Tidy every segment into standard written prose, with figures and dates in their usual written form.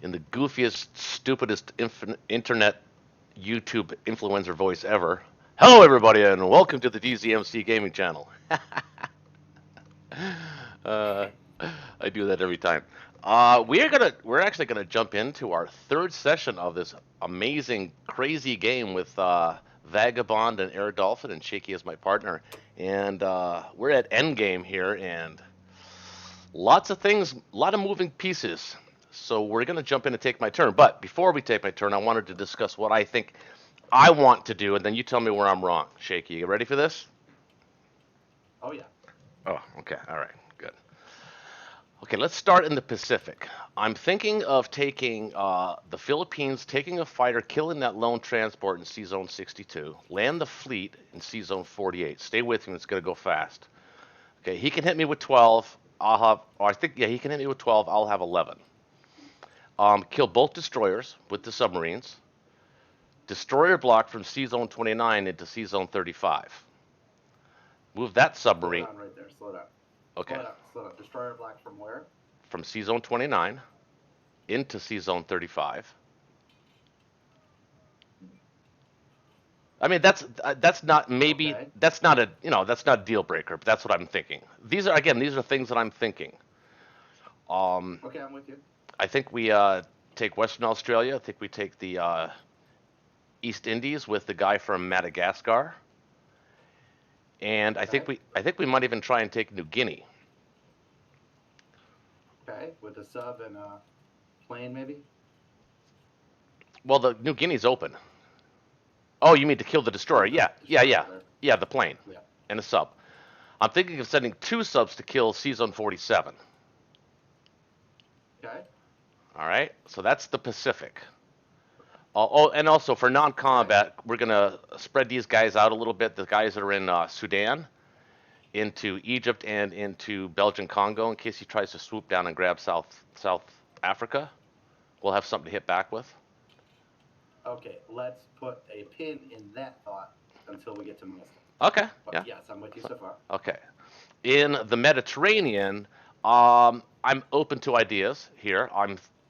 in the goofiest, stupidest internet YouTube influencer voice ever. Hello, everybody, and welcome to the DZMC Gaming Channel. uh, I do that every time. We're actually gonna jump into our third session of this amazing, crazy game with Vagabond and Air Dolphin and Shaky as my partner, and we're at Endgame here, and lots of things, a lot of moving pieces. So we're gonna jump in and take my turn. But before we take my turn, I wanted to discuss what I think I want to do, and then you tell me where I'm wrong. Shaky, you ready for this? Oh yeah. Oh, okay, all right, good. Okay, let's start in the Pacific. I'm thinking of taking the Philippines, taking a fighter, killing that lone transport in C Zone 62, land the fleet in C Zone 48. Stay with me, it's going to go fast. Okay, he can hit me with 12. I'll have, or I think, yeah, he can hit me with 12. I'll have 11. Kill both destroyers with the submarines. Destroyer block from C Zone 29 into C Zone 35. Move that Slow submarine. down right there. Slow down. Slow Okay, down. Slow down. Destroyer black from where? from C Zone 29 into C Zone 35. I mean, that's not maybe Okay. that's not a that's not a deal breaker, but that's what I'm thinking. These are things that I'm thinking. Um, Okay, I'm with you. I think we take Western Australia. I think we take the East Indies with the guy from Madagascar, and Okay. I think we might even try and take New Guinea. Okay. With a sub and a plane maybe. Well, the New Guinea's open. Oh, you mean to kill the destroyer? Oh, the Yeah, yeah, destroyer yeah, rather. yeah. The plane Yeah. and a sub. I'm thinking of sending two subs to kill C Zone 47. Okay. All right, so that's the Pacific. Oh, and also for Okay. non-combat, we're gonna spread these guys out a little bit. The guys that are in Sudan, into Egypt, and into Belgian Congo, in case he tries to swoop down and grab South Africa. We'll have something to hit back with. Okay. Let's put a pin in that thought until we get to Muslim. Okay, But yeah. yes, I'm with you So, so far. okay. In the Mediterranean, I'm open to ideas here.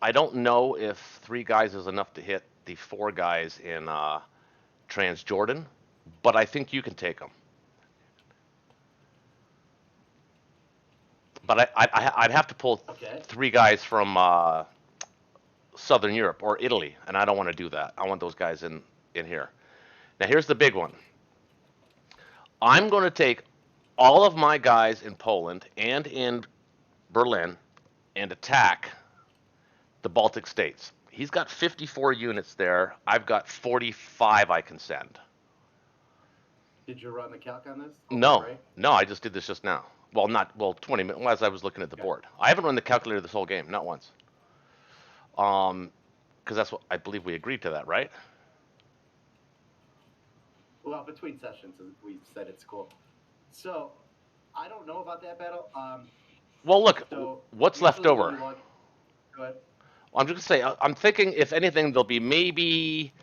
I don't know if three guys is enough to hit the four guys in Transjordan, but I think you can take them. But I'd have to pull Okay. three guys from Southern Europe or Italy, and I don't want to do that. I want those guys in here. Now here's the big one. I'm going to take all of my guys in Poland and in Berlin and attack the Baltic states. He's got 54 units there. I've got 45 I can send. Did you run the calc on this? Okay, No, great. no, I just did this just now. Well, not well, 20 minutes as I was looking at the Okay. board. I haven't run the calculator this whole game, not once. Um, because that's what I believe we agreed to that, right? Well, between sessions, we said it's cool. So I don't know about that battle. Well, look, So what's left usually when over? you log, go ahead. I'm just gonna say, I'm thinking if anything, there'll be maybe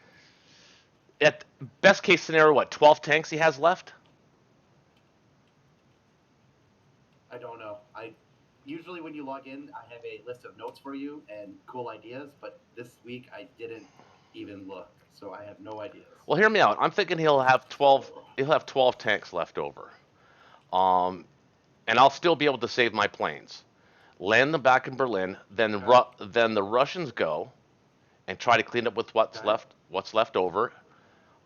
at best case scenario, what 12 tanks he has left? I don't know. I usually when you log in, I have a list of notes for you and cool ideas, but this week I didn't even look, so I have no ideas. Well, hear me out. I'm thinking he'll have 12. So He'll have 12 tanks left over. Um, and I'll still be able to save my planes. Land them back in Berlin. okay, Then the Russians go and try to clean up with what's okay, left. What's left over.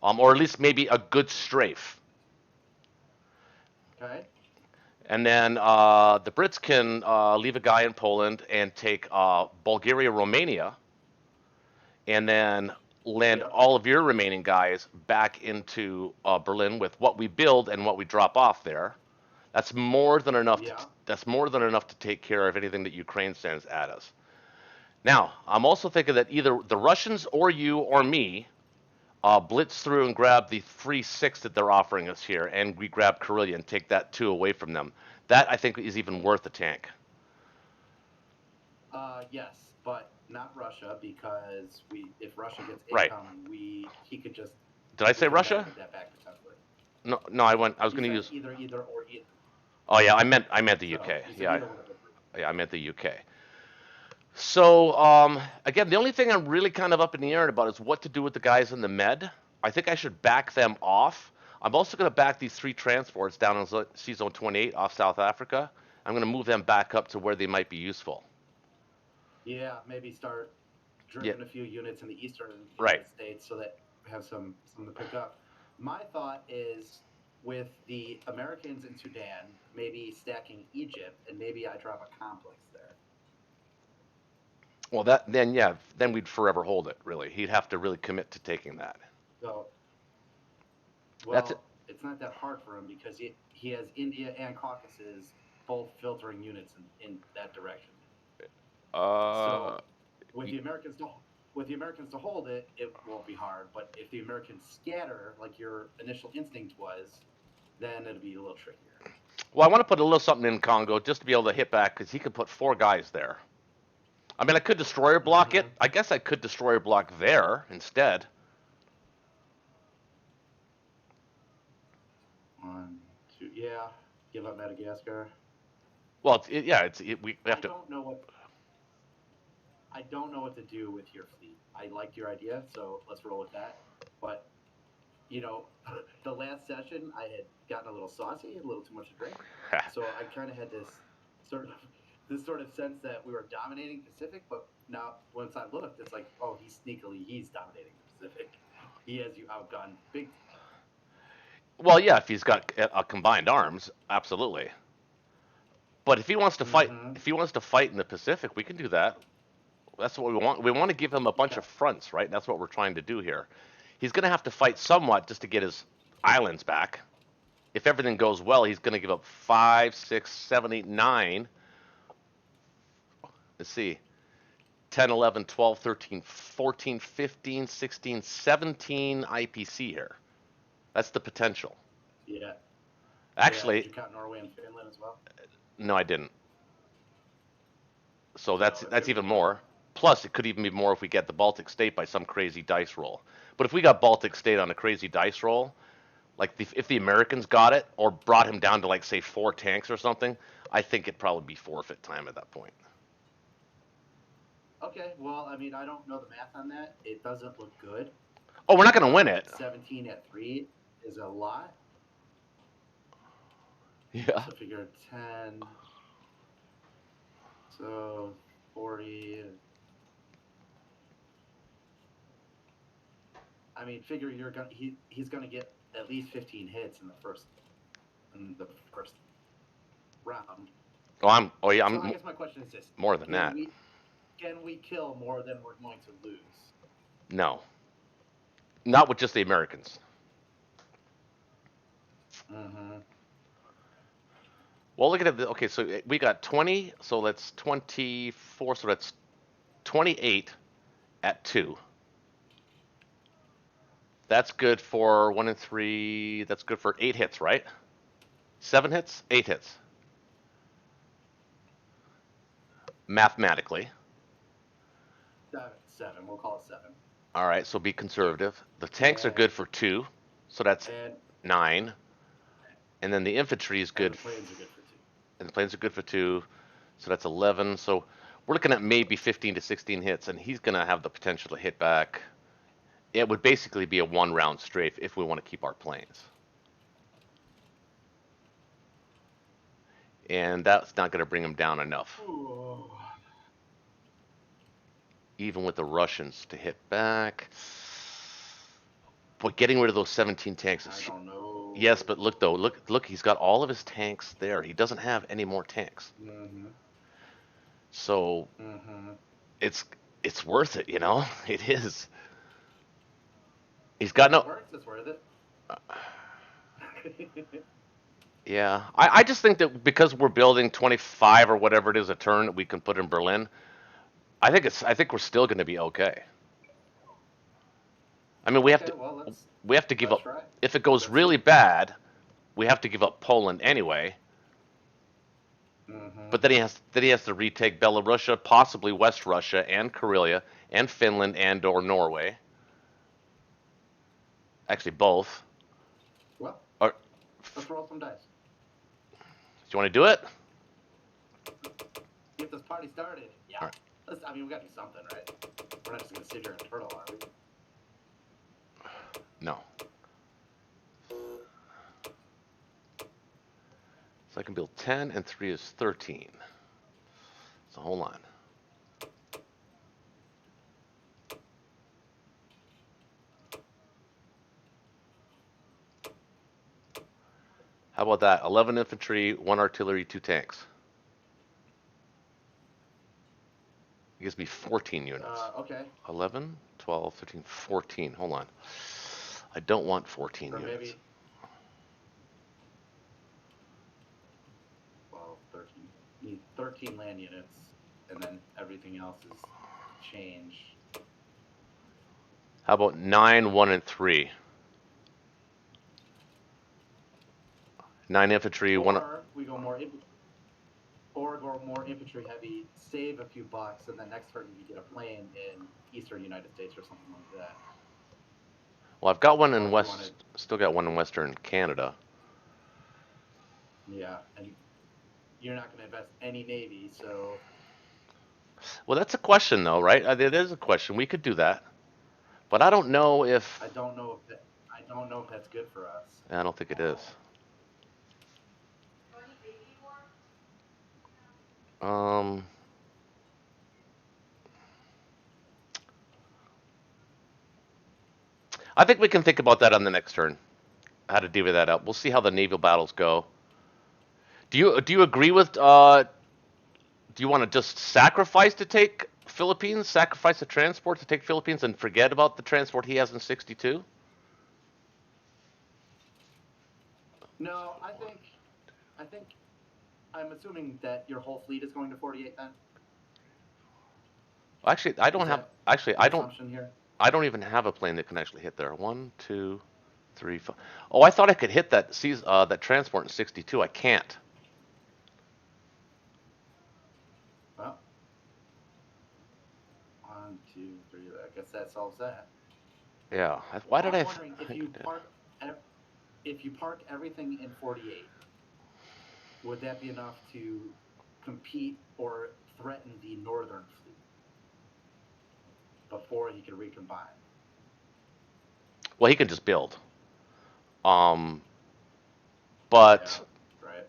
Or at least maybe a good strafe. okay, And then the Brits can leave a guy in Poland and take Bulgaria, Romania, and then land yep, all of your remaining guys back into Berlin with what we build and what we drop off there. That's more than enough to yeah, that's more than enough to take care of anything that Ukraine sends at us. Now, I'm also thinking that either the Russians or you or me blitz through and grab the free six that they're offering us here, and we grab Karelia and take that two away from them. That I think is even worth a tank. yes, but not Russia because we if Russia gets Right? income, he could just Did I we say can Russia? benefit that back potentially. No, no. I went. I was You going to said use. either or either. Oh yeah, I meant the So UK. you said Yeah, either one of the three. yeah, I meant the UK. So again, the only thing I'm really kind of up in the air about is what to do with the guys in the med. I think I should back them off. I'm also going to back these three transports down in Sea Zone 28 off South Africa. I'm going to move them back up to where they might be useful. Yeah, maybe start Yeah, dripping a few units in the eastern right. United States so that we have some to pick up. My thought is with the Americans in Sudan, maybe stacking Egypt, and maybe I drop a complex there. Well, that then yeah, then we'd forever hold it. Really, he'd have to really commit to taking that. So, That's it. well, it's not that hard for him because he has India and Caucasus both filtering units in that direction. Uh, So with the Americans to with the Americans to hold it, it won't be hard. But if the Americans scatter, like your initial instinct was, then it'll be a little trickier. well, I want to put a little something in Congo just to be able to hit back because he could put four guys there. I mean, I could destroyer block it. Mm-hmm. I guess I could destroyer block there instead. One, two, yeah. Give up Madagascar. Well, yeah, we have I to. don't know what I don't know what to do with your fleet. I liked your idea, so let's roll with that. But you know, the last session I had gotten a little saucy, a little too much to drink, so I kind of had sort of this sort of sense that we were dominating Pacific. But now, once I looked, it's like, oh, he's dominating the Pacific. He has you outgunned big. Well, yeah, if he's got a combined arms, absolutely. But if he wants to fight, Mm-hmm. if he wants to fight in the Pacific, we can do that. That's what we want. We want to give him a bunch Okay. of fronts, right? That's what we're trying to do here. He's going to have to fight somewhat just to get his islands back. If everything goes well, he's going to give up 5, 6, 7, 8, 9. Let's see. 10, 11, 12, 13, 14, 15, 16, 17 IPC here. That's the potential. Yeah. Yeah. Did Actually, you count Norway and Finland as well? no, I didn't. So that's So it's that's gonna be even more. more. Plus, it could even be more if we get the Baltic State by some crazy dice roll. But if we got Baltic State on a crazy dice roll, like if the Americans got it or brought him down to like say four tanks or something, I think it'd probably be forfeit time at that point. Okay. Well, I mean, I don't know the math on that. It doesn't look good. Oh, we're not going to win it. 17 at 3 is a lot. Yeah. So figure 10. So 40. I mean, figure he's gonna get at least 15 hits in the first round. Oh yeah, So I I'm guess my question is this: more than Can that. we kill more than we're going to lose? No, not with just the Americans. Mm-hmm. Well, look at it. Okay, so we got 20, so that's 24, so that's 28 at 2. That's good for 1 and 3. That's good for 8 hits, right? 7 hits? 8 hits. Mathematically. Seven. We'll call it seven. All right, so be conservative. The tanks are And good for 2, so that's and 9. And then the infantry is and good, the planes are good for two. and the planes are good for 2, so that's 11. So we're looking at maybe 15 to 16 hits, and he's going to have the potential to hit back. It would basically be a one round strafe if we want to keep our planes. And that's not going to bring him down enough, Ooh. even with the Russians to hit back. But getting rid of those 17 tanks I is don't know. yes. But look though, look, he's got all of his tanks there. He doesn't have any more tanks, Mm-hmm. so Mm-hmm. it's it's worth it. It is. He's got If it no. works, it's worth it. Yeah, I just think that because we're building 25 or whatever it is a turn that we can put in Berlin, I think we're still going to be okay. I mean, Okay, well we have to give let's up try. if it goes Let's really see. bad, we have to give up Poland anyway. Mm-hmm. But then he has to retake Belarusia, possibly West Russia and Karelia and Finland and or Norway. Actually, both. Well, Or, do let's roll some dice. you want to do it? Get this party started. Yeah. All right. I mean, we got to do something, right? We're not just gonna sit here and turtle, are we? No. So I can build 10, and 3 is 13. So hold on. How about that? 11 infantry, 1 artillery, 2 tanks. It gives me 14 units. Okay. 11, 12, 13, 14. Hold on. I don't want 14 Or units. maybe 12, 13. You need 13 land units, and then everything else is change. How about 9, 1, and 3? 9 infantry, 1. Or we go more infantry heavy, save a few bucks, and then next turn you get a plane in eastern United States or something like that. Well, I've got one Or in if you want to, West. Still got one in Western Canada. yeah, and you're not going to invest any navy, so Well, that's a question, though, right? It is a question. We could do that, but I don't know if. I don't know if that's good for us. I don't think it is. Um, I think we can think about that on the next turn. How to divvy that up. We'll see how the naval battles go. Do you agree with? Do you want to just sacrifice to take Philippines? Sacrifice the transport to take Philippines and forget about the transport he has in 62? No, I think I'm assuming that your whole fleet is going to 48. Then Actually, I don't is have. that Actually, the assumption here? I don't even have a plane that can actually hit there. One, two, three, four. Oh, I thought I could hit that transport in 62. I can't. Well, 1, 2, 3. I guess that solves that. Yeah. Why did I'm I wondering think I did? if you park everything in 48, would that be enough to compete or threaten the northern fleet before he can recombine? Well, he can just build. Um, Yeah, but right.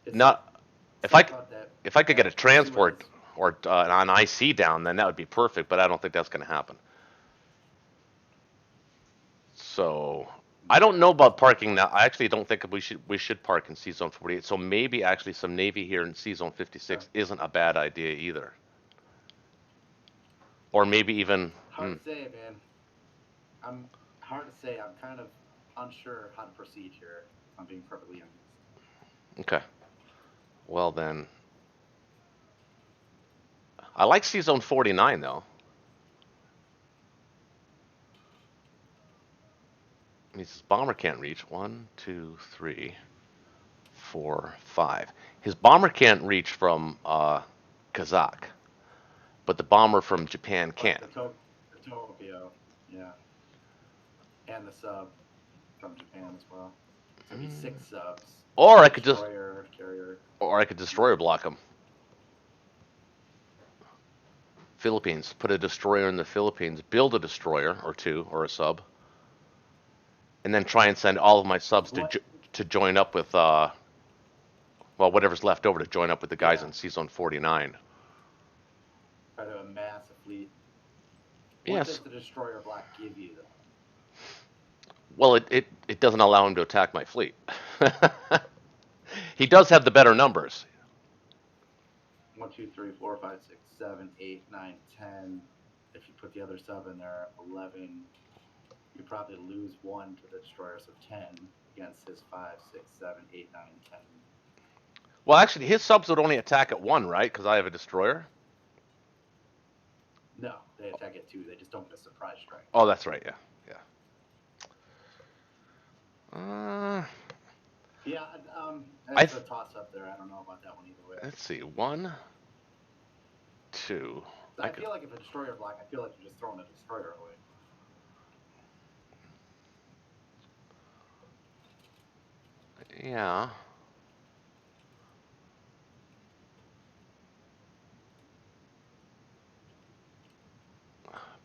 It's not it's if I not thought that if I could get a Suez. transport or an IC down, then that would be perfect. But I don't think that's going to happen. So I don't Yeah, know about parking now. I actually don't think we should park in C zone 48. So maybe actually some Navy here in C zone okay. 56 isn't a bad idea either. Or maybe even. Hard to say, man. I'm hard to say. I'm kind of unsure how to proceed here. If I'm being perfectly honest. Okay. Well then, I like C zone 49 though. His bomber can't reach. One, two, three, four, five. His bomber can't reach from Kazakh, but the bomber from Japan But can. the Tokyo, yeah, and the sub from Japan as well. So it'd be 6 subs, Or I could just, destroyer, carrier. or I could destroyer block him. Philippines. Put a destroyer in the Philippines. Build a destroyer or two or a sub, and then try and send all of my subs to What? to join up with well, whatever's left over to join up with the guys Yeah, in C zone 49. try to amass a fleet. What Yes. does the destroyer block give you though? Well, it doesn't allow him to attack my fleet. He does have the better numbers. 1, 2, 3, 4, 5, 6, 7, 8, 9, 10. If you put the other sub in there, 11. You probably lose 1 to the destroyer, so 10 against his 5, 6, 7, 8, 9, 10. Well, actually, his subs would only attack at one, right? Because I have a destroyer. No, they attack at 2. They just don't get a surprise strike. Oh, that's right. Yeah, yeah. Yeah, I that's a toss up there. I don't know about that one either way. let's see. One, two. I I could. feel like if a destroyer block, I feel like you're just throwing a destroyer away. Yeah.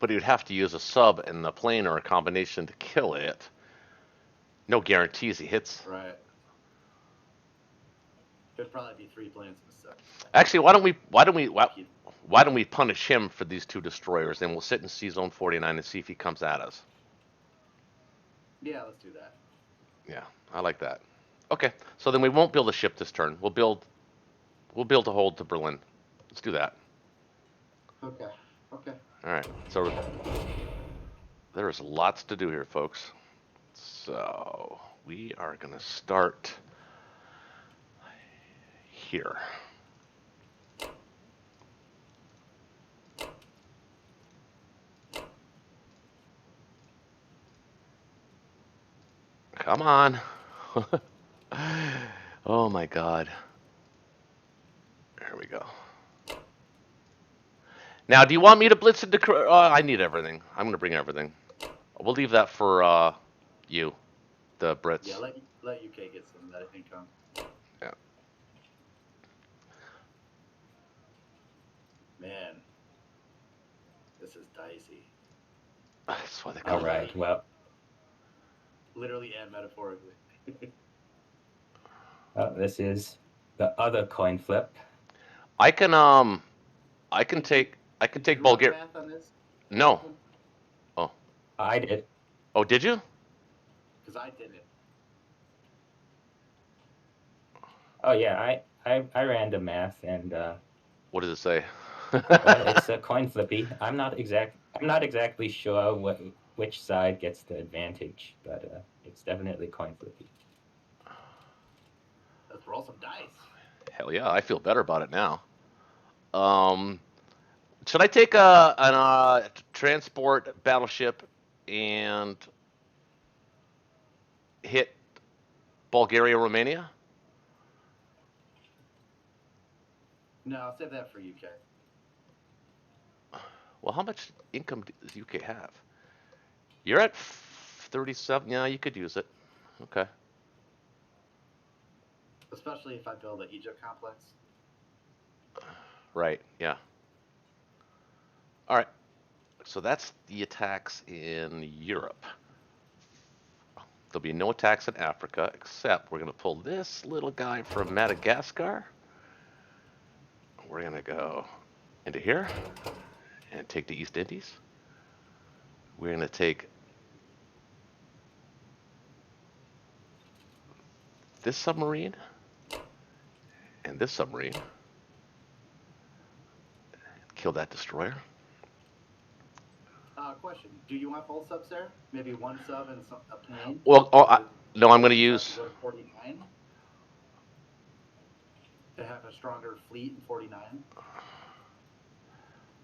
but he would have to use a sub and a plane or a combination to kill it. No guarantees he hits. Right. There'd probably be 3 planes in a sub. Actually, Keep- why don't we punish him for these 2 destroyers, and we'll sit in C zone 49 and see if he comes at us. Yeah, let's do that. Yeah, I like that. Okay, so then we won't build a ship this turn. We'll build a hold to Berlin. Let's do that. Okay. Okay. All right. So there's lots to do here, folks. So we are gonna start here. Come on. Oh my God. There we go. Now, do you want me to blitz into? I need everything. I'm gonna bring everything. We'll leave that for you, the Brits. Yeah, let UK get some of that income. Yeah. Man, this is dicey. That's why they All call it. right. Well, Literally and metaphorically. this is the other coin flip. I can take Did you run the Bulgaria. math on this? No. Austin? Oh. I did. Oh, did you? Because I didn't. Oh yeah, I ran the math, and What does it say? well, it's a coin flippy. I'm not exactly sure which side gets the advantage, but it's definitely coin flippy. Let's roll some dice. Hell yeah, I feel better about it now. Um, should I take an transport battleship and hit Bulgaria, Romania? No, I'll save that for UK. Well, how much income does UK have? You're at 37. Yeah, you could use it. Okay. Especially if I build an Egypt complex. Right. Yeah. All right. So that's the attacks in Europe. There'll be no attacks in Africa, except we're going to pull this little guy from Madagascar. We're going to go into here and take the East Indies. We're going to take this submarine and this submarine. Kill that destroyer. Question: do you want both subs there? Maybe one sub and a plane. Well, no, I'm going to To use. go to 49 to have a stronger fleet in 49.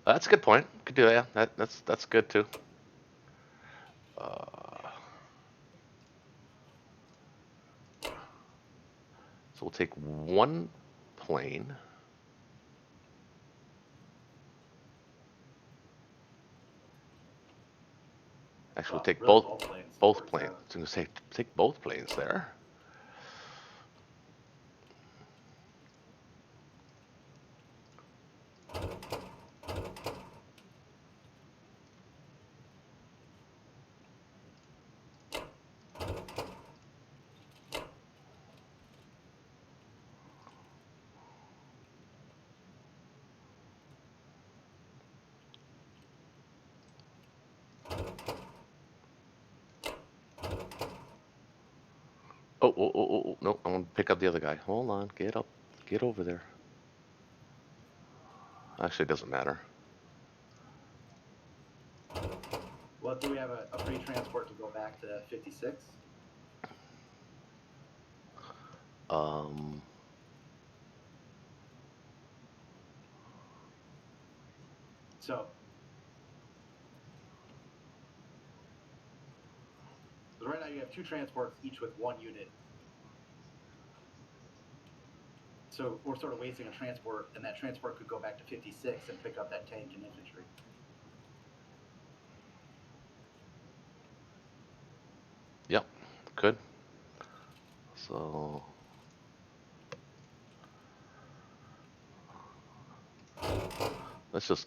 That's a good point. Could do that. Yeah, that's good too. So we'll take one plane. Actually, we'll take really both planes. both planes. I was going to say take both planes there. Oh, no, I want to pick up the other guy. Hold on, get up, get over there. Actually, it doesn't matter. Well, do we have a free transport to go back to 56? Um, So right now you have 2 transports, each with 1 unit. So we're sort of wasting a transport, and that transport could go back to 56 and pick up that tank and infantry. yep, good. So let's just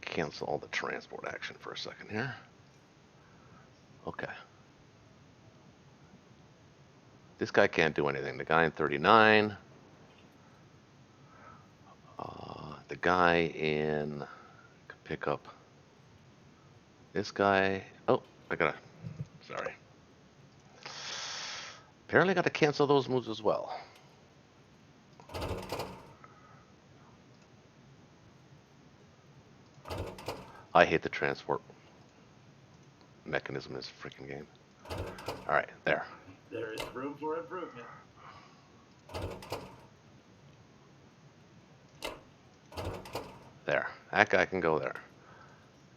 cancel all the transport action for a second here. Okay. This guy can't do anything. The guy in 39. The guy in can pick up this guy. Oh, I gotta. Sorry. Apparently, I gotta cancel those moves as well. I hate the transport mechanism in this freaking game. All right, there. There is room for improvement. There. That guy can go there.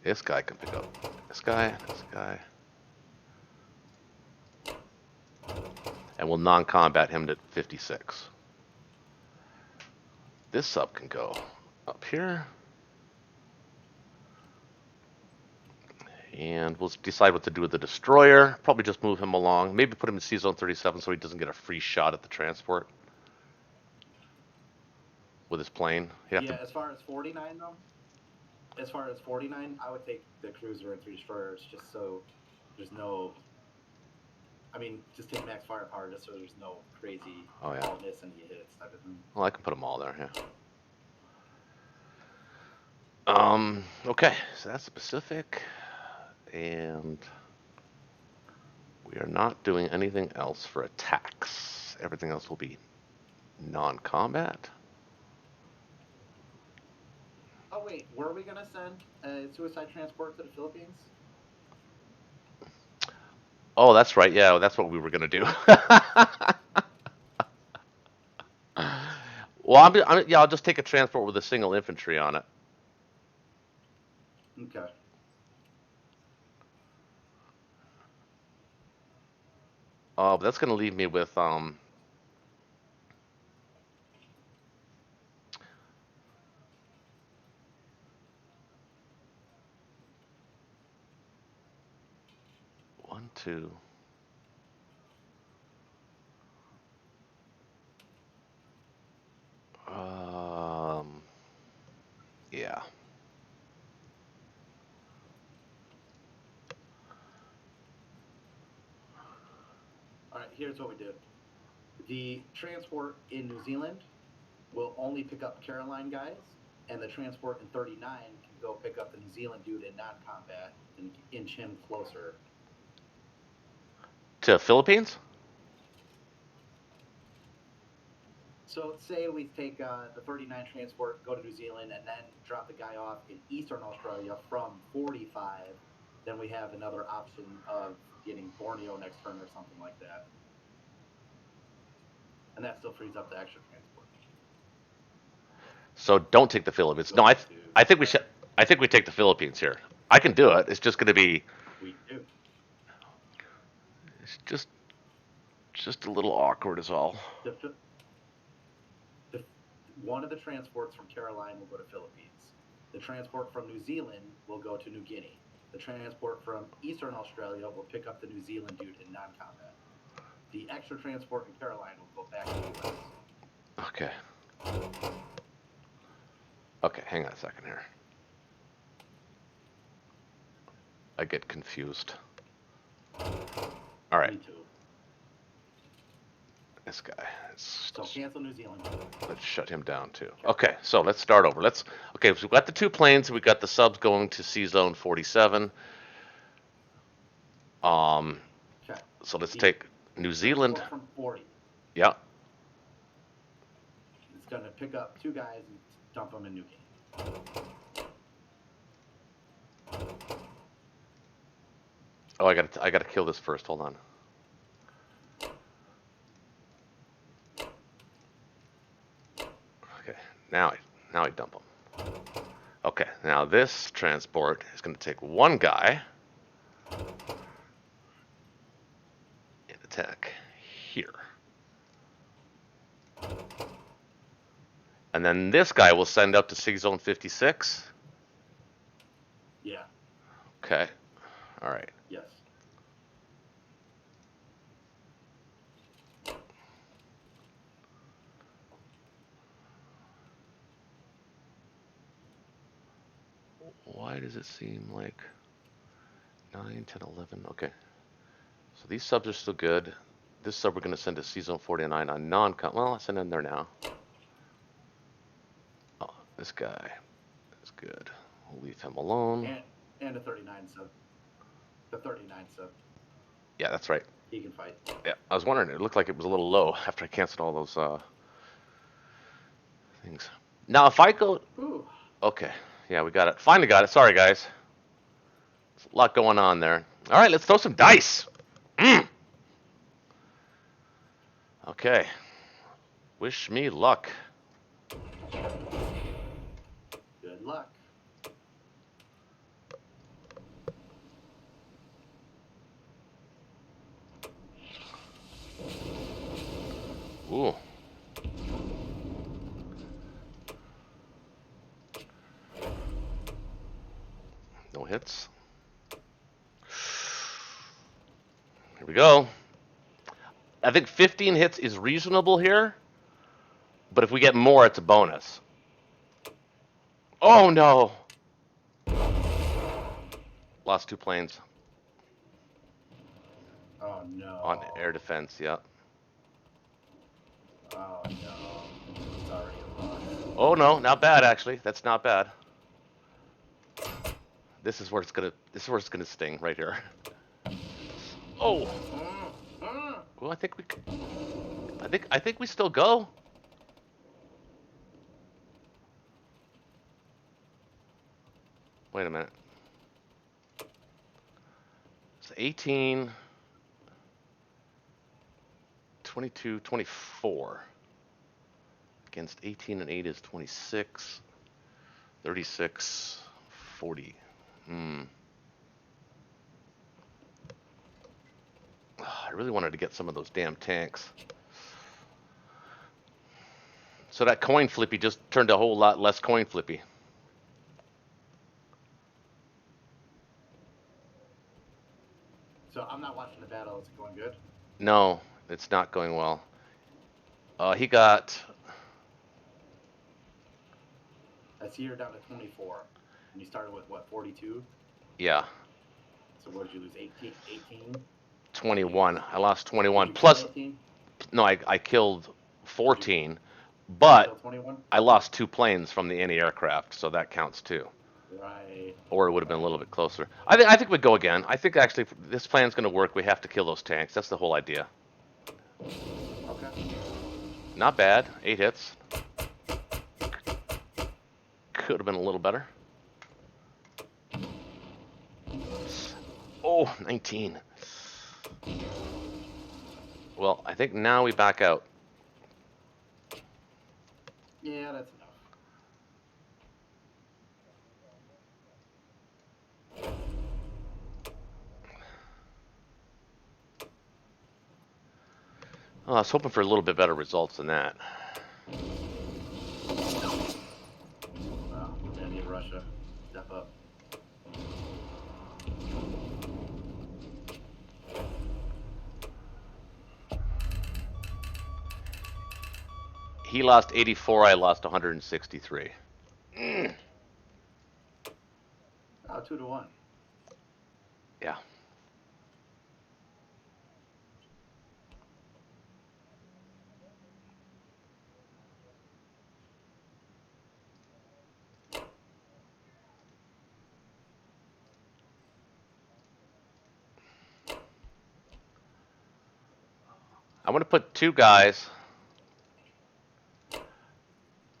This guy can pick up this guy, this guy. And we'll non-combat him to 56. This sub can go up here. And we'll decide what to do with the destroyer. Probably just move him along. Maybe put him in C-Zone 37 so he doesn't get a free shot at the transport with his plane. As far as 49 though, as far as 49, I would take the cruiser and 3 destroyers just so there's no. I mean, just take max firepower just so there's no crazy all miss and he hits type of thing. Well, I can put them all there, yeah. Okay, so that's the Pacific. And we are not doing anything else for attacks. Everything else will be non-combat. Oh wait, were we gonna send a suicide transport to the Philippines? Oh, that's right. Yeah, that's what we were gonna do. Well, yeah, I'll just take a transport with a single infantry on it. Okay. Oh, but that's gonna leave me with 1, 2. Yeah. All right, here's what we do. The transport in New Zealand will only pick up Caroline guys, and the transport in 39 can go pick up the New Zealand dude in non-combat and inch him closer. To Philippines? So say we take the 39 transport, go to New Zealand, and then drop the guy off in Eastern Australia from 45. Then we have another option of getting Borneo next turn or something like that. And that still frees up the extra transport. So don't take the Philippines. No, I think we should. I think we take the Philippines here. I can do it. It's just going to be. We do. It's just a little awkward, is all. One of the transports from Caroline will go to Philippines. The transport from New Zealand will go to New Guinea. The transport from Eastern Australia will pick up the New Zealand dude in non-combat. The extra transport in Caroline will go back to the US. Okay. Okay, hang on a second here. I get confused. All right. Me too. This guy. So cancel New Zealand. Let's shut him down too. Okay, so let's start over. Okay, so we've got the 2 planes. We got the subs going to C-Zone 47. Okay. So let's take New Zealand. From 40. Yeah. It's gonna pick up 2 guys and dump them in New Guinea. Oh, I gotta kill this first. Hold on. Okay, now I dump them. Okay, now this transport is gonna take 1 guy and attack here. And then this guy will send up to C-Zone 56. Yeah. Okay. All right. Yes. What Why does it seem like 9, 10, 11? Okay. So these subs are still good. This sub we're going to send to C-Zone 49 on non-com. Well, I'll send in there now. Oh, this guy is good. We'll leave him alone. And a 39 sub. The 39 sub. Yeah, that's right. He can fight. Yeah, I was wondering. It looked like it was a little low after I canceled all those things. Now, if I go... Ooh. Okay. Yeah, we got it. Finally got it. Sorry, guys. There's a lot going on there. All right, let's throw some dice. Okay. Wish me luck. Good luck. Ooh. No hits. Here we go. I think 15 hits is reasonable here, but if we get more, it's a bonus. Oh, no. Lost 2 planes. Oh, no. On air defense, yeah. Oh, no. Sorry. Oh, no, not bad, actually. That's not bad. This is where it's gonna sting right here. Oh. Well, I think we still go. Wait a minute. It's 18, 22, 24. Against 18 and 8 is 26, 36, 40. I really wanted to get some of those damn tanks. So that coin flippy just turned a whole lot less coin flippy. So I'm not watching the battle. Is it going good? No, it's not going well. He got... I see you're down to 24. And you started with, what, 42? Yeah. So what did you lose, 18? 21. I lost 21. Did you Plus, kill 18? no, I killed 14, but Kill 21? I lost 2 planes from the anti-aircraft, so that counts too. Right. Or it would have been a little bit closer. I think we'd go again. I think actually if this plan's going to work. We have to kill those tanks. That's the whole idea. Okay. Not bad. 8 hits. Could have been a little better. Oh, 19. Well, I think now we back out. Yeah, that's enough. Oh, I was hoping for a little bit better results than that. Well, we're going to need Russia. Step up. He lost 84, I lost 163. Oh, 2-1. Yeah. I'm going to put 2 guys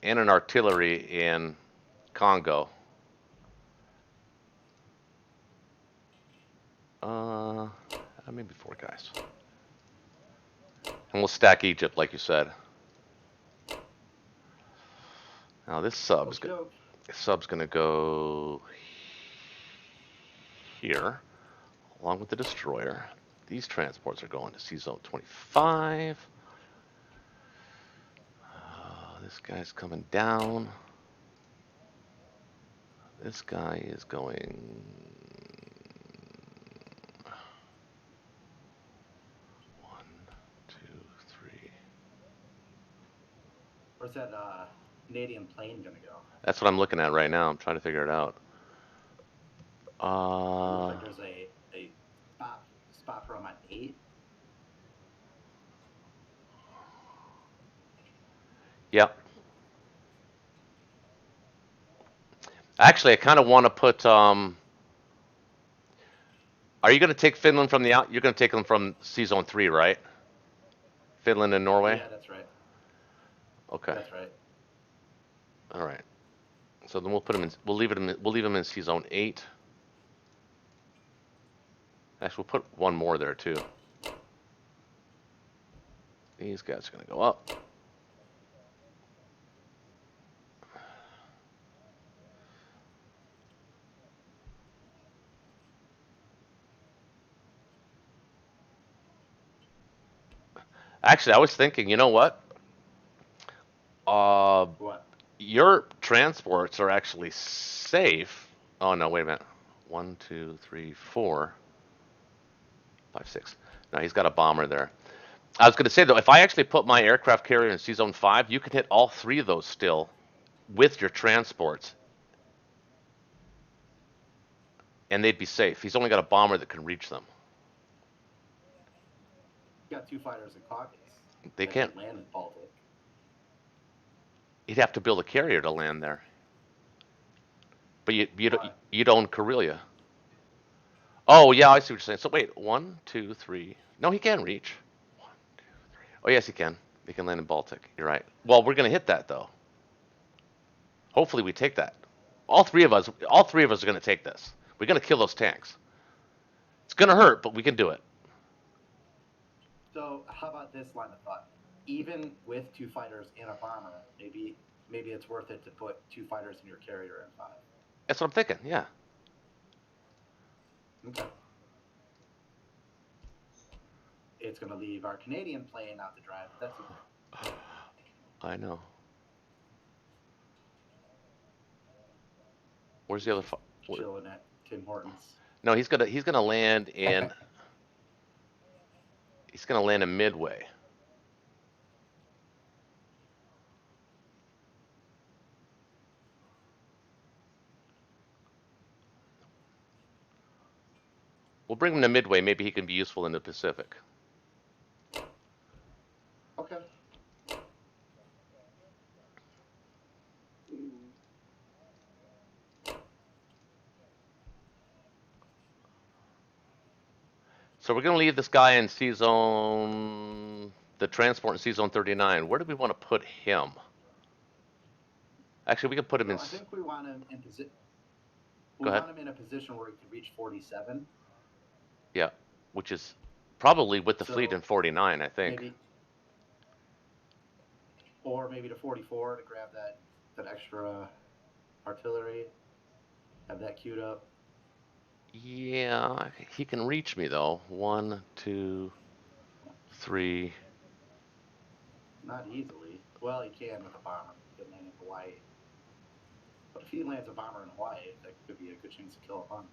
and an artillery in Congo. Maybe 4 guys. And we'll stack Egypt, like you said. Now this sub's gonna go here, along with the destroyer. These transports are going to C-Zone 25. This guy's coming down. This guy is going... 1, 2, 3. Where's that Canadian plane going to go? That's what I'm looking at right now. I'm trying to figure it out. looks Uh, like there's a spot for him on 8. yep. Actually, I kind of want to put. Are you going to take Finland from the out? You're going to take them from C Zone 3, right? Finland and Norway. Yeah, that's right. Okay. That's right. All right. So then we'll put them in. We'll leave it. We'll leave them in C Zone 8. Actually, we'll put one more there too. These guys are going to go up. Actually, I was thinking, you know what? Uh, What? your transports are actually safe. Oh no, wait a minute. One, two, three, four, five, six. No, he's got a bomber there. I was going to say though, if I actually put my aircraft carrier in C Zone 5, you can hit all three of those still with your transports, and they'd be safe. He's only got a bomber that can reach them. You got 2 fighters in Caucasus They that can't. could land in Baltic. He'd have to build a carrier to land there. But Why? you'd own Karelia. Oh yeah, I see what you're saying. So wait, one, two, three. No, he can reach. Oh yes, he can. He can land in Baltic. You're right. Well, we're gonna hit that though. Hopefully, we take that. All three of us are gonna take this. We're gonna kill those tanks. It's gonna hurt, but we can do it. So how about this line of thought? Even with 2 fighters and a bomber, maybe it's worth it to put 2 fighters in your carrier in 5. That's what I'm thinking. Yeah. Okay. It's going to leave our Canadian plane out to dry, but that's okay. I know. Where's the other? Chilling at Tim Hortons. No, he's gonna land in. He's gonna land in Midway. We'll bring him to Midway. Maybe he can be useful in the Pacific. Okay. So we're gonna leave this guy in C Zone. The transport in C Zone 39. Where do we want to put him? Actually, we can put him in. I think we want him in position. Go We ahead. want him in a position where he can reach 47. Yeah, which is probably with the fleet So in 49, I think. maybe, or maybe to 44 to grab that extra artillery. Have that queued up. Yeah, he can reach me though. One, two, three. Not easily. Well, he can with a bomber. He can land in Hawaii. But if he lands a bomber in Hawaii, that could be a good chance to kill a bomber.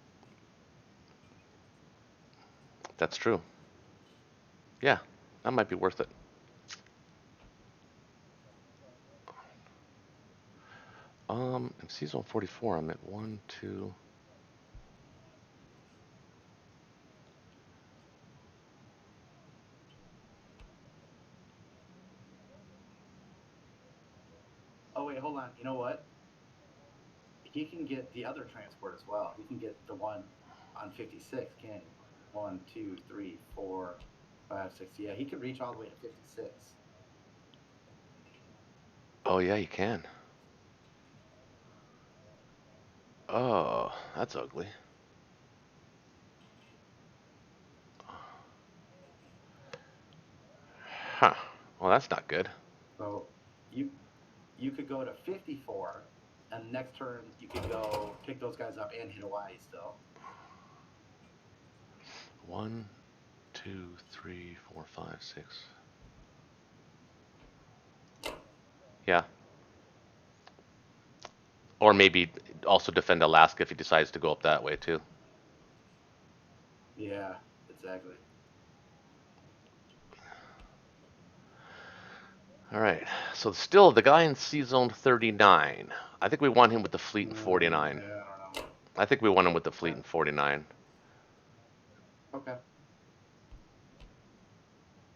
That's true. Yeah, that might be worth it. In C Zone 44, I'm at one, two. Oh wait, hold on. You know what? He can get the other transport as well. He can get the one on 56, can he? 1, 2, 3, 4, 5, 6. Yeah, he could reach all the way to 56. Oh yeah, you can. Oh, that's ugly. Huh. Well, that's not good. So you could go to 54, and next turn you could go pick those guys up and hit Hawaii still. One, two, three, four, five, six. Yeah. Or maybe also defend Alaska if he decides to go up that way too. Yeah, exactly. All right. So still the guy in C Zone 39. I think we want him with the fleet in 49. Yeah, I don't know. I think we won them with the fleet in 49. Okay.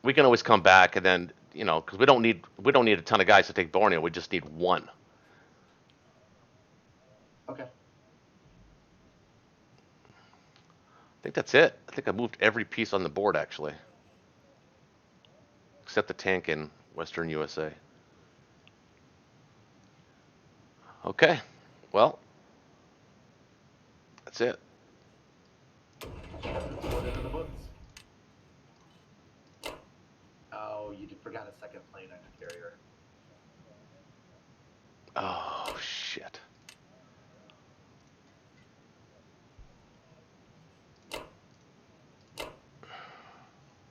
We can always come back and then, because we don't need a ton of guys to take Borneo. We just need one. Okay. I think that's it. I think I moved every piece on the board actually, except the tank in Western USA. Okay, well, that's it. Put it in the books. Oh, you forgot a second plane on your carrier. Oh shit.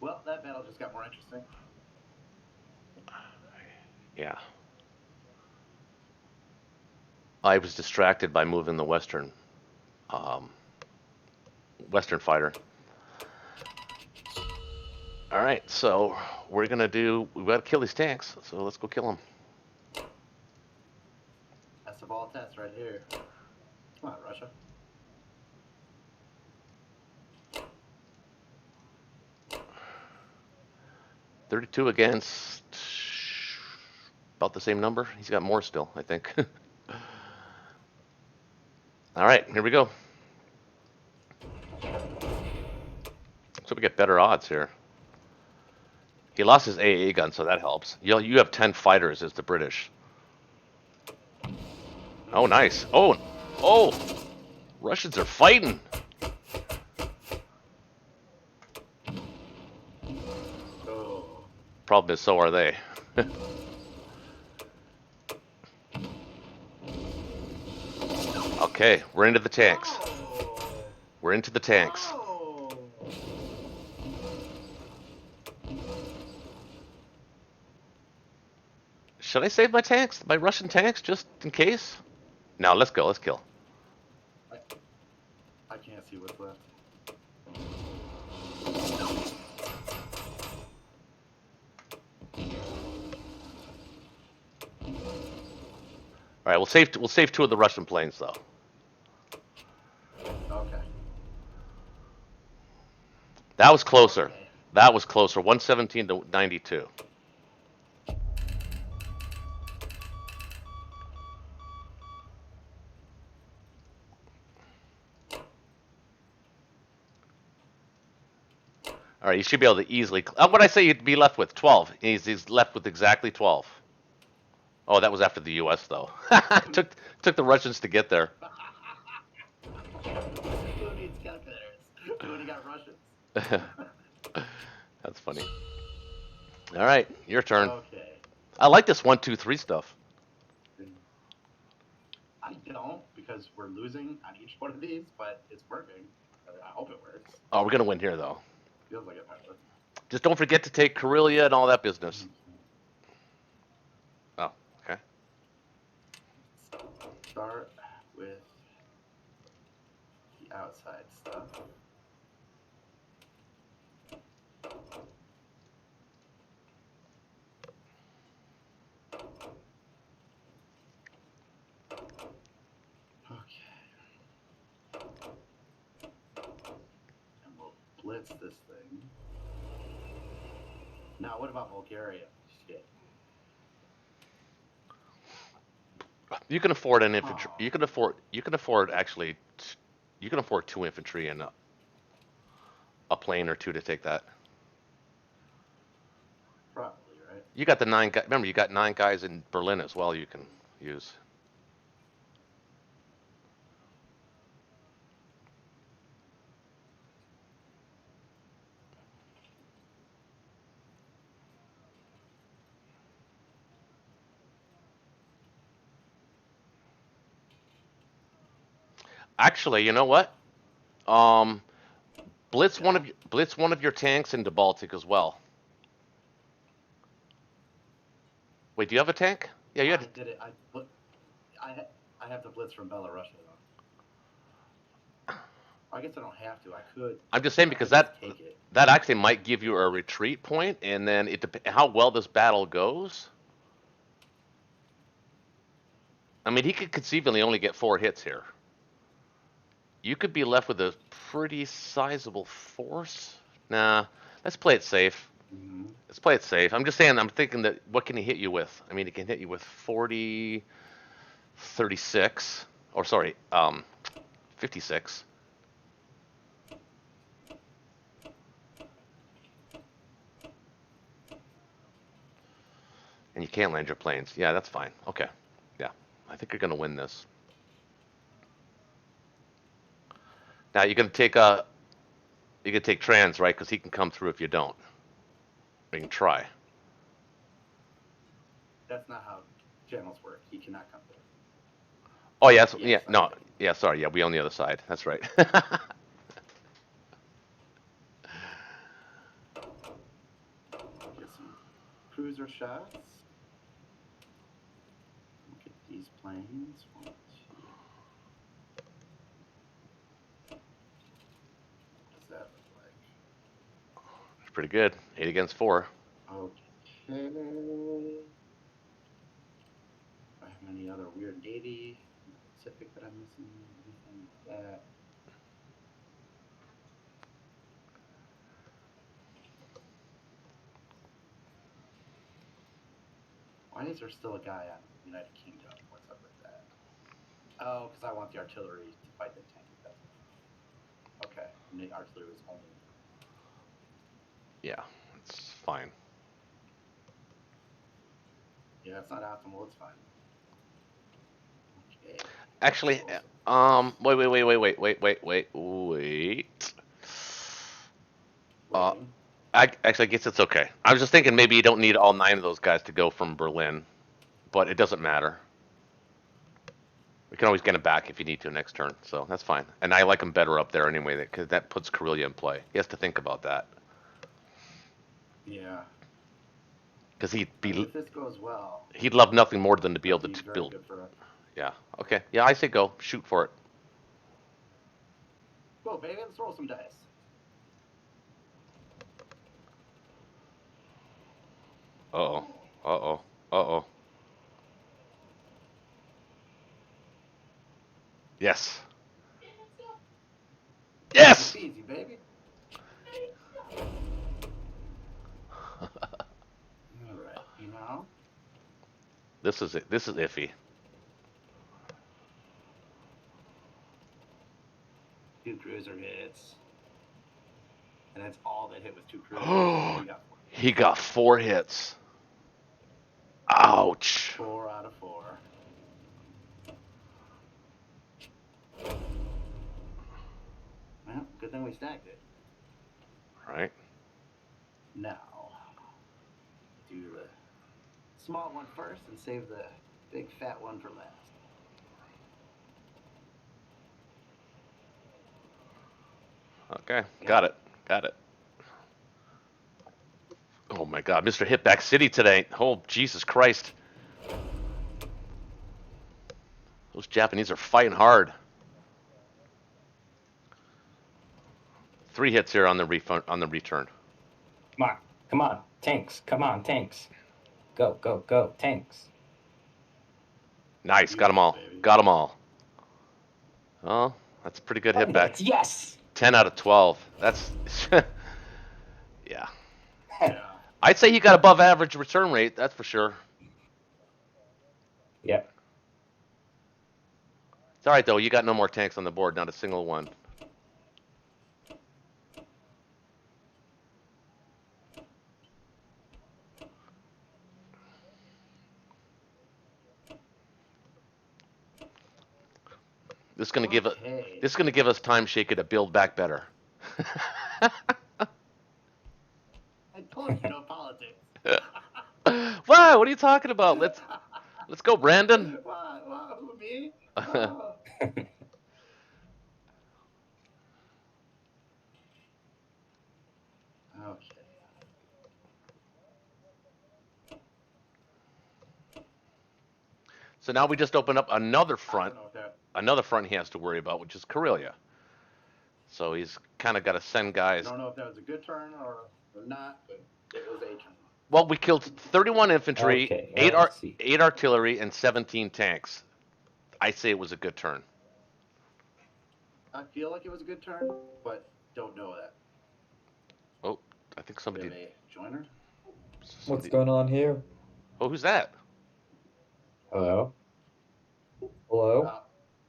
Well, that battle just got more interesting. Yeah. I was distracted by moving the um, Western fighter. All right, so we got to kill these tanks. So let's go kill them. That's the ball test right here. Come on, Russia. 32 against about the same number. He's got more still, I think. All right, here we go. So we get better odds here. He lost his AA gun, so that helps. You have 10 fighters as the British. Oh, nice. Oh, Russians are fighting. Oh. Problem is, so are they. Okay, we're into the tanks. Oh. We're into the tanks. Oh. Should I save my tanks? My Russian tanks, just in case? No, let's go. Let's kill. I can't see what's left. All right, we'll save two of the Russian planes though. Okay. That was closer. Okay. That was closer. 117 to 92. All right, you should be able to easily. What I say you'd be left with 12. He's left with exactly 12. Oh, that was after the U.S. though. took the Russians to get there. Who needs calculators? We only got Russians. That's funny. All right, your turn. Okay. I like this 1-2-3 stuff. I don't because we're losing on each one of these, but it's working. I hope it works. Oh, we're gonna win here though. Feels like it might. Just don't forget to take Karelia and all that business. Oh, okay. Start with the outside stuff. Okay. And we'll blitz this thing. Now, what about Bulgaria? Shit. You can afford an infantry. Oh. You can afford actually. You can afford 2 infantry and a plane or 2 to take that. Probably, right? You got the 9 guys. Remember, you got 9 guys in Berlin as well. You can use. Actually, you know what? Um, blitz one of your tanks into Baltic as well. Wait, do you have a tank? Yeah, you I had. did it. I have the blitz from Belarus though. I guess I don't have to. I could. I'm just saying I because could just take it. that actually might give you a retreat point, and then it how well this battle goes. I mean, he could conceivably only get 4 hits here. you could be left with a pretty sizable force. Nah, let's play it safe. Mm-hmm. Let's play it safe. I'm just saying, I'm thinking that what can he hit you with? I mean, he can hit you with 40, 36, or sorry, 56. And you can't land your planes. Yeah, that's fine. Okay. Yeah. I think you're going to win this. Now, you're going to take you can take trans, right? Because he can come through if you don't. We can try. That's not how channels work. He cannot come through. Oh, yes. Yes, Yeah. I No. think. Yeah, sorry. Yeah, we on the other side. That's right. Get some cruiser shots. Look at these planes. 1, 2. What does that look like? It's pretty good. 8 against 4. Okay. Do I have any other weird Navy in the Pacific that I'm missing? Anything like that? Why is there still a guy on United Kingdom? What's up with that? Oh, because I want the artillery to fight the tank. That's okay. And the artillery was only. Yeah, it's fine. Yeah, it's not optimal. It's fine. Okay. Actually, wait. Uh, Waiting. I guess it's okay. I was just thinking maybe you don't need all 9 of those guys to go from Berlin, but it doesn't matter. We can always get him back if you need to next turn, so that's fine. And I like him better up there anyway, because that puts Karelia in play. He has to think about that, Yeah. because I mean, if this goes well, he'd love nothing more than to be able that'd be to very build. good for us. Yeah. Okay. Yeah, I say go. Shoot for it. Go, baby. Let's roll some dice. Uh oh. Uh oh. Uh oh. Yes. Yes. Easy peasy, baby. All right. You know. This is it. This is iffy. 2 cruiser hits. And that's all that hit was 2 cruisers. So you got He got 4 hits. Ouch. 4 out of 4. Well, good thing we stacked it. Right. Now, do the small one first and save the big fat one for last. Okay. Got it. Got it. Oh my God, Mr. Hitback City today. Oh, Jesus Christ. Those Japanese are fighting hard. 3 hits here on the return. Come on, tanks. Come on, tanks. Go, go, go, tanks. Nice, got them all. Baby. Got them all. Oh, that's a pretty good hit back. Yes. 10 out of 12. That's yeah. Yeah. I'd say he got above average return rate. That's for sure. Yep. It's all right though. You got no more tanks on the board. Not a single one. This is gonna give it. This is gonna give us time, Shaker, to build back better. I told you no politics. Wow, what are you talking about? Let's go, Brandon. What, who, me? Oh. Okay. So now we just open up another I front. don't know what that. Another front he has to worry about, which is Karelia. So he's kind of got to send I guys. don't know if that was a good turn or not, but it was a turn. Well, we killed 31 infantry, Okay, 8 see. 8 artillery, and 17 tanks. I say it was a good turn. I feel like it was a good turn, but don't know that. Oh, I think We somebody, have a joiner. What's somebody. going on here? Oh, who's that? Hello? Hello?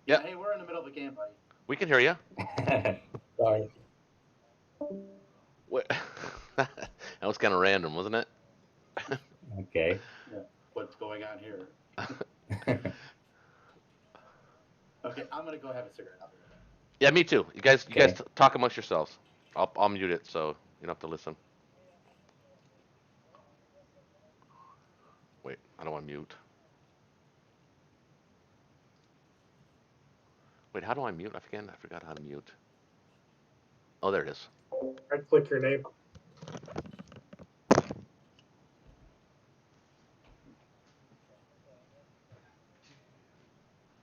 Yeah, Yeah. hey, we're in the middle of a game, buddy. We can hear you. Sorry. What? That was kind of random, wasn't it? Okay. Yeah. What's going on here? Okay, I'm gonna go have a cigarette. I'll be right back. Yeah, me too. You guys Okay. talk amongst yourselves. I'll mute it so you don't have to listen. Wait, I don't want to mute. Wait, how do I mute? I forgot how to mute. Oh, there it is. Right click your name.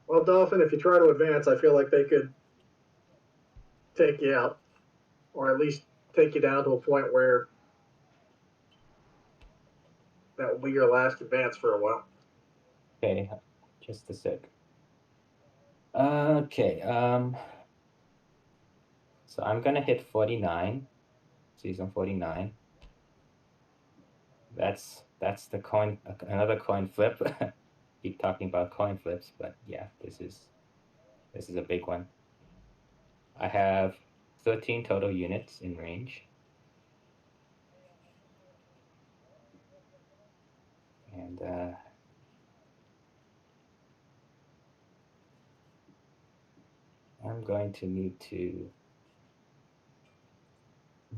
Well, Dolphin, if you try to advance, I feel like they could take you out, or at least take you down to a point where that will be your last advance for a while. Okay. Just a sec. Okay. So I'm gonna hit 49, season 49. That's the coin, another coin flip. Keep talking about coin flips, but yeah, this is a big one. I have 13 total units in range. And I'm going to need to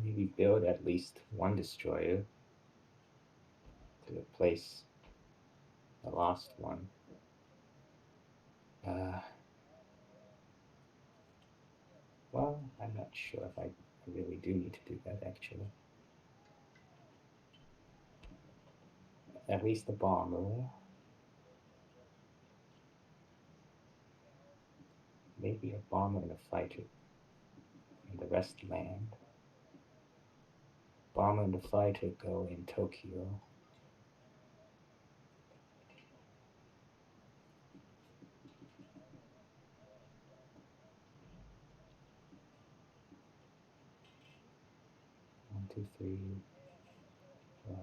maybe build at least one destroyer to replace the last one. Well, I'm not sure if I really do need to do that, actually. At least the bomber. Maybe a bomber and a fighter. And the rest land. Bomber and the fighter go in Tokyo. One, two, three, 12.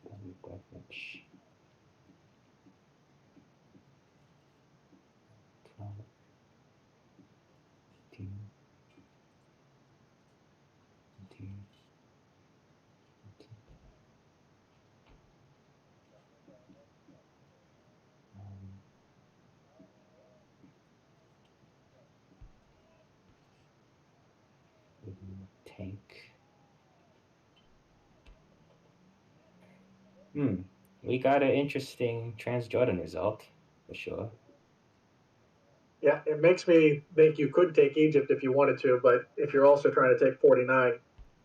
Don't need that much. 12, 18, 19, 20. Tank. We got an interesting Transjordan result, for sure. Yeah, it makes me think you could take Egypt if you wanted to, but if you're also trying to take 49,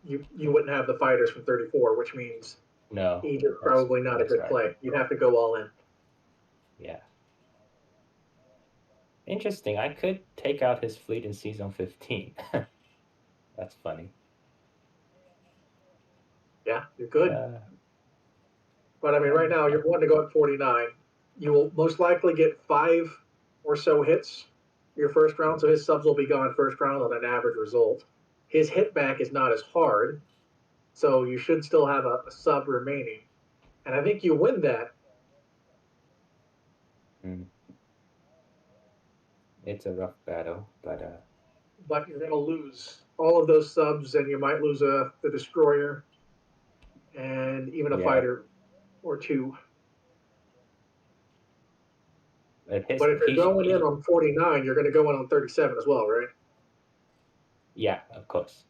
you wouldn't have the fighters from 34, which means No, Egypt's that's probably not a good right. play. You'd have to go all in. Yeah. Interesting. I could take out his fleet in season 15. That's funny. Yeah, you could. But I mean, right now you're wanting to go at 49. You will most likely get 5 or so hits your first round, so his subs will be gone first round on an average result. His hit back is not as hard, so you should still have a sub remaining. And I think you win that. It's a rough battle, but But you're going to lose all of those subs, and you might lose the destroyer and even a fighter or two. But if you're going in on 49, you're going to go in on 37 as well, right? Yeah, of course.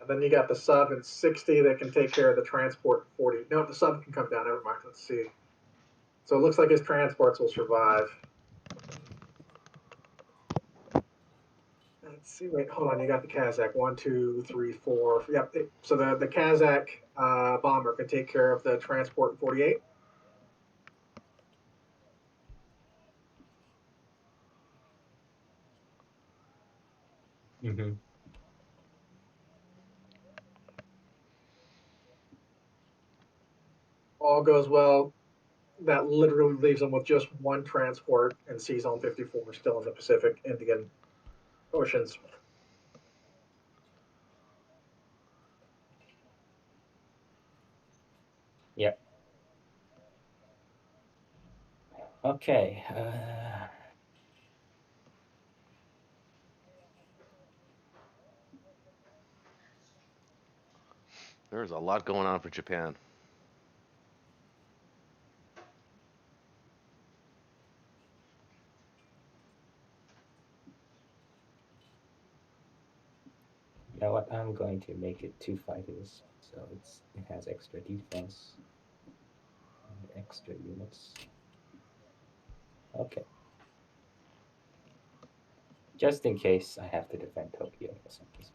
And then you got the sub in 60 that can take care of the transport in 40. No, the sub can come down. Never mind. Let's see. So it looks like his transports will survive. Let's see. Wait, hold on. You got the Kazakh. 1, 2, 3, 4. Yep. So the Kazakh bomber can take care of the transport in 48. Mm-hmm. All goes well. That literally leaves them with just one transport in Sea Zone 54, still in the Pacific Indian Oceans. Yep. Okay. There's a lot going on for Japan. You know what? I'm going to make it 2 fighters, so it has extra defense and extra units. Okay. Just in case I have to defend Tokyo for some reason.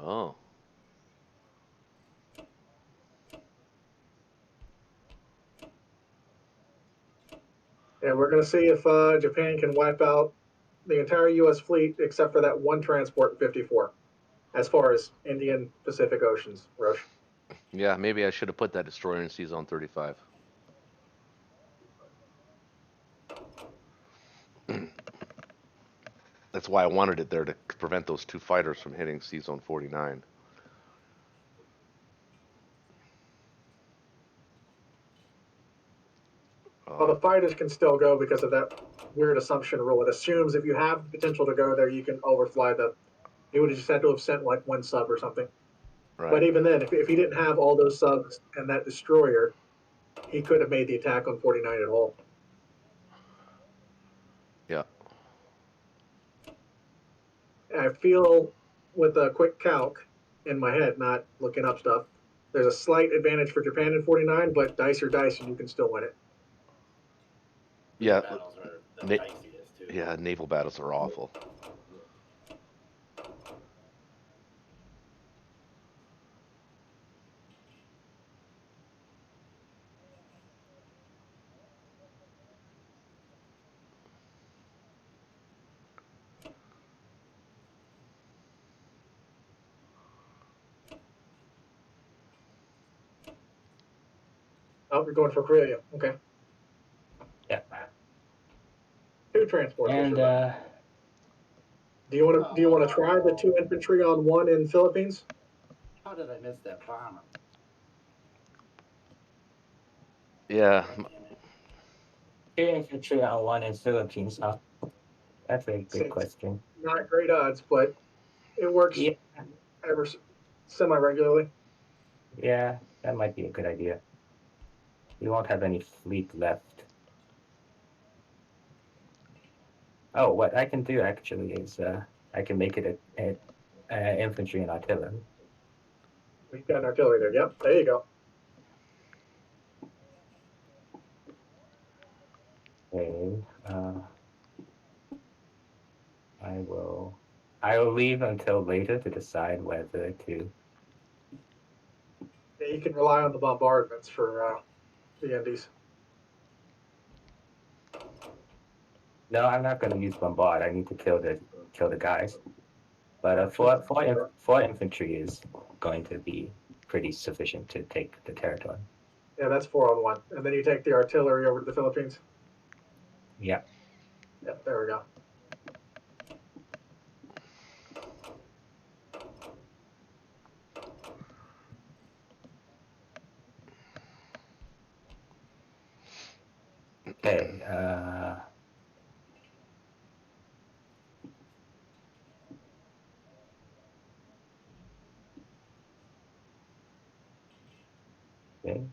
Oh. And we're going to see if Japan can wipe out the entire U.S. fleet except for that one transport in 54, as far as Indian Pacific Oceans, Roche. Yeah, maybe I should have put that destroyer in Sea Zone 35. That's why I wanted it there to prevent those 2 fighters from hitting Sea Zone 49. Well, the fighters can still go because of that weird assumption rule. It assumes if you have the potential to go there, you can overfly the. He would have just had to have sent like one sub or something. Right. But even then, if he didn't have all those subs and that destroyer, he could have made the attack on 49 at all. Yeah. I feel with a quick calc in my head, not looking up stuff, there's a slight advantage for Japan in 49, but dice or dice, and you can still win it. Yeah. Battles are the Na- diciest too. Yeah, naval battles are awful. Oh, you're going for Korea. Okay. Yeah. 2 transports. And do you want to try the 2 infantry on 1 in Philippines? How did I miss that bomber? Yeah. God damn it. 2 infantry on 1 in Philippines. That's a good Seems question. not great odds, but it works Yeah. ever semi regularly. Yeah, that might be a good idea. We won't have any fleet left. Oh, what I can do actually is I can make it a infantry and artillery. We've got an artillery there. Yep, there you go. Okay. I will leave until later to decide whether to. Yeah, you can rely on the bombardments for the Indies. No, I'm not going to use bombard. I need to kill the guys. But four infantry is going to be pretty sufficient to take the territory. Yeah, that's 4 on 1, and then you take the artillery over to the Philippines. Yeah. Yep, there we go. Okay. Okay.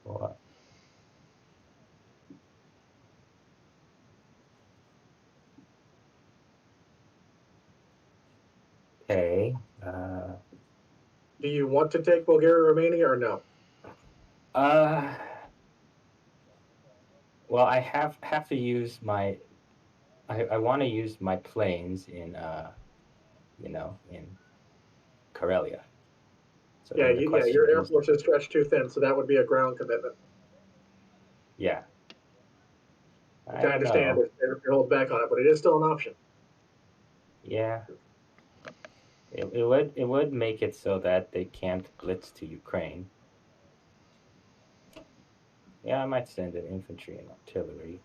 Four. Okay. Do you want to take Bulgaria, Romania, or no? Well, I have to use my. I want to use my planes in in Karelia. So Yeah, then the question your Air is, Force is stretched too thin, so that would be a ground commitment, yeah, which I I don't understand know. if they hold back on it, but it is still an option. Yeah, it would make it so that they can't blitz to Ukraine. Yeah, I might send an infantry and artillery.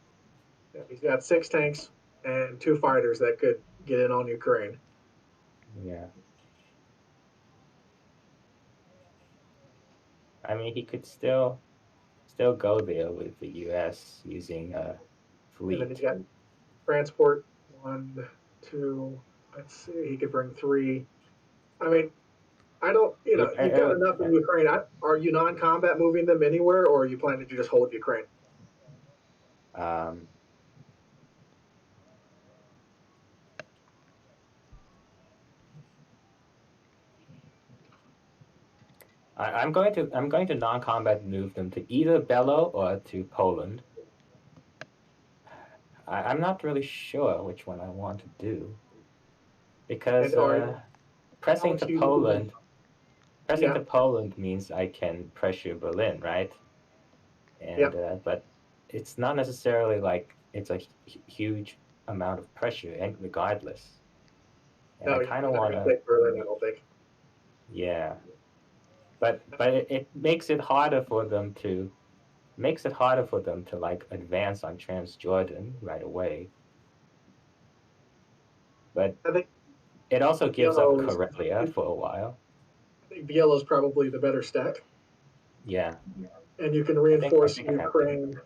Yeah, he's got 6 tanks and 2 fighters that could get in on Ukraine. Yeah. I mean, he could still go there with the U.S. using a And then fleet. he's got transport 1, 2. Let's see, he could bring 3. I mean, I don't, you've got enough in Ukraine. Are you non-combat moving them anywhere, or are you planning to just hold Ukraine? Um, I'm going to non-combat move them to either Belo or to Poland. I'm not really sure which one I want to do because pressing to Poland means I can pressure Berlin, right? And Yep. but it's not necessarily like it's a huge amount of pressure, and regardless. And I No, kind you're of not want going to to, take Berlin, I don't think. yeah. But it makes it harder for them to like advance on Transjordan right away. But I think it also gives up Biello is, Karelia for a while. I think Biello is probably the better stack, Yeah, and you can I reinforce think I have to. Ukraine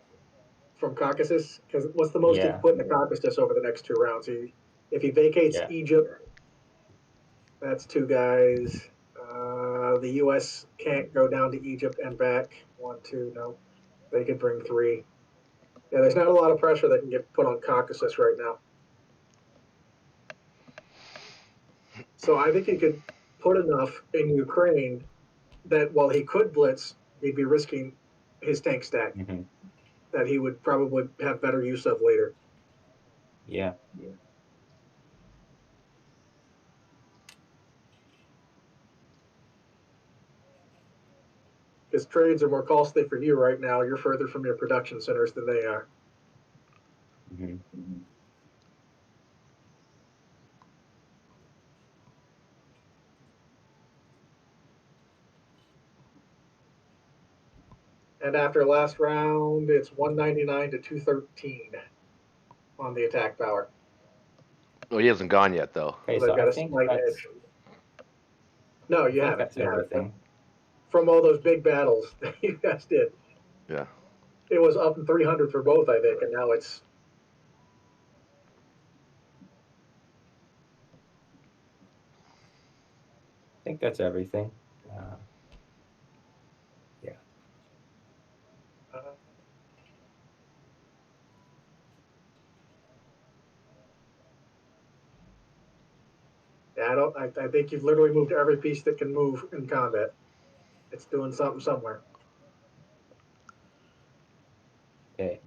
from Caucasus, because what's the most he can Yeah, put in the Caucasus over the next 2 rounds? If he vacates yeah, Egypt, that's 2 guys. The U.S. can't go down to Egypt and back. 1, 2, no. They could bring 3. Yeah, there's not a lot of pressure that can get put on Caucasus right now. So I think he could put enough in Ukraine that while he could blitz, he'd be risking his tank stack hmm that he would probably have better use of later. yeah. Because trades are more costly for you right now. You're further from your production centers than they are. hmm And after last round, it's 199 to 213 on the attack power. Oh, he hasn't gone yet, though. Okay, So they've so got a slight edge. No, I you think haven't. that's You haven't. But everything. from all those big battles that you guys did, Yeah. it was up in 300 for both, I think, and now it's. I think that's everything. Yeah. Uh, yeah, I don't. I think you've literally moved every piece that can move in combat. It's doing something somewhere. Okay.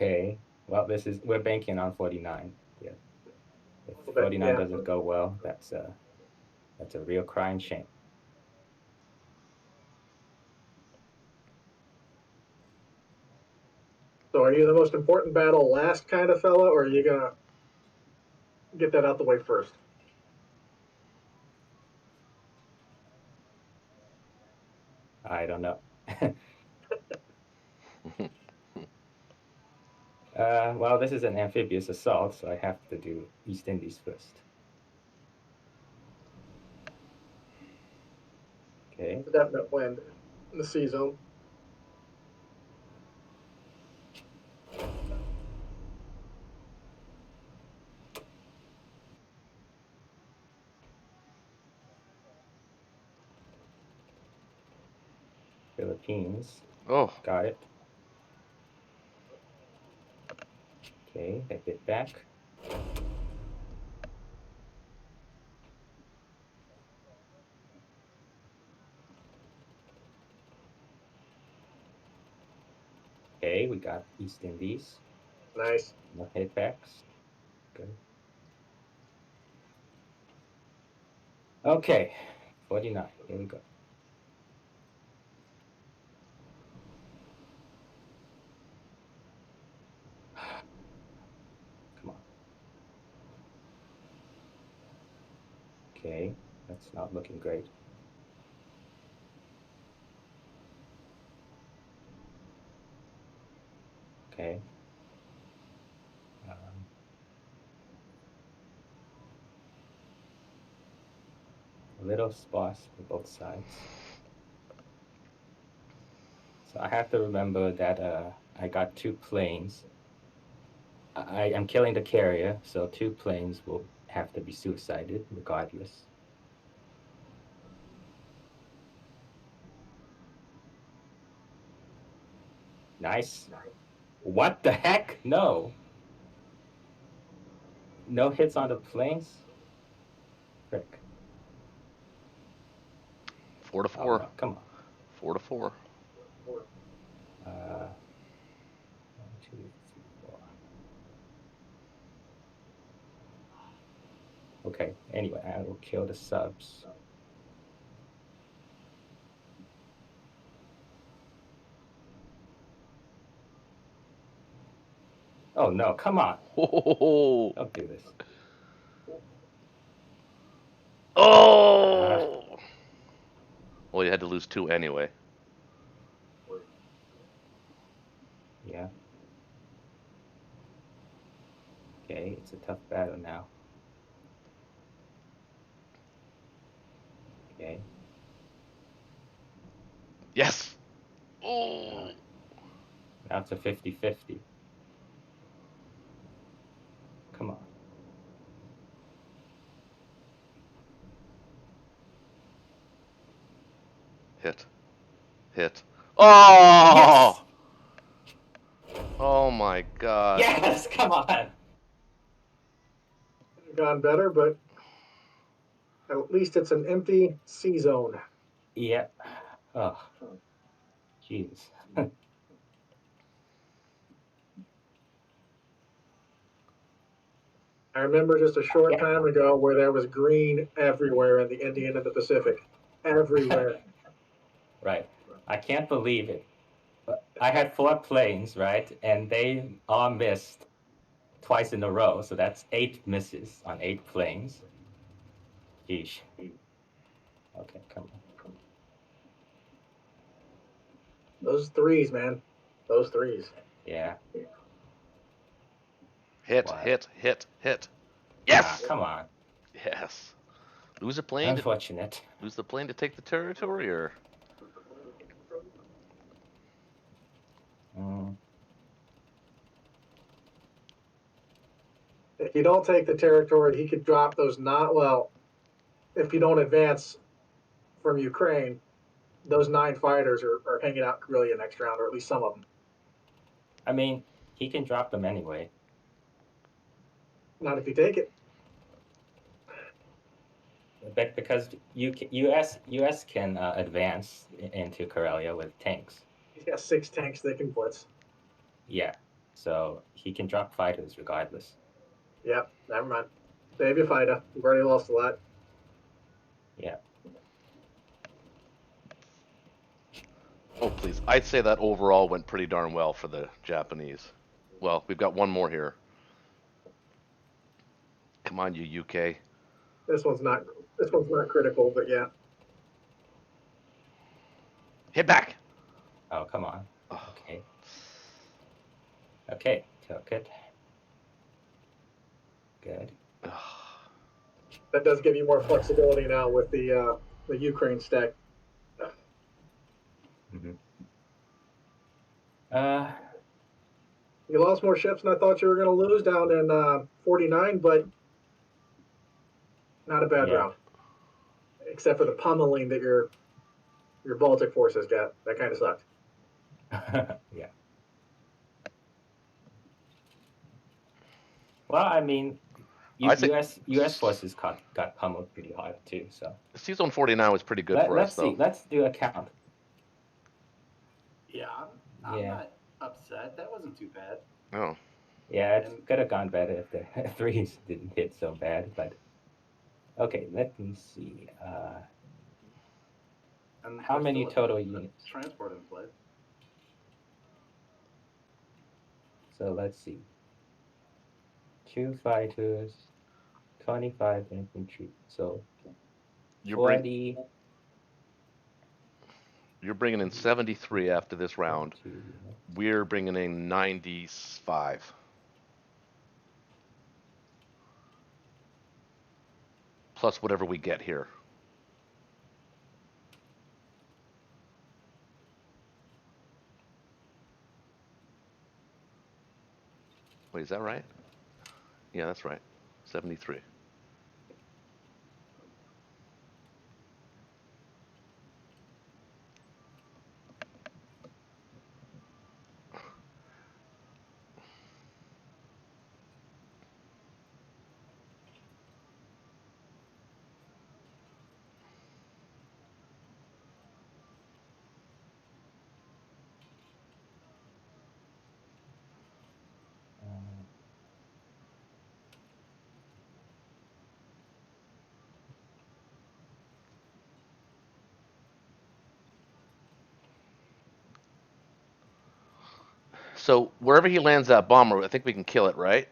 Okay. Well, we're banking on 49. Yeah. If A little bit, 49 yeah. doesn't go well, that's a real crying shame. So, are you the most important battle last kind of fella, or are you gonna get that out the way first? I don't know. Well, this is an amphibious assault, so I have to do East Indies first. Okay. It's a definite win in the C zone. Philippines. Oh, Got it. Okay, a bit back. Okay, we got East Indies. Nice. No hit backs. Good. Okay, 49. Here we go. Come on. Okay, that's not looking great. Okay. A little sparse for both sides. So I have to remember that I got 2 planes. I am killing the carrier, so 2 planes will have to be suicided regardless. Nice. What the heck? No. No hits on the planes? Frick. 4 to Oh, 4. no, come on. 4 to 4. 1, 2, 3, 4. Okay, anyway, I will kill the subs. Oh no, come on. Oh! Don't do this. Oh! Well, you had to lose 2 anyway. Yeah. Okay, it's a tough battle now. Okay. Yes! Oh! Now it's a 50-50. Come on. Hit. Hit. Oh! Yes! Oh my god. Yes, come on. Gone better, but at least it's an empty C zone. Yeah. Oh, jeez. I remember just a short Yeah. time ago where there was green everywhere in the Indian and the Pacific. Everywhere. Right. I can't believe it. But I had 4 planes, right? And they all missed twice in a row. So that's 8 misses on 8 planes. Sheesh. Okay, come on. Those threes, man. Those threes. Yeah. Hit, What? hit, hit, hit. Ah, Yes! come on. Yes. Lose a plane to Unfortunate. lose the plane to take the territory, or Mm, If you don't take the territory, he could drop those not well. If you don't advance from Ukraine, those 9 fighters are hanging out Karelia next round, or at least some of them. I mean, he can drop them anyway. Not if you take it. But because US can advance into Karelia with tanks. He's got 6 tanks that can blitz. Yeah. So he can drop fighters regardless. Yep, never mind. Save your fighter. You've already lost a lot. Yeah. oh please, I'd say that overall went pretty darn well for the Japanese. Well, we've got one more here. Come on, you UK. This one's not critical, but yeah. Hit back. Oh, come on. Oh. Okay. Okay, took it. Good. That does give you more flexibility now with the Ukraine stack. Mm-hmm. You lost more ships than I thought you were going to lose down in 49, but not a bad Yeah. round. Except for the pummeling that your Baltic forces got. That kind of sucked. Yeah. Well, I mean, I think U.S. forces got pummeled pretty hard too. So Seazone 49 was pretty good for us, let's though. see. Let's do a count. Yeah, I'm Yeah. not upset. That wasn't too bad. Oh, Yeah, it And- could have gone better if the threes didn't hit so bad. But okay, let me see. and How there's many still total a units? transport in play. So let's see. 2 fighters, 25 infantry. So you're 40. you're bringing in 73 after this round. 42 units. We're bringing in 95 plus whatever we get here. Wait, is that right? Yeah, that's right. 73. Uh, So wherever he lands that bomber, I think we can kill it, right?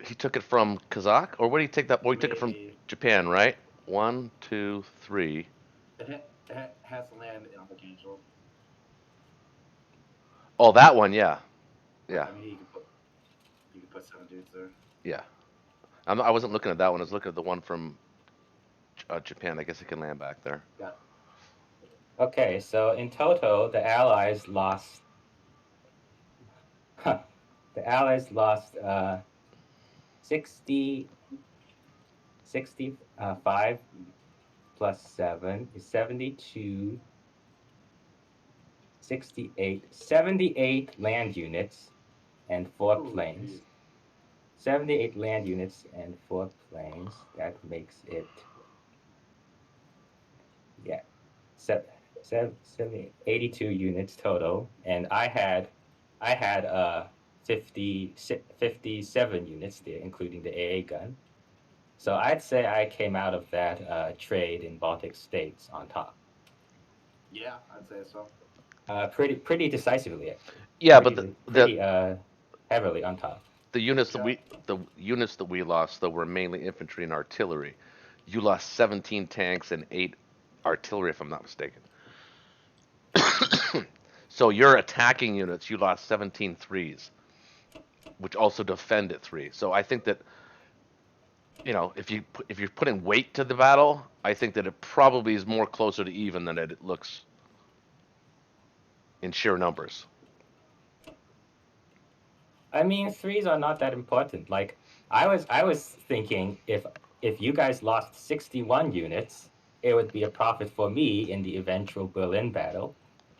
He took it from Kazakh, or where did he take that? Well, he took it from Maybe Japan, right? 1, 2, 3. it has to land in Archangel. Oh, that one, yeah, yeah, I mean, you could put 7 dudes there. yeah. I wasn't looking at that one. I was looking at the one from Japan. I guess it can land back there. Yeah. okay, so in total, the Allies lost. The Allies lost 60, 65 plus 7 is 72, 68, 78 land units and 4 Ooh, planes. geez. 78 land units and 4 planes. That makes it, yeah, 82 units total. And I had 57 units there, including the AA gun. So I'd say I came out of that trade in Baltic states on top. Yeah, I'd say so. Pretty decisively, actually. Yeah, but Pretty heavily on top. the units that Yeah. we lost though were mainly infantry and artillery. You lost 17 tanks and 8 artillery, if I'm not mistaken. So your attacking units, you lost 17 threes, which also defended 3. So I think that if you're putting weight to the battle, I think that it probably is more closer to even than it looks in sheer numbers. I mean, threes are not that important. Like I was thinking if you guys lost 61 units, it would be a profit for me in the eventual Berlin battle,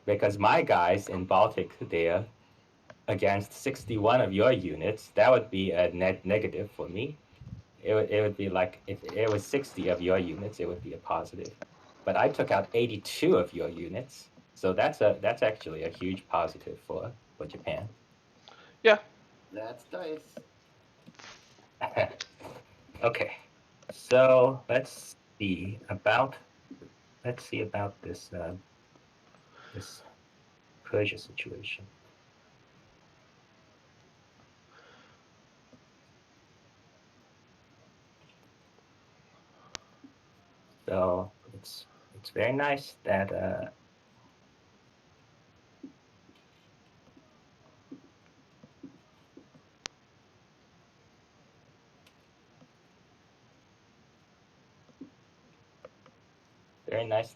because my guys in Baltic there against 61 of your units, that would be a net negative for me. It would be like if it was 60 of your units, it would be a positive. But I took out 82 of your units, so that's actually a huge positive for Japan. Yeah. That's dice. Okay, so let's see about this this Persia situation. So it's very nice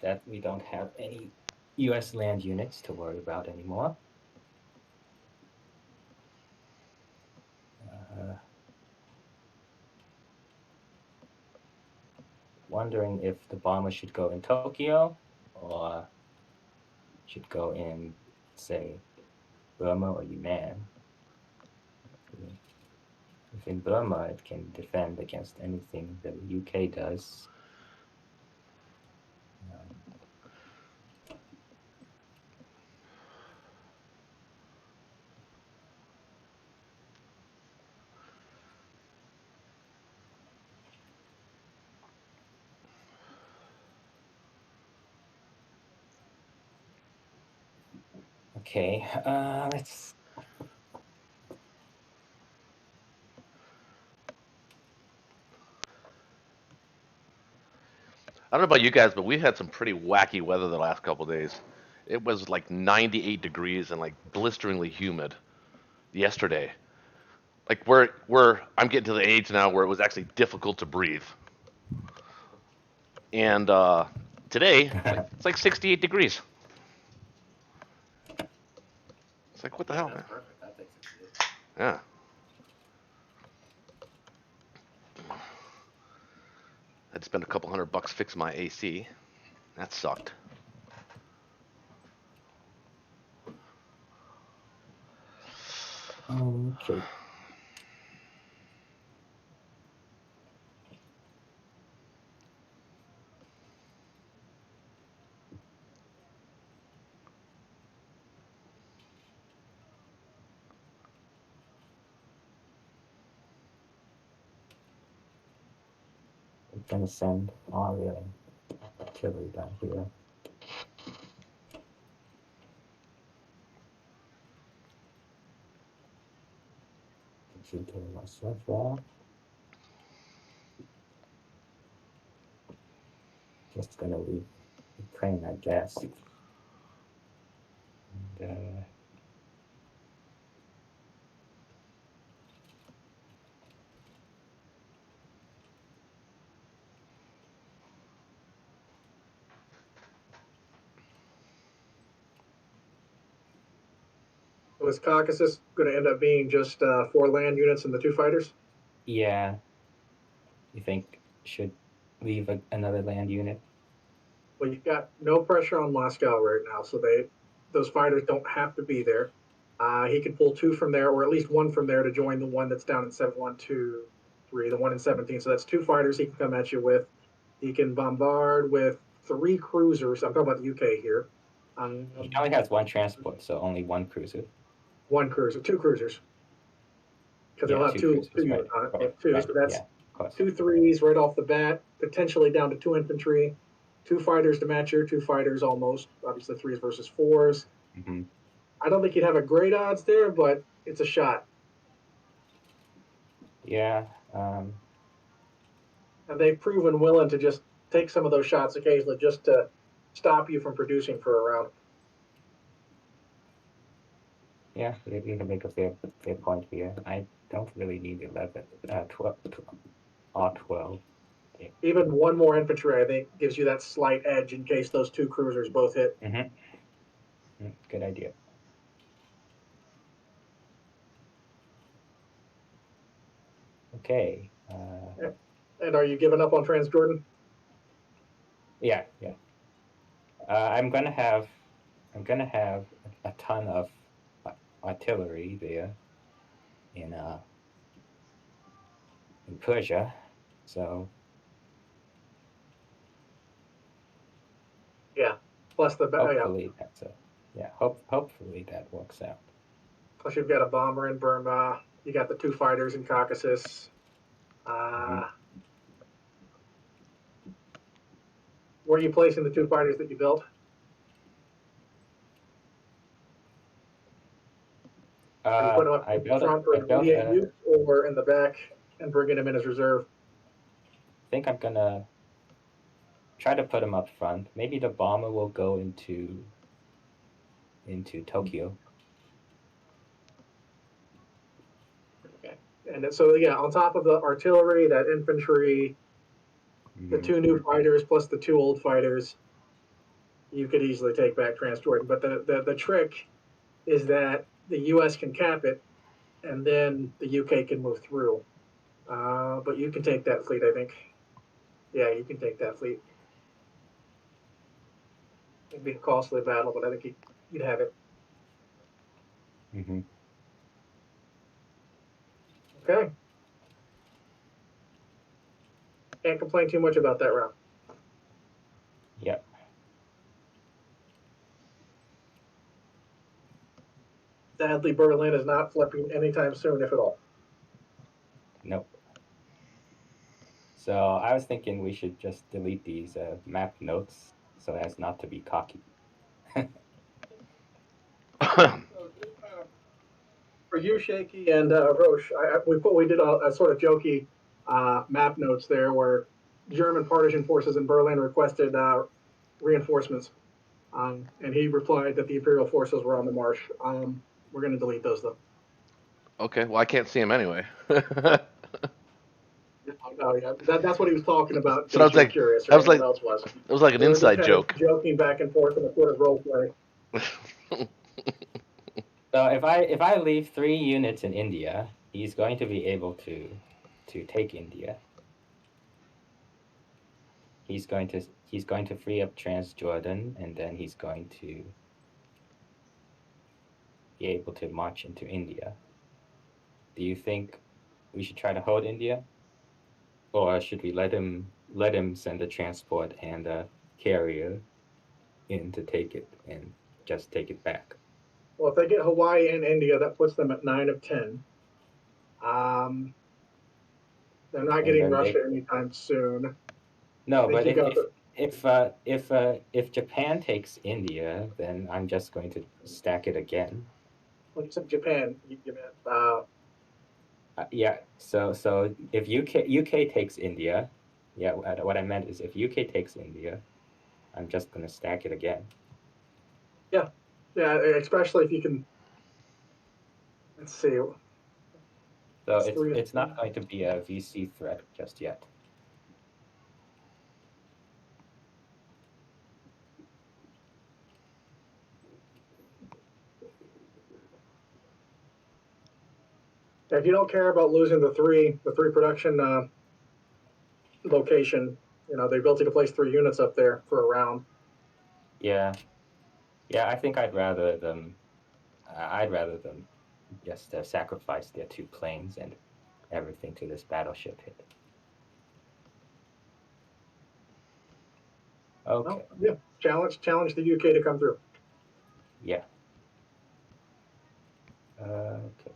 that we don't have any U.S. land units to worry about anymore. Wondering if the bomber should go in Tokyo or should go in, say, Burma or Yunnan. in Burma, it can defend against anything that the UK does. Okay, let's. I don't know about you guys, but we had some pretty wacky weather the last couple days. It was like 98 degrees and like blisteringly humid yesterday. Like I'm getting to the age now where it was actually difficult to breathe. And today it's like 68 degrees. It's like what the hell, That's man? perfect. That takes it to it. Yeah. I'd spend a couple $100 fix my AC. That sucked. Okay. I'm gonna send all the artillery down here. Should do myself there. Just gonna leave Ukraine, I guess. And, So is Caucasus going to end up being just 4 land units and the 2 fighters? yeah, you think should leave another land unit? Well, you've got no pressure on Moscow right now, so those fighters don't have to be there. He can pull 2 from there, or at least 1 from there to join the one that's down in 7-1-2-3, the one in 17. So that's 2 fighters he can come at you with. He can bombard with 3 cruisers. I'm talking about the UK here. He only has 1 transport, so only 1 cruiser. 1 cruiser, 2 cruisers, because Yeah, they'll have 2 two cruisers, units on it. right, 2, right, so that's yeah, of course. 2 threes right off the bat, potentially down to 2 infantry, 2 fighters to match your 2 fighters almost. Obviously 3s versus 4s. Mm-hmm. I don't think you'd have a great odds there, but it's a shot. Yeah. And they've proven willing to just take some of those shots occasionally just to stop you from producing for a round. Yeah, you can make a fair point here. I don't really need 11, 12, or 12. Yeah. Even 1 more infantry, I think, gives you that slight edge in case those 2 cruisers both hit. Mm-hmm. Good idea. Okay. And are you giving up on Transjordan? Yeah. I'm gonna have a ton of artillery there in Persia, so Yeah. Plus hopefully hopefully that works out. Plus you've got a bomber in Burma. You got the 2 fighters in Caucasus. Where are you placing the 2 fighters that you built? Are you putting them up I in the built front for immediate use, or in the back and bringing them in as reserve? I think I'm gonna try to put them up front. Maybe the bomber will go into Tokyo. Okay. And so, yeah, on top of the artillery, that infantry, the 2 new fighters plus the 2 old fighters, you could easily take back Transjordan. But the trick is that the U.S. can cap it, and then the UK can move through. But you can take that fleet, I think. Yeah, you can take that fleet. It'd be a costly battle, but I think you'd have it. Mm-hmm. Okay. Can't complain too much about that round. Yep. Sadly, Berlin is not flipping anytime soon, if at all. Nope. So I was thinking we should just delete these map notes so as not to be cocky. For you, Shaky, and Roche, we did a sort of jokey map notes there where German partisan forces in Berlin requested reinforcements, and he replied that the Imperial forces were on the march. We're going to delete those though. Okay, well I can't see him anyway. Oh yeah, that's what he was talking about. In So I case was you were like, curious, or I was anyone like, else was. it was like an We were just inside kind of joke. joking back and forth in a sort of role play. So if I leave 3 units in India, he's going to be able to take India. He's going to free up Transjordan, and then he's going to be able to march into India. Do you think we should try to hold India, or should we let him send a transport and a carrier in to take it and just take it back? Well, if they get Hawaii and India, that puts them at 9 of 10. Um, they're not And getting then Russia anytime soon. No, I think but you got if Japan takes India, then I'm just going to stack it again. When you said Japan, you meant Yeah. So if UK takes India, yeah. What I meant is if UK takes India, I'm just going to stack it again. yeah, especially if you can. Let's see. So It's three. it's not going to be a VC threat just yet. If you don't care about losing the three production location, the ability to place 3 units up there for a round. Yeah. Yeah. I think I'd rather them. Just sacrifice their 2 planes and everything to this battleship hit. Okay. Well, yeah, challenge the UK to come through. Yeah. Okay.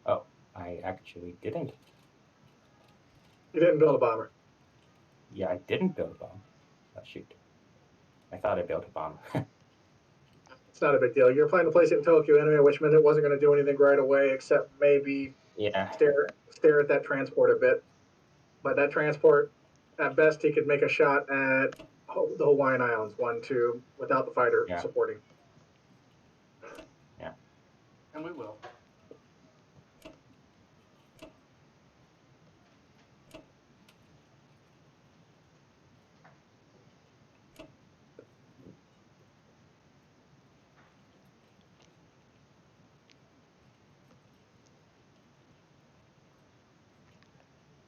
Oh, I actually didn't. You didn't build a bomber. Yeah, I didn't build a bomb. Oh, shoot. I thought I built a bomb. It's not a big deal. You're planning to place it in Tokyo anyway, which meant it wasn't going to do anything right away, except maybe Yeah. stare at that transport a bit. But that transport, at best, he could make a shot at the Hawaiian Islands 1-2 without the fighter Yeah. supporting. Yeah. And we will.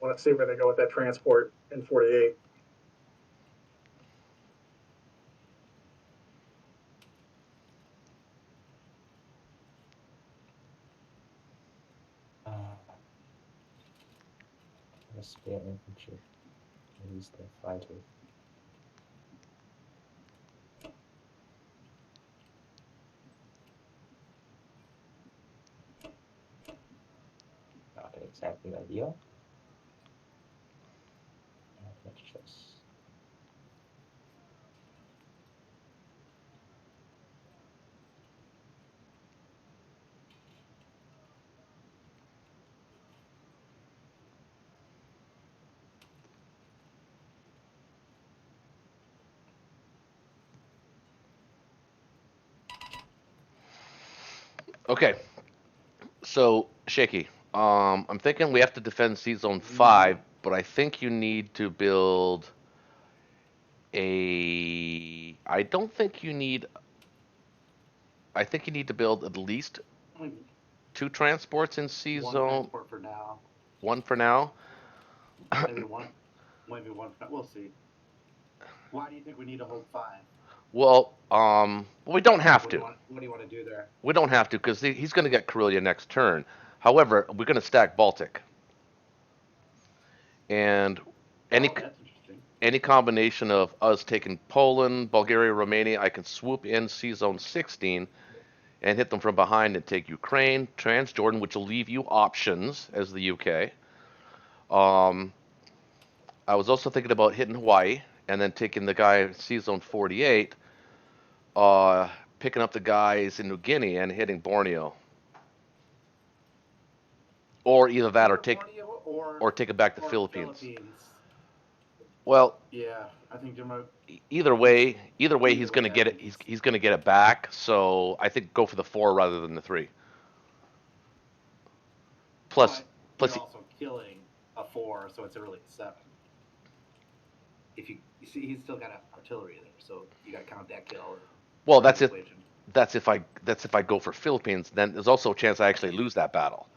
Want to see where they go with that transport in 48. The spare infantry. Use the fighter. Not exactly ideal. Not much choice. Okay, so Shaky, I'm thinking we have to defend Sea Zone 5, but I think you need to build a. I don't think you need. I think you need to build at least Only 2 transports in Sea one Zone. transport for now. 1 for now. Maybe one maybe one. We'll see. Why do you think we need to hold 5? Well, we don't have What do to. you want? What do you want to do there? We don't have to because he's going to get Karelia next turn. However, we're going to stack Baltic, and any Oh, that's interesting. any combination of us taking Poland, Bulgaria, Romania, I can swoop in C Zone 16 and hit them from behind and take Ukraine, Transjordan, which will leave you options as the UK. Um, I was also thinking about hitting Hawaii and then taking the guy C Zone 48, uh, picking up the guys in New Guinea and hitting Borneo, or either that or Borneo take it back to or Philippines. Philippines. Well, Yeah, I think there might. either way, he's Either going way, to I get it. think He's going to get it back. So I think go for the 4 rather than the 3. Plus, But you're plus, also killing a 4, so it's really a 7. If you see, he's still got artillery there, so you got to count that kill. well, For the that's it. equation. That's if I go for Philippines. Then there's also a chance I actually lose that battle.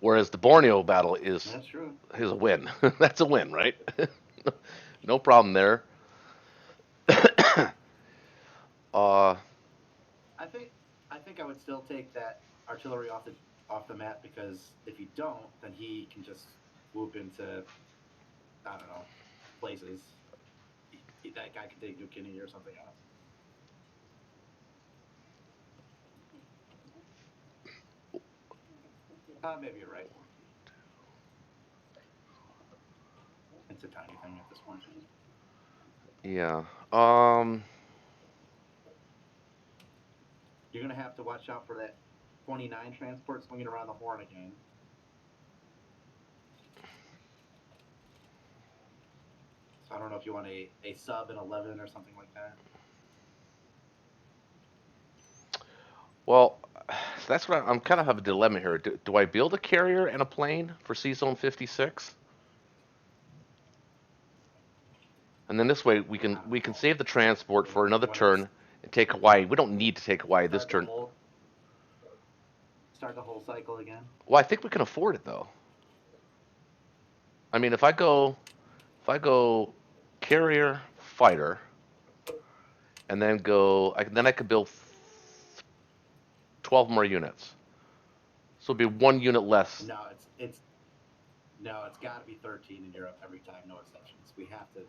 Whereas the Borneo battle is That's true. a win. That's a win, right? No problem there. uh, I think I would still take that artillery off the map, because if you don't, then he can just whoop into, I don't know, places. That guy can take New Guinea or something else. Maybe you're right. It's a tiny thing at this point. yeah. You're gonna have to watch out for that 29 transport swinging around the horn again. So I don't know if you want a sub in 11 or something like that. Well, that's what I'm kind of have a dilemma here. Do I build a carrier and a plane for C Zone 56? And then this way we can save the transport for another What else? turn and take Hawaii. We don't need to take Hawaii this turn. Start the whole cycle again. Well, I think we can afford it though. I mean, if I go carrier fighter and then then I could build 12 more units. So it'd be 1 unit less. No, it's got to be 13 in Europe every time, no exceptions. We have to.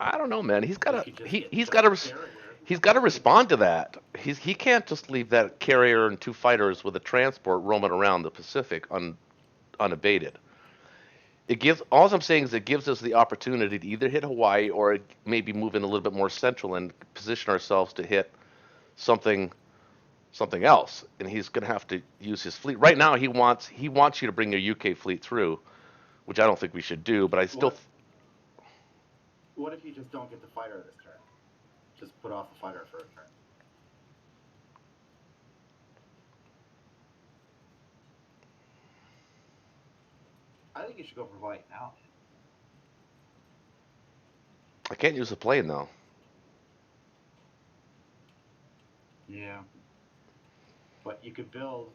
I don't know, man. Carrier. He's got to respond to that. He can't just leave that carrier and 2 fighters with a transport roaming around the Pacific unabated. It gives all I'm saying is it gives us the opportunity to either hit Hawaii or maybe move in a little bit more central and position ourselves to hit something else. And he's going to have to use his fleet. Right now he wants you to bring your UK fleet through, which I don't think we should do, but I still What if you just don't get the fighter this turn? Just put off the fighter for a turn. I think you should go for white now. I can't use the plane though. Yeah. But you could build,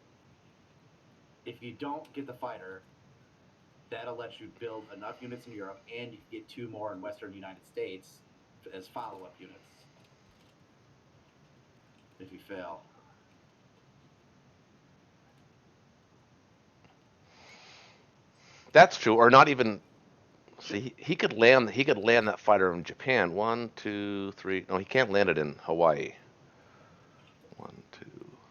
if you don't get the fighter, that'll let you build enough units in Europe, and you can get 2 more in Western United States as follow-up units. If you fail. That's true, or not even. See, he could land. He could land that fighter in Japan. 1, 2, 3. No, he can't land it in Hawaii. 1, 2.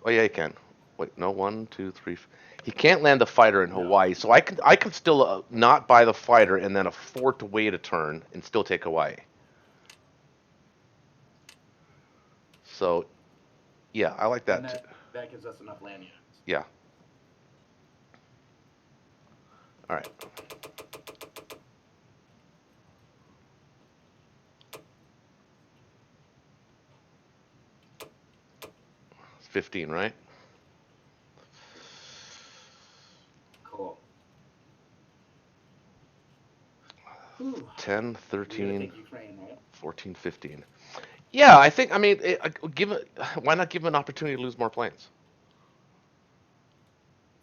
Oh yeah, he can. Wait, no. 1, 2, 3. He can't land the fighter in Hawaii, so I can still not buy the fighter and then afford to wait a turn and still take Hawaii. So, yeah, I like that. And that gives us enough land units. Yeah. All right. It's 15, right? Cool. 10, You're gonna 13, take Ukraine, right? 14, 15. Yeah, I think. I mean, give it. Why not give him an opportunity to lose more planes?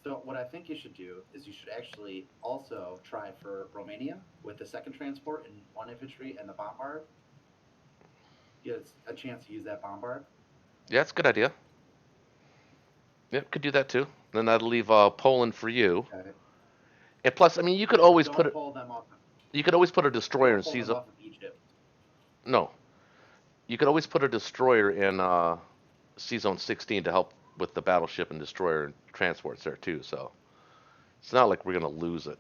So what I think you should do is you should actually also try for Romania with the second transport and one infantry and the bombard. Get a chance to use that bombard. Yeah, that's a good idea. Yep, could do that too. Then that'll leave Poland for you. Okay. And plus, I mean, you could Yeah, but always put don't it. pull them off. You could always put a destroyer in Don't pull them season. off of Egypt. No, you could always put a destroyer in C Zone 16 to help with the battleship and destroyer and transports there too. So it's not like we're gonna lose it.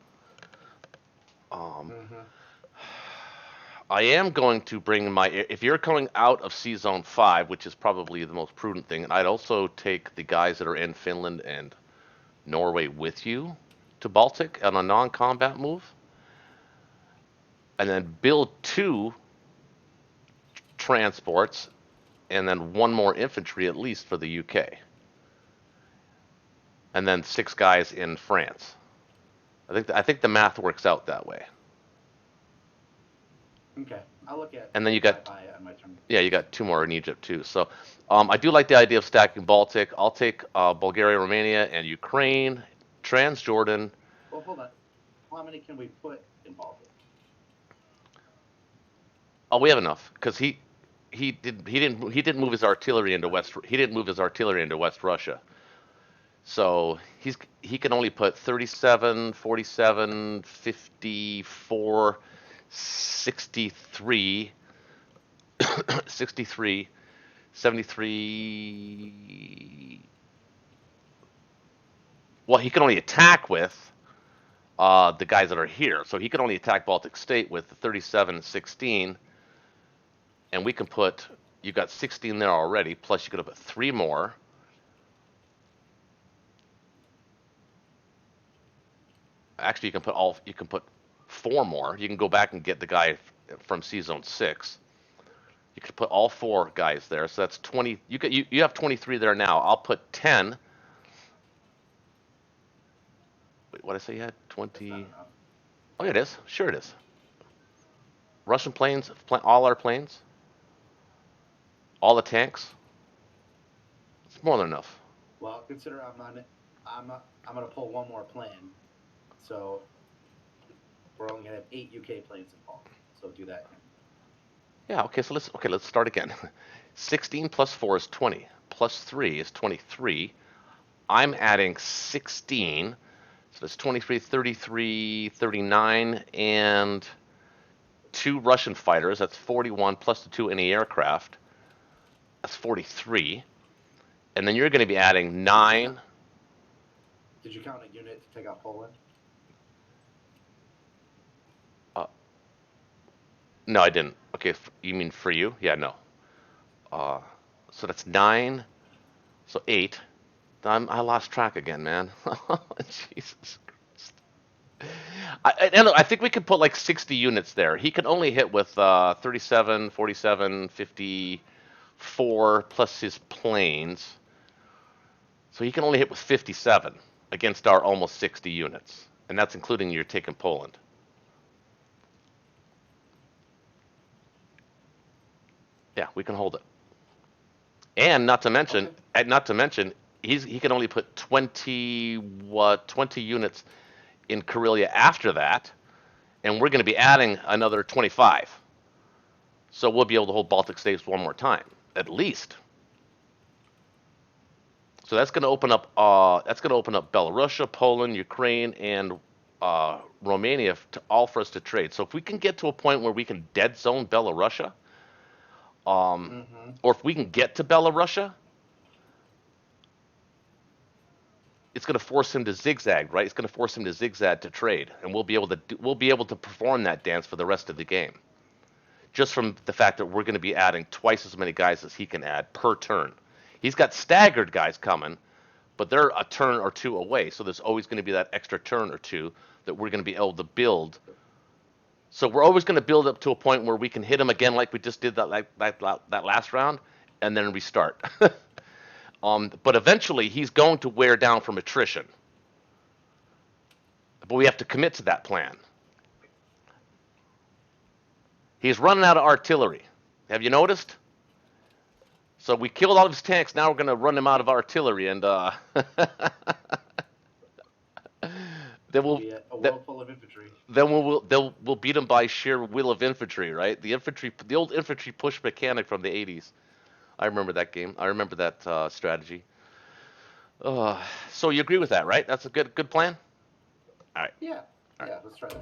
Um, Mm-hmm. I am going to bring my. If you're coming out of C Zone 5, which is probably the most prudent thing, I'd also take the guys that are in Finland and Norway with you to Baltic on a non-combat move, and then build two transports, and then one more infantry at least for the UK, and then six guys in France. I think the math works out that way. Okay, I'll look at And then you that got by on my turn. yeah, you got two more in Egypt too. So I do like the idea of stacking Baltic. I'll take Bulgaria, Romania, and Ukraine, Transjordan. Well, hold on. How many can we put in Baltic? Oh, we have enough because he didn't move his artillery into West. He didn't move his artillery into West Russia. So he can only put 37, 47, 54, 63, 63, 73. Well, he can only attack with the guys that are here. So he can only attack Baltic State with the 37 and 16. And we can put, you got 16 there already, plus you could have put three more. Actually, you can put four more. You can go back and get the guy from C Zone 6. You could put all four guys there. So that's 20. You have 23 there now. I'll put 10. Wait, what did I say you had? That's not 20. enough. Oh, yeah, it is. Sure it is. Russian planes, all our planes, all the tanks. It's more than enough. Well, consider I'm gonna pull one more plane, so we're only gonna have 8 UK planes in Baltic. So do that. Yeah, okay, so let's start again. 16 plus 4 is 20. Plus 3 is 23. I'm adding 16. So that's 23, 33, 39, and two Russian fighters. That's 41 plus the two anti-aircraft. That's 43. And then you're going to be adding 9. Did you count a unit to take out Poland? Uh, no, I didn't. Okay, you mean for you? Yeah, no. Uh, so that's 9. So 8. I lost track again, man. Jesus Christ. I think we could put like 60 units there. He can only hit with 37, 47, 54 plus his planes. So he can only hit with 57 against our almost 60 units. And that's including you're taking Poland. Yeah, we can hold it. And not to mention, he can only put 20 units in Karelia after that, and we're going to be adding another 25. So we'll be able to hold Baltic states one more time, at least. So that's going to open up. That's going to open up Belarusia, Poland, Ukraine, and Romania to all for us to trade. So if we can get to a point where we can dead zone Belarusia, Mm-hmm. or if we can get to Belarusia, it's going to force him to zigzag, right? It's going to force him to zigzag to trade, and we'll be able to perform that dance for the rest of the game. Just from the fact that we're going to be adding twice as many guys as he can add per turn. He's got staggered guys coming, but they're a turn or two away, so there's always going to be that extra turn or two that we're going to be able to build. So we're always going to build up to a point where we can hit him again, like we just did that last round, and then restart. But eventually, he's going to wear down from attrition. But we have to commit to that plan. He's running out of artillery. Have you noticed? So we killed all of his tanks. Now we're gonna run him out of artillery, and then we'll Be a then, world full of infantry. then we'll beat him by sheer will of infantry, right? The old infantry push mechanic from the '80s. I remember that game. I remember that strategy. So you agree with that, right? That's a good plan. All right, Yeah, all right, yeah. Let's try that.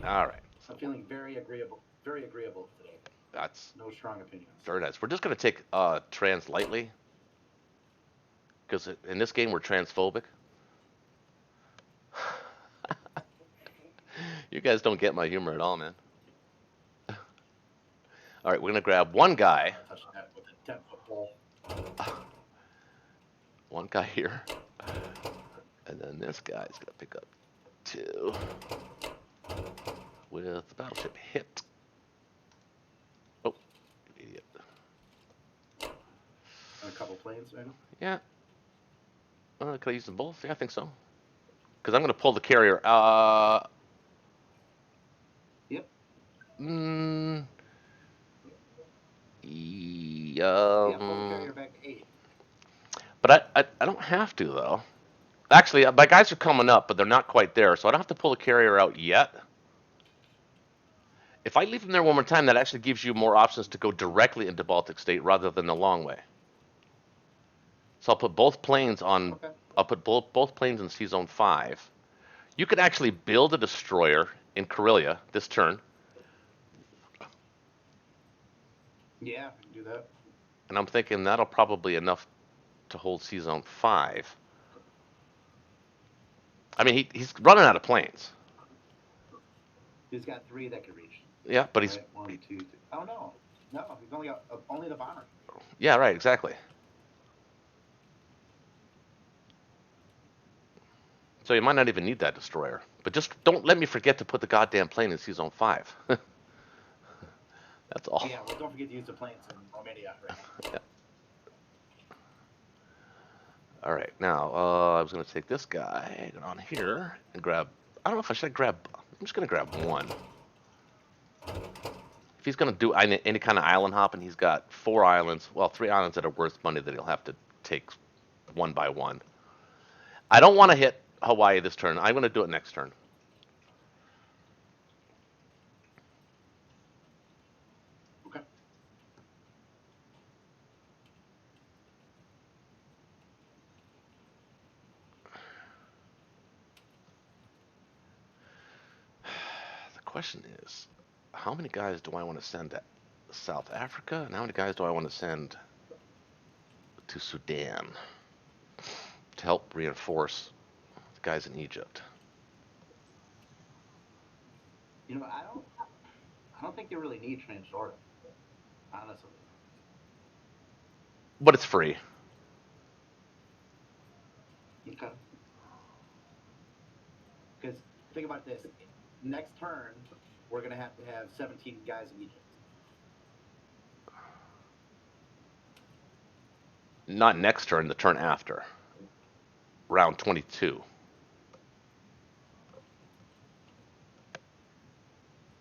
all right. So I'm feeling very agreeable today. that's No strong opinions. very nice. We're just gonna take trans lightly because in this game we're transphobic. You guys don't get my humor at all, man. All right, we're gonna grab one guy, Touch that with a 10-foot pole. one guy here, and then this guy's gonna pick up two with the battleship hit. Oh, you idiot. And a couple planes, maybe. Yeah. Could I use them both? Yeah, I think so. Because I'm gonna pull the carrier. Yep. Mm, Yeah, pull the carrier back to 8. but I don't have to though. Actually, my guys are coming up, but they're not quite there, so I don't have to pull the carrier out yet. If I leave them there one more time, that actually gives you more options to go directly into Baltic State rather than the long way. So I'll put both planes on. Okay. I'll put both planes in Sea Zone 5. You could actually build a destroyer in Karelia this turn, Yeah, we can do that. and I'm thinking that'll probably enough to hold Sea Zone 5. I mean, he's running out of planes. He's got 3 that could reach. Yeah, but he's Right? 1, 2, 3. Oh no, he's only got only the bomber. yeah, right, exactly. So you might not even need that destroyer, but just don't let me forget to put the goddamn plane in Sea Zone 5. That's all. Yeah, well, don't forget to use the planes in Romania right now. Yeah. All right, now I was gonna take this guy on here and grab. I don't know if I should grab. I'm just gonna grab one. If he's gonna do any kind of island hopping, he's got 4 islands. Well, 3 islands that are worth money that he'll have to take one by one. I don't want to hit Hawaii this turn. I'm gonna do it next turn. Okay. The question is, how many guys do I want to send to South Africa, and how many guys do I want to send to Sudan to help reinforce the guys in Egypt? You know, I don't think they really need Transjordan, honestly. But it's free. Okay. Because think about this: next turn, we're gonna have 17 guys in Egypt. Not next turn, the turn after. Round 22.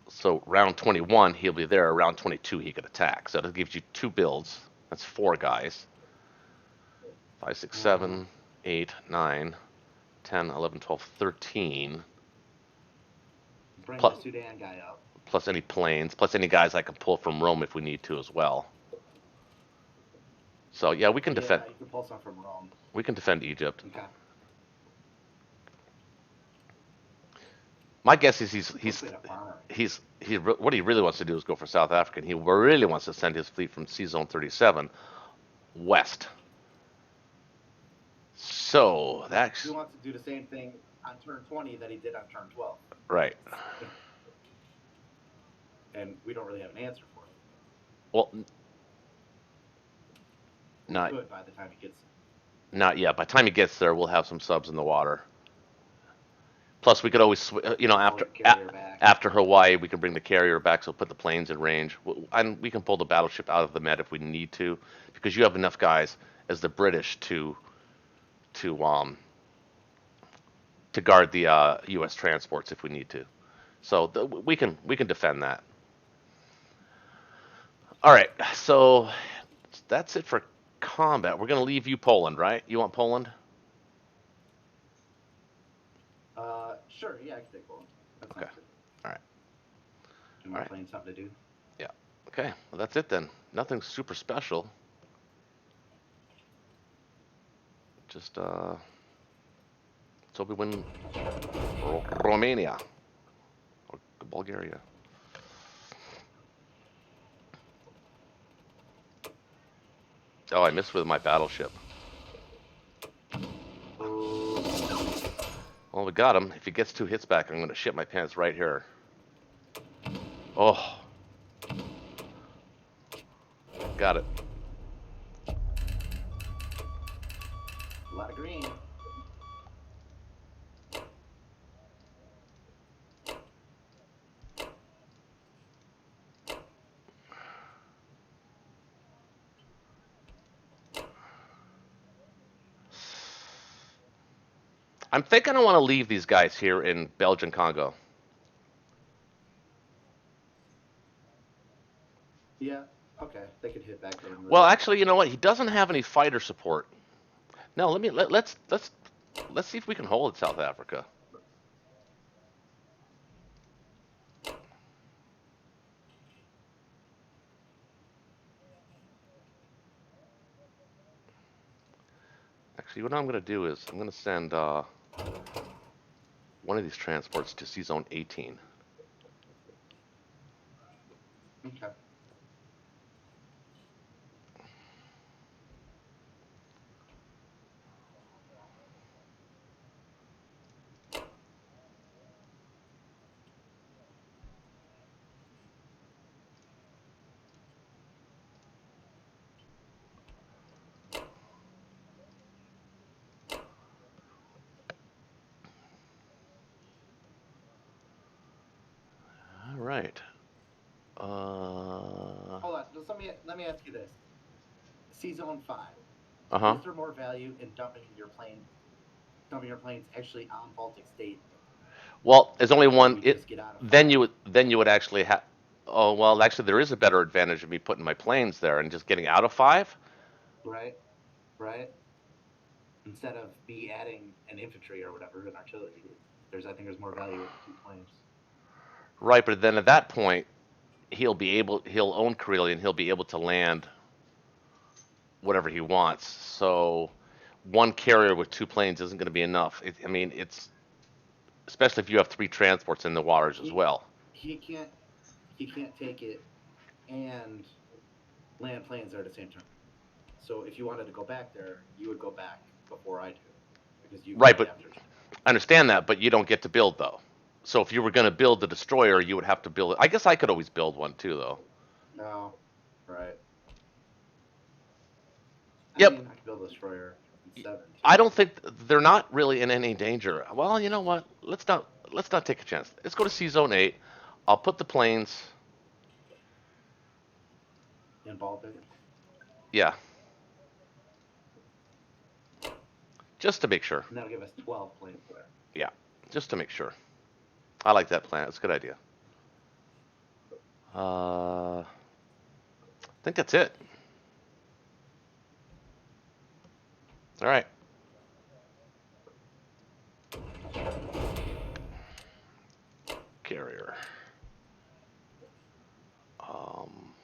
So round 21, he'll be there. Round 22, he could attack. So that gives you 2 builds. That's 4 guys. 5, 6, 7, 8, 9, 10, 11, 12, 13. Bring Plus, the Sudan guy up. plus any planes, plus any guys I can pull from Rome if we need to as well. So yeah, we can defend. Yeah, you can pull some from Rome. We can defend Egypt. Okay. My guess is what he really wants to do is go for South Africa. And he really wants to send his fleet from Sea Zone 37 west. So that's He wants to do the same thing on turn 20 that he did on turn 12. right. And we don't really have an answer for it. Well, We not could by the time he gets. not yet. By the time he gets there, we'll have some subs in the water. Plus, we could always, after Hawaii, we can bring the carrier back, so put the planes in range, and we can pull the battleship out of the Med if we need to, because you have enough guys as the British to guard the U.S. transports if we need to. So we can defend that. All right, so that's it for combat. We're gonna leave you Poland, right? You want Poland? Sure. Yeah, I can take Poland. That Okay. sounds good. All right. Give All my right. plane something to do. Yeah. Okay. Well, that's it then. Nothing super special. Just so we win Romania or Bulgaria. Oh, I missed with my battleship. Well, we got him. If he gets 2 hits back, I'm gonna shit my pants right here. Oh, got it. A lot of green. I'm thinking I want to leave these guys here in Belgian Congo. Yeah. Okay. They could hit back there. Well, actually, you know what? He doesn't have any fighter support. No, let's see if we can hold South Africa. Actually, what I'm going to do is I'm going to send one of these transports to Sea Zone 18. Okay. All right. Hold on. Just let me ask you this. Sea Zone 5. Uh-huh. Is there more value in dumping your planes actually on Baltic State, Well, there's only or do one. you just get out of Then 5? you would actually have. Oh well, actually, there is a better advantage of me putting my planes there and just getting out of 5. Right. Right. Instead of me adding an infantry or whatever, an artillery. I think there's more value with the 2 planes. Right, but then at that point, he'll own Karelia and he'll be able to land whatever he wants. So one carrier with 2 planes isn't going to be enough. I mean, it's especially if you have 3 transports in the waters as He well. he can't he can't take it and land planes there at the same time. So if you wanted to go back there, you would go back before I do, because you can Right, get but after. I understand that, but you don't get to build though. So if you were going to build the destroyer, you would have to build it. I guess I could always build one too, though. No, right. I Yep. mean, I could build a destroyer in 7 I too. don't think they're not really in any danger. Well, you know what? Let's not take a chance. Let's go to Sea Zone 8. I'll put the planes. In Baltic. Yeah, just to make sure. And that'll give us 12 planes there. Yeah, just to make sure. I like that plan. It's a good idea. I think that's it. All right. Carrier. Um,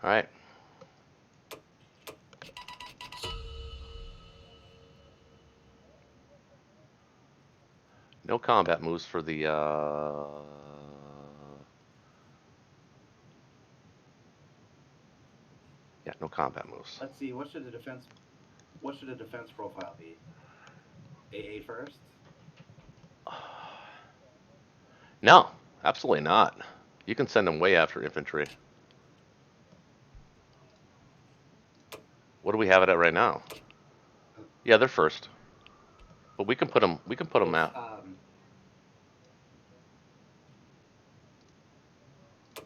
all right. No combat moves for the. Yeah, no combat moves. Let's see. What should a defense profile be? AA first. No, absolutely not. You can send them way after infantry. What do we have it at right now? Yeah, they're first. But we can put them. We can put them It's, out.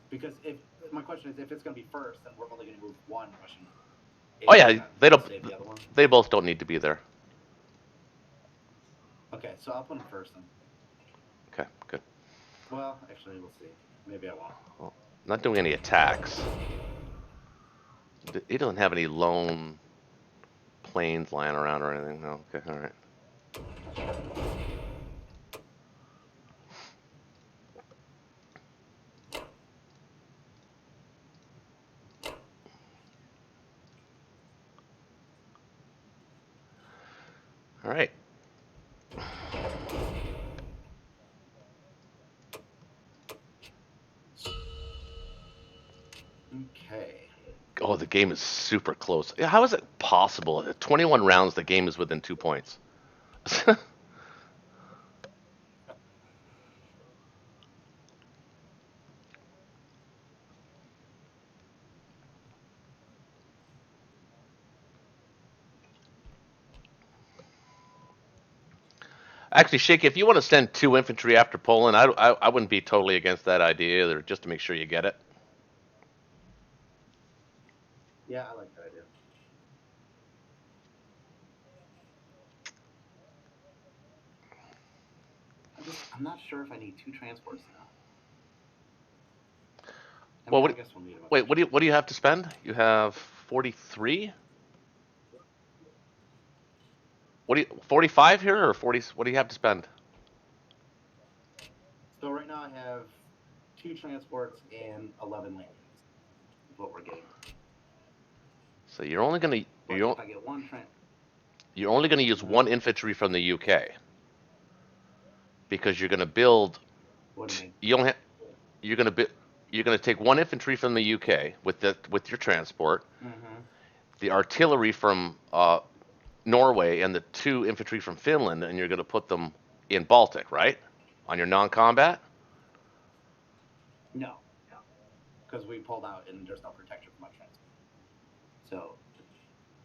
because if my question is, if it's going to be first, then we're only going to move one Russian. Oh yeah, they don't. Save the other one. They both don't need to be there. Okay, so I'll put them first then. Okay, good. Well, actually, we'll see. Maybe I won't. Well, not doing any attacks. He doesn't have any lone planes lying around or anything. No. Okay, all right. All right. Okay. Oh, the game is super close. How is it possible? At 21 rounds, the game is within 2 points. Actually, Shake, if you want to send 2 infantry after Poland, I wouldn't be totally against that idea either, just to make sure you get it. Yeah, I like that idea. I'm not sure if I need 2 transports now. Well, I guess we'll need them. wait, what do you have to spend? You have 43? What do you 45 here or 40? What do you have to spend? So right now I have 2 transports and 11 landings. Is what we're getting. So you're only gonna If I get 1 you're only gonna use 1 infantry from the UK because you're gonna build. What do you mean? You only have, you're gonna take 1 infantry from the UK with your transport, Mm-hmm. the artillery from Norway, and the 2 infantry from Finland, and you're gonna put them in Baltic, right? On your non-combat. No, because we pulled out and there's no protection from my transport. So.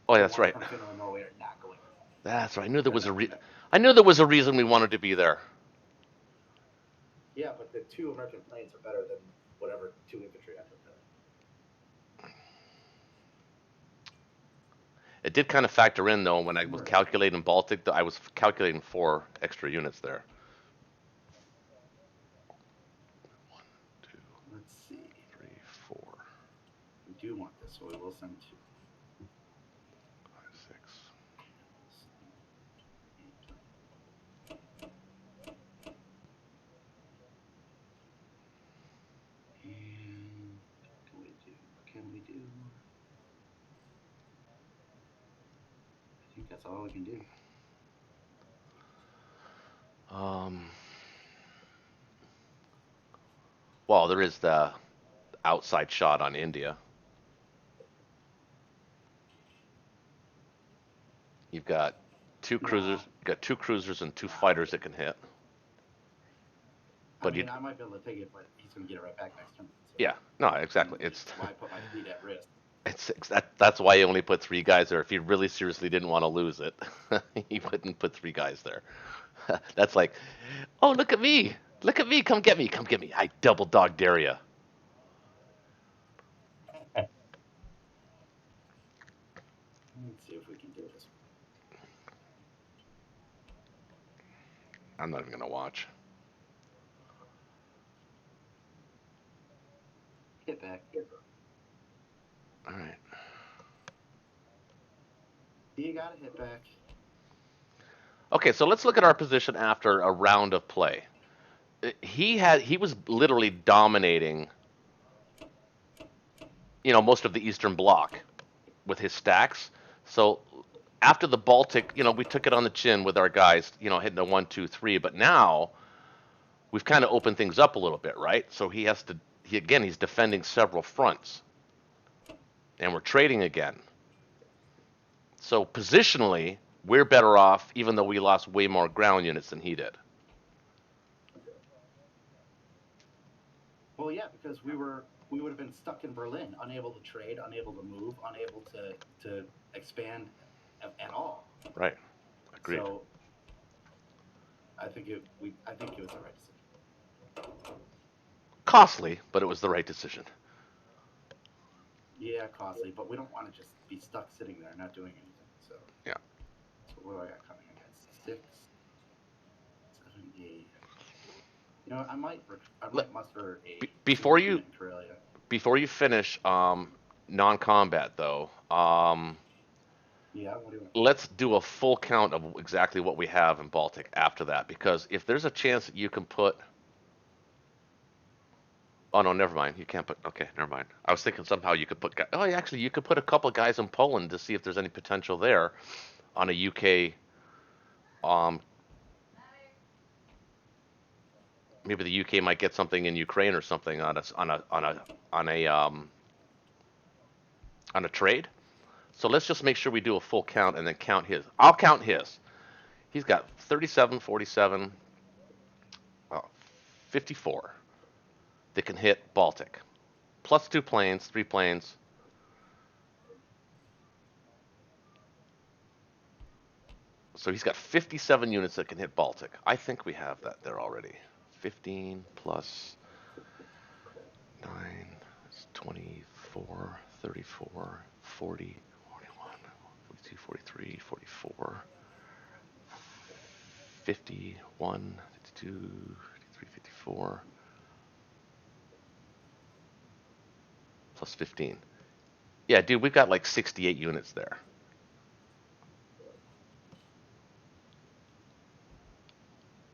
Oh, yeah, that's right. From Finland and Norway are not going. That's right. I knew there was a reason we wanted to be there. Yeah, but the 2 American planes are better than whatever 2 infantry I put there. It did kind of factor in though when I was calculating Baltic. I was calculating 4 extra units there. 1, 2, Let's see. 3, 4. We do want this, so we will send 2. 5, 6. And what can we do? I think that's all we can do. Well, there is the outside shot on India. You've got 2 cruisers. You've got 2 cruisers and 2 fighters that can hit. But I might be able to take it, but he's going to get it right back next turn. So. Yeah, no, exactly. It's why put my fleet at risk. That's why you only put 3 guys there. If you really seriously didn't want to lose it, you wouldn't put 3 guys there. That's like, oh, look at me, come get me, I double dog dare you. Let's see if we can do this. I'm not even gonna watch. Hit back. All right. You got to hit back. Okay, so let's look at our position after a round of play. He was literally dominating, most of the Eastern Bloc with his stacks. So after the Baltic, we took it on the chin with our guys, hitting a 1, 2, 3. But now we've kind of opened things up a little bit, right? So he's defending several fronts, and we're trading again. So positionally, we're better off, even though we lost way more ground units than he did. Well, yeah, because we would have been stuck in Berlin, unable to trade, unable to move, unable to expand at all. Right. Agreed. So I think it was the right decision. Costly, but it was the right decision. Yeah, costly, but we don't want to just be stuck sitting there not doing anything. So Yeah. So what do I got coming? I got 6, 7, 8. You know, I Let, might muster a before super you unit in Corellia. finish non-combat though, Yeah, what do you want? let's do a full count of exactly what we have in Baltic after that, because if there's a chance that you can put, oh no, never mind, you can't put, okay, never mind. I was thinking somehow you could put, oh, actually, you could put a couple guys in Poland to see if there's any potential there on a UK, um, maybe the UK might get something in Ukraine or something on a on a trade. So let's just make sure we do a full count and then count his. I'll count his. He's got 37, 47, 54 that can hit Baltic. Plus 2 planes, 3 planes. So he's got 57 units that can hit Baltic. I think we have that there already. 15 plus 9 is 24, 34, 40, 41, 42, 43, 44, 51, 52, 53, 54, plus 15. Yeah, dude, we've got like 68 units there.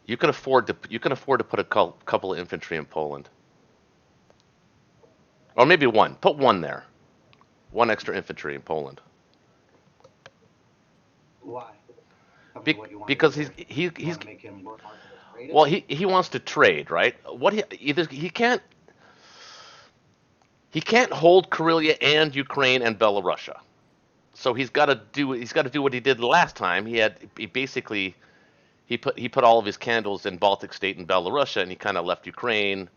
You can afford to put a couple of infantry in Poland. Or maybe one. Put one there. One extra infantry in Poland. Why? Tell me Be- what you want to because do there. You he's want to make him more marketable traded? well, he wants to trade, right? What he can't hold Karelia and Ukraine and Belarusia. So he's got to do what he did the last time. He basically he put all of his candles in Baltic State and Belarusia, and he kind of left Ukraine.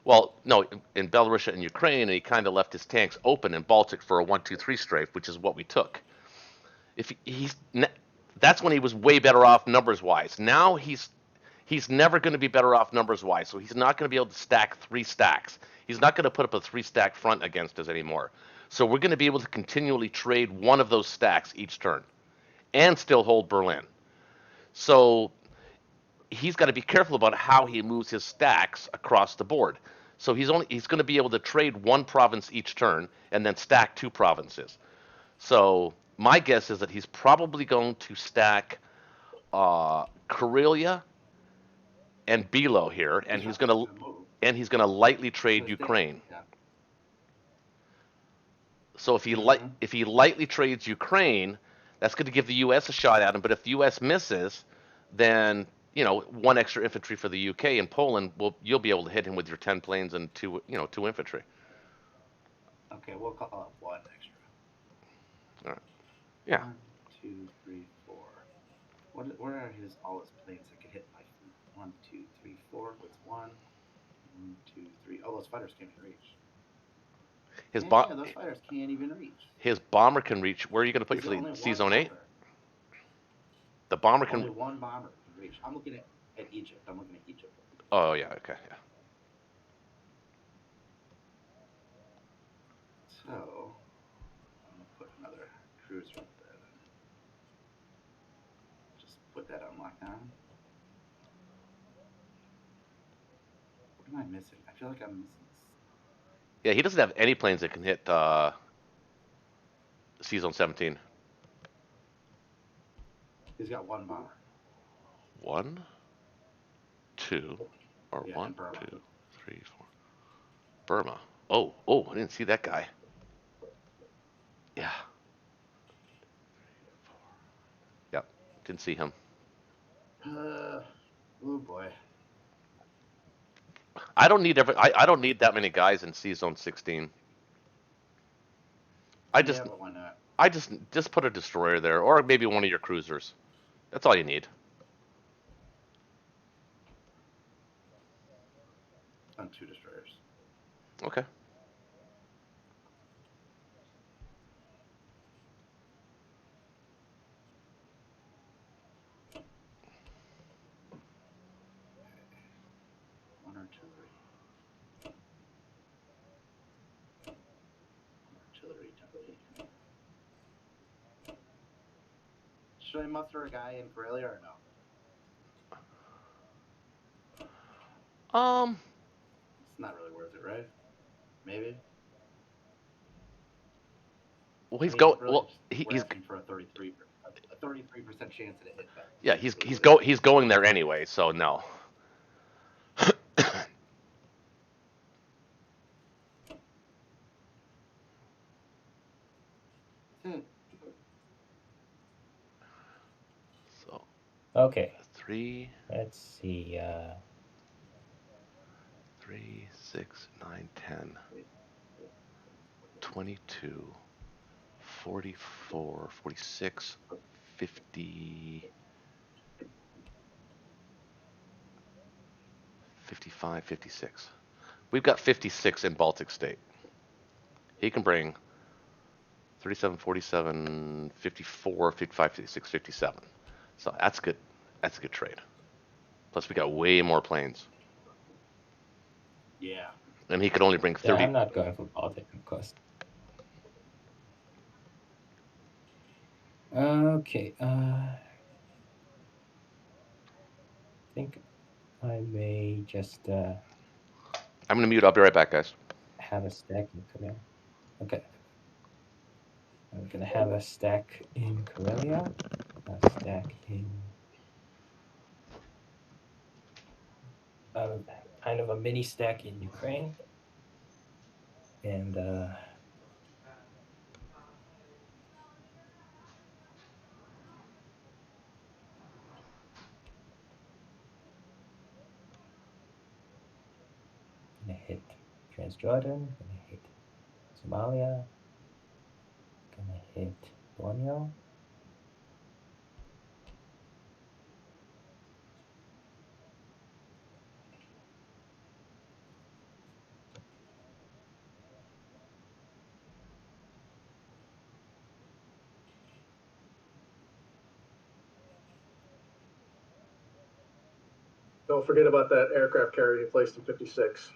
Well, no, in Belarusia and Ukraine, and he kind of left his tanks open in Baltic for a 1-2-3 strafe, which is what we took. If he's That's when he was way better off numbers wise. Now he's never going to be better off numbers wise, so he's not going to be able to stack 3 stacks. He's not going to put up a 3-stack front against us anymore. So we're going to be able to continually trade one of those stacks each turn and still hold Berlin. So he's got to be careful about how he moves his stacks across the board. So he's going to be able to trade one province each turn and then stack 2 provinces. So my guess is that he's probably going to stack Karelia and Bilo here, He's and probably just going to move. he's going to lightly So trade he's thinking, Ukraine. yeah. So if he lightly trades Ukraine, that's going to give the U.S. a shot at him. But if the U.S. misses, then one extra infantry for the U.K. and Poland you'll be able to hit him with your 10 planes and 2 infantry. Okay, we'll call up 1 extra. All right. Yeah. 1, 2, 3, 4. Where are all his planes that can hit my fleet? 1, 2, 3, 4. What's 1? 1, 2, 3. Oh, those fighters can't even reach. Yeah, those fighters can't even reach. His bomber can reach. Where are you going to put your fleet? C Zone 8. The bomber can. Only one bomber can reach. I'm looking at Egypt. I'm looking at Egypt. Oh yeah. Okay. Yeah. So I'm gonna put another cruiser up there. Then just put that on lockdown. What am I missing? I feel like I'm missing. Yeah. He doesn't have any planes that can hit C Zone 17. He's got one bomber. 1, 2, or Yeah, 1, and Burma. 2, 3, 4. Burma. Oh, I didn't see that guy. Yeah. Yep. Didn't see him. Oh boy. I don't need I don't need that many guys in C Zone 16. Yeah, but why not? I just put a destroyer there, or maybe one of your cruisers. That's all you need. On 2 destroyers. Okay. Artillery dummy. Should I muster a guy in Corellia or no? It's not really worth it, right? Maybe. Well, he's I mean, go. really, Well, we're he's asking for a 33% chance at a hit back. yeah. That's really He's what it is. he's going there anyway. So no. So Okay, 3, let's see. 3, 6, 9, 10, 22, 44, 46, 50, 55, 56. We've got 56 in Baltic State. He can bring 37, 47, 54, 55, 56, 57. So that's good. That's a good trade. Plus, we got way more planes. Yeah. And he could only bring Yeah, 30. I'm not going for Baltic, of course. Okay, I think I may just I'm going to mute. I'll be right back, guys. have a stack in Karelia. Okay. I'm gonna have a stack in Karelia, a stack in kind of a mini stack in Ukraine, and gonna hit Transjordan, gonna hit Somalia, gonna hit Borneo. Don't forget about that aircraft carrier you placed in 56.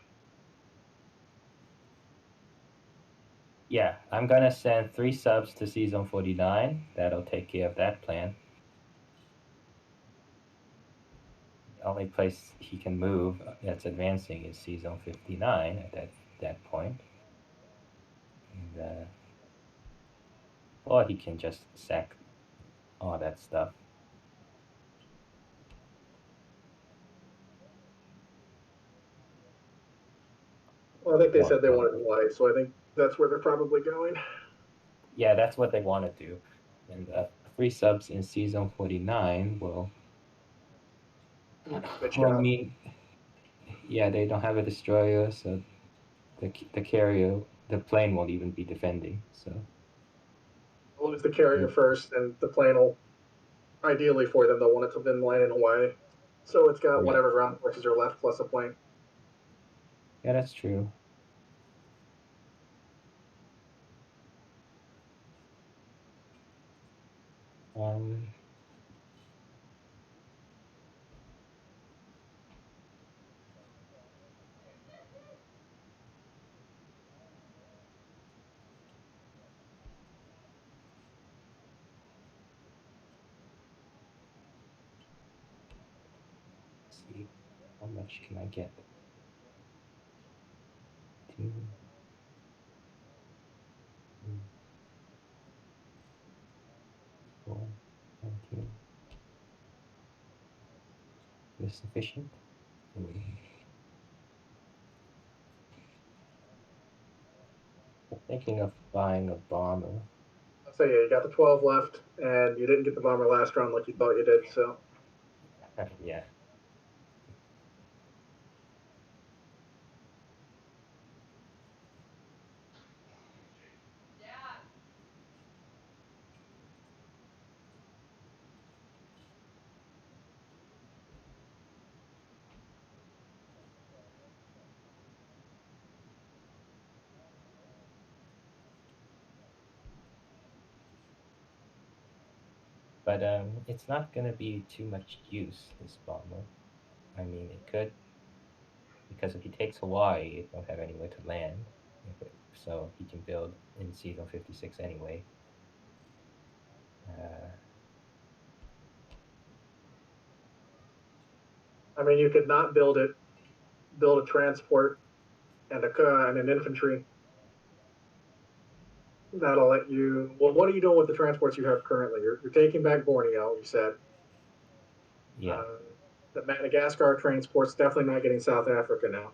Yeah, I'm gonna send 3 subs to C Zone 49. That'll take care of that plan. The only place he can move that's advancing is C Zone 59 at that point. And or he can just sack all that stuff. Well, I think they Well, said they wanted Hawaii, so I think that's where they're probably going. yeah, that's what they want to do. And 3 subs in C Zone 49 will Good well job. mean, yeah, they don't have a destroyer, so the carrier, the plane won't even be defending. So They'll lose the carrier first, and the plane will, ideally for them, they'll want it to then land in Hawaii. So it's got yeah, whatever ground forces are left plus a plane. yeah, that's true. Um, let's see, how much can I get? 2, 3, 4, 19. Is this sufficient? I'm thinking of buying a bomber. So yeah, you got the 12 left, and you didn't get the bomber last round like you thought you did. So Yeah. But it's not gonna be too much use, this bomber. I mean, it could because if he takes Hawaii, he won't have anywhere to land. So he can build in season 56 anyway. I mean, you could not build it, build a transport and an infantry. That'll let you. Well, what are you doing with the transports you have currently? You're taking back Borneo, you said. Yeah. The Madagascar transport's definitely not getting South Africa now.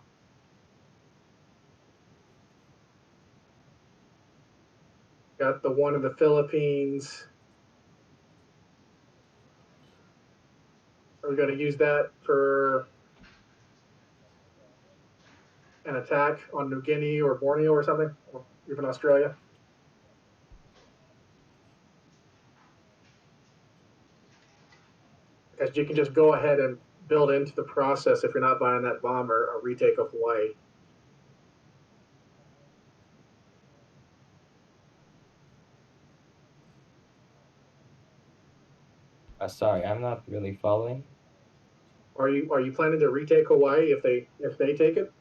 Got the one in the Philippines. Are we going to use that for an attack on New Guinea or Borneo or something, or even Australia? Because you can just go ahead and build into the process, if you're not buying that bomber, a retake of Hawaii. Sorry, I'm not really following. Are you planning to retake Hawaii if they take it?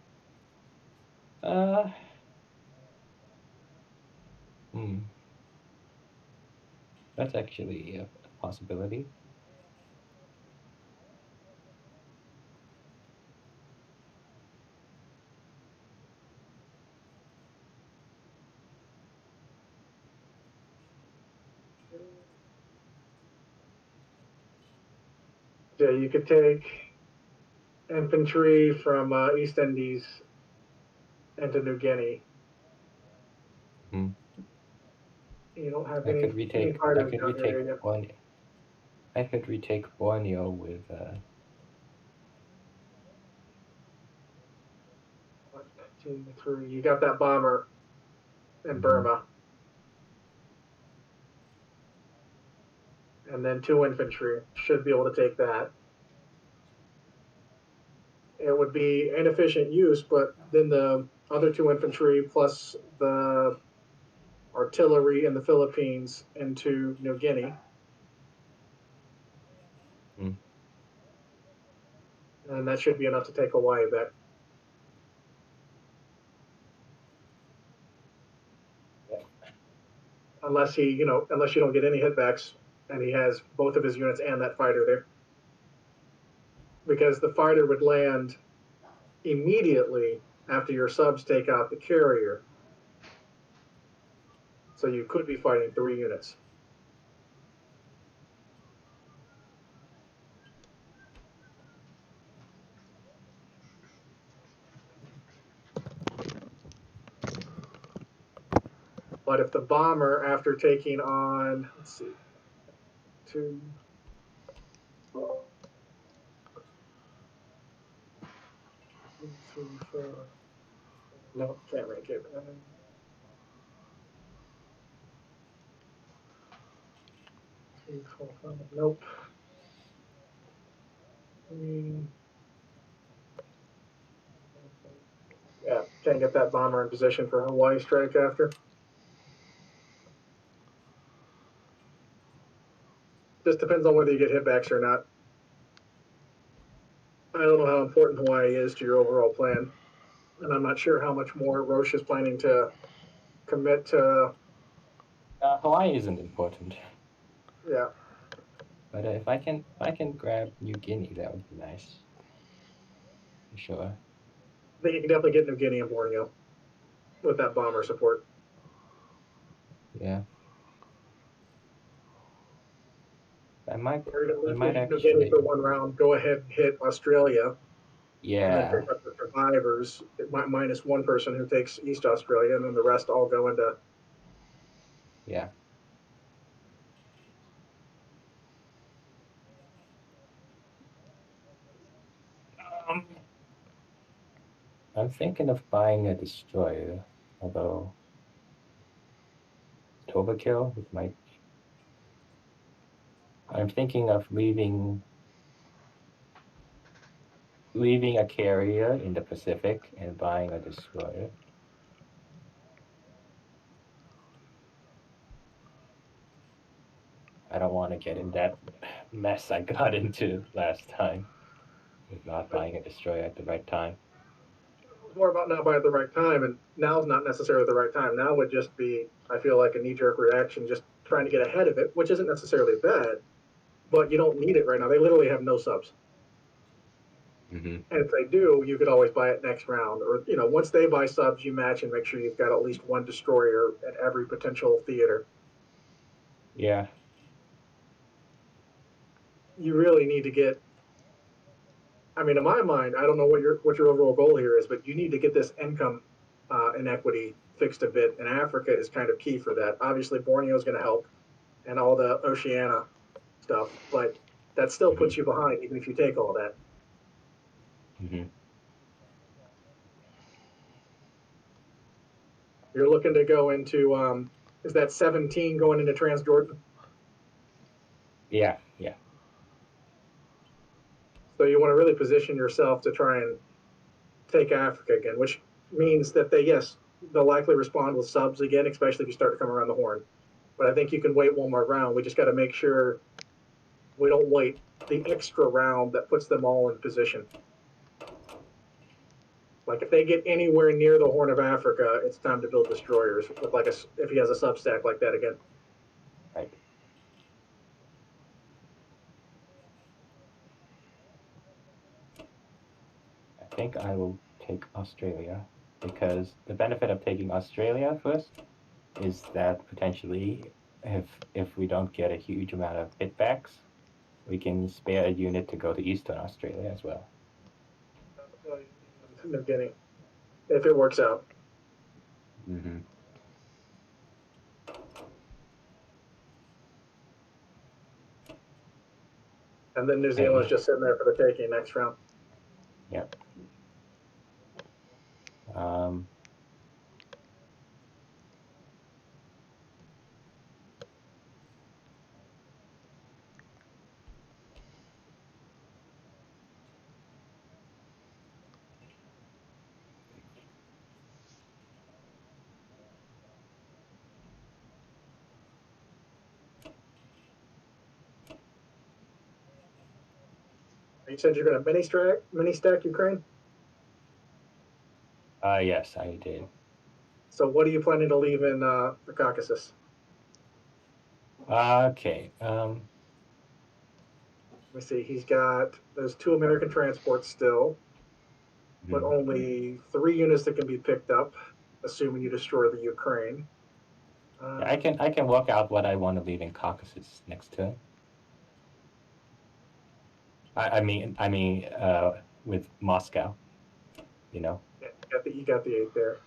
That's actually a possibility. Yeah, you could take infantry from East Indies into New Guinea. You don't have any fighters down there yet. I could retake Borneo with 1, 2, 3. You got that bomber in Burma. And then 2 infantry should be able to take that. It would be inefficient use, but then the other 2 infantry plus the artillery in the Philippines into New Guinea. And that should be enough to take Hawaii back. Unless you don't get any hitbacks and he has both of his units and that fighter there. Because the fighter would land immediately after your subs take out the carrier. So you could be fighting 3 units. But if the bomber, after taking on, let's see, 2, 3, 4. No, can't make it. 3, 4, 5. Nope. 3. Yeah, can't get that bomber in position for Hawaii strike after. Just depends on whether you get hitbacks or not. I don't know how important Hawaii is to your overall plan, and I'm not sure how much more Roche is planning to commit to. Hawaii isn't important. Yeah. But if I can grab New Guinea, that would be nice. For sure. I think you can definitely get New Guinea and Borneo with that bomber support. Yeah. I might New Guinea for 1 round. Go ahead and hit Australia. Yeah. And then pick up the survivors, minus 1 person who takes East Australia, and then the rest all go into. Yeah. I'm thinking of buying a destroyer, although overkill, it might. I'm thinking of leaving a carrier in the Pacific and buying a destroyer. I don't want to get in that mess I got into last time with not buying a destroyer at the right time. It's more about not buying at the right time, and now's not necessarily the right time. Now would just be, I feel like, a knee-jerk reaction, just trying to get ahead of it, which isn't necessarily bad, but you don't need it right now. They literally have no subs. Mm-hmm. And if they do, you could always buy it next round. Or, once they buy subs, you match and make sure you've got at least one destroyer at every potential theater. Yeah. You really need to get, in my mind, I don't know what your overall goal here is, but you need to get this income inequity fixed a bit. And Africa is kind of key for that. Obviously, Borneo is going to help and all the Oceania stuff, but that still puts you behind, even if you take all that. Mm-hmm. You're looking to go into, is that 17 going into Transjordan? Yeah. Yeah. So you want to really position yourself to try and take Africa again, which means that they'll likely respond with subs again, especially if you start to come around the horn. But I think you can wait one more round. We just got to make sure we don't wait the extra round that puts them all in position. Like if they get anywhere near the Horn of Africa, it's time to build destroyers with if he has a sub stack like that again. Right. I think I will take Australia because the benefit of taking Australia first is that potentially if we don't get a huge amount of hitbacks, we can spare a unit to go to Eastern Australia as well. In the beginning, if it works out. Mm-hmm. And then New Zealand's just sitting there for the taking next round. Yep. You said you're going to mini stack Ukraine? Yes, I did. So what are you planning to leave in the Caucasus? Okay. Let me see. He's got those 2 American transports still, but only 3 units that can be picked up, assuming you destroy the Ukraine. Yeah, I can work out what I want to leave in Caucasus next turn. I mean, with Moscow, you know. Yeah, you got the 8 there.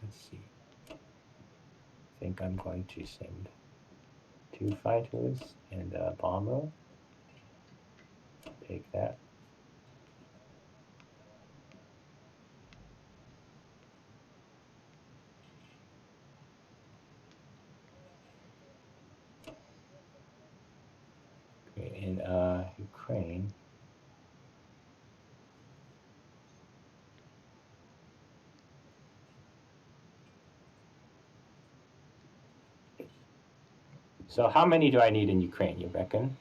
Let's see. I think I'm going to send 2 fighters and a bomber. Take that. Okay, in Ukraine. So how many do I need in Ukraine, you reckon?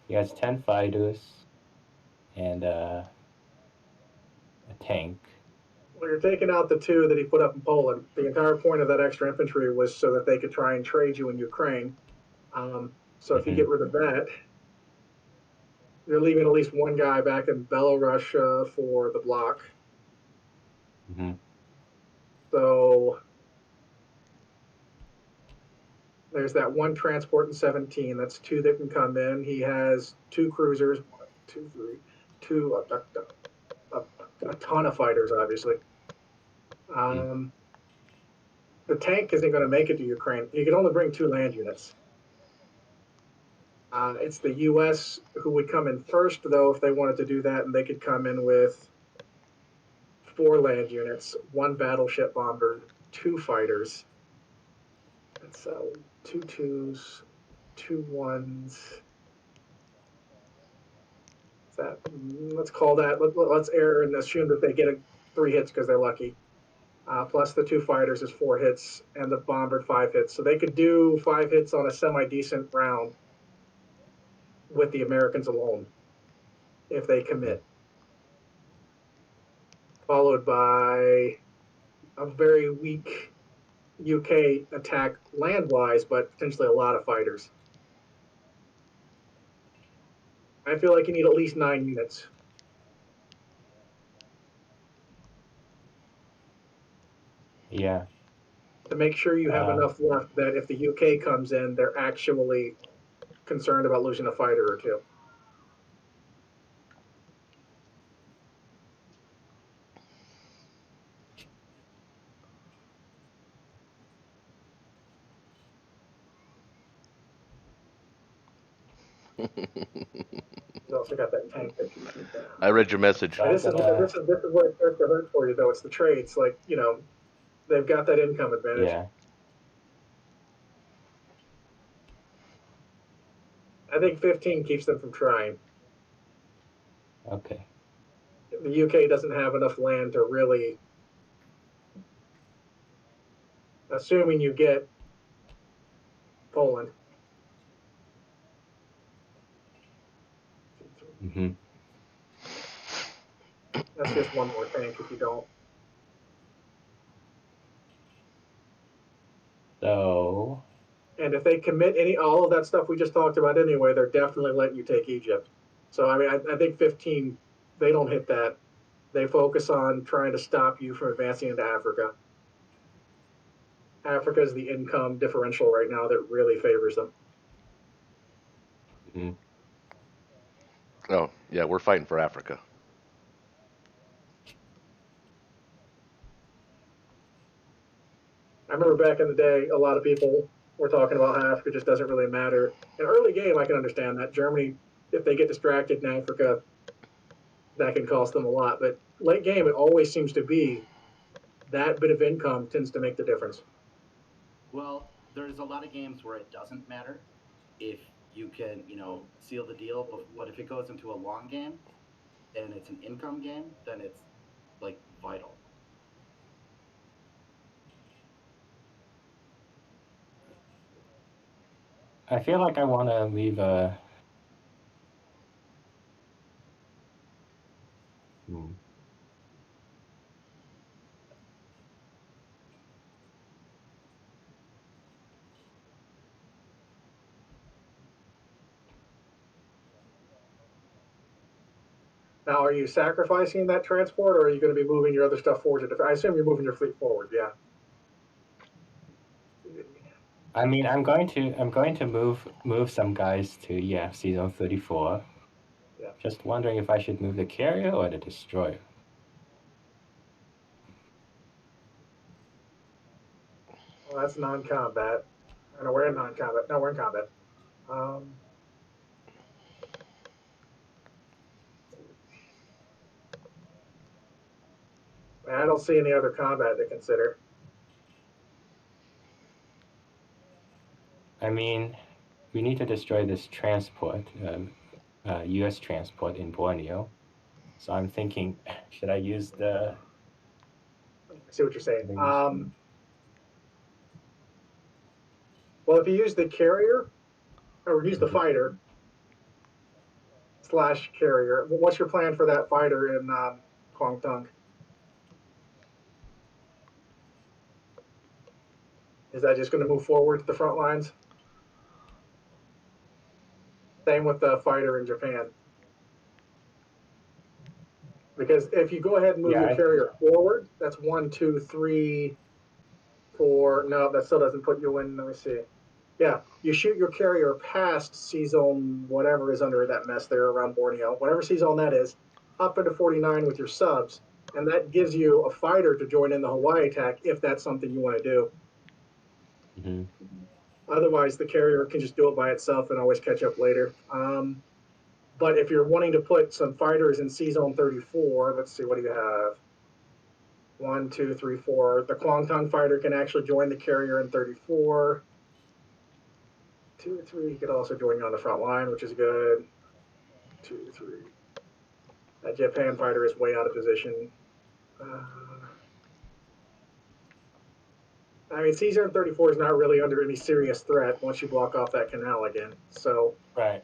He has 10 fighters and a tank. Well, you're taking out the 2 that he put up in Poland. The entire point of that extra infantry was so that they could try and trade you in Ukraine. So if you get rid of that, you're leaving at least one guy back in Belarus for the block. Mm-hmm. So there's that 1 transport in 17. That's 2 that can come in. He has 2 cruisers, 1, 2, 3, 2, a ton of fighters, obviously. The tank isn't going to make it to Ukraine. You can only bring 2 land units. It's the U.S. who would come in first, though, if they wanted to do that, and they could come in with 4 land units, 1 battleship bomber, 2 fighters. That's 2 2s, 2 1s. Let's call that. Let's err and assume that they get 3 hits because they're lucky. Plus the 2 fighters is 4 hits, and the bomber 5 hits. So they could do 5 hits on a semi-decent round with the Americans alone. if they commit, followed by a very weak UK attack land-wise, but potentially a lot of fighters. I feel like you need at least 9 units. Yeah. To make sure you have enough left that if the UK comes in, they're actually concerned about losing a fighter or two. He's also got that tank that you shoot down. I read your message. So This is what it starts to hurt for you, though. It's the trades. Like, they've got that income advantage. Yeah. I think 15 keeps them from trying. Okay. The UK doesn't have enough land to really, assuming you get Poland. Mm-hmm. That's just one more tank if you don't. So. And if they commit all of that stuff we just talked about anyway, they're definitely letting you take Egypt. So, I mean, I think 15, they don't hit that. They focus on trying to stop you from advancing into Africa. Africa is the income differential right now that really favors them. Mm-hmm. Oh, yeah, we're fighting for Africa. I remember back in the day, a lot of people were talking about how Africa just doesn't really matter. In early game, I can understand that. Germany, if they get distracted in Africa, that can cost them a lot. But late game, it always seems to be that bit of income tends to make the difference. Well, there's a lot of games where it doesn't matter if you can, seal the deal. But if it goes into a long game and it's an income game, then it's like vital. I feel like I want to leave a. Now, are you sacrificing that transport, or are you going to be moving your other stuff forward? I assume you're moving your fleet forward. Yeah. I mean, I'm going to move some guys to season 34. Yeah. Just wondering if I should move the carrier or the destroyer. Well, that's non-combat. No, we're in non-combat. No, we're in combat. I don't see any other combat to consider. I mean, we need to destroy this transport, U.S. transport in Borneo. So I'm thinking, should I use the? I see what you're saying. Well, if you use the carrier or use the fighter / carrier, what's your plan for that fighter in Kwangtung? Is that just going to move forward to the front lines? Same with the fighter in Japan. Because if you go ahead and move your carrier forward, that's 1, 2, 3, 4. No, that still doesn't put you in. Let me see. Yeah, you shoot your carrier past sea zone, whatever is under that mess there around Borneo, whatever sea zone that is, up into 49 with your subs, and that gives you a fighter to join in the Hawaii attack if that's something you want to do. Mm-hmm. Otherwise, the carrier can just do it by itself and always catch up later. But if you're wanting to put some fighters in Sea Zone 34, let's see, what do you have? 1, 2, 3, 4. The Kwangtung fighter can actually join the carrier in 34. 2, 3. He could also join you on the front line, which is good. 2, 3. That Japan fighter is way out of position. I mean, Sea Zone 34 is not really under any serious threat once you block off that canal again. So right.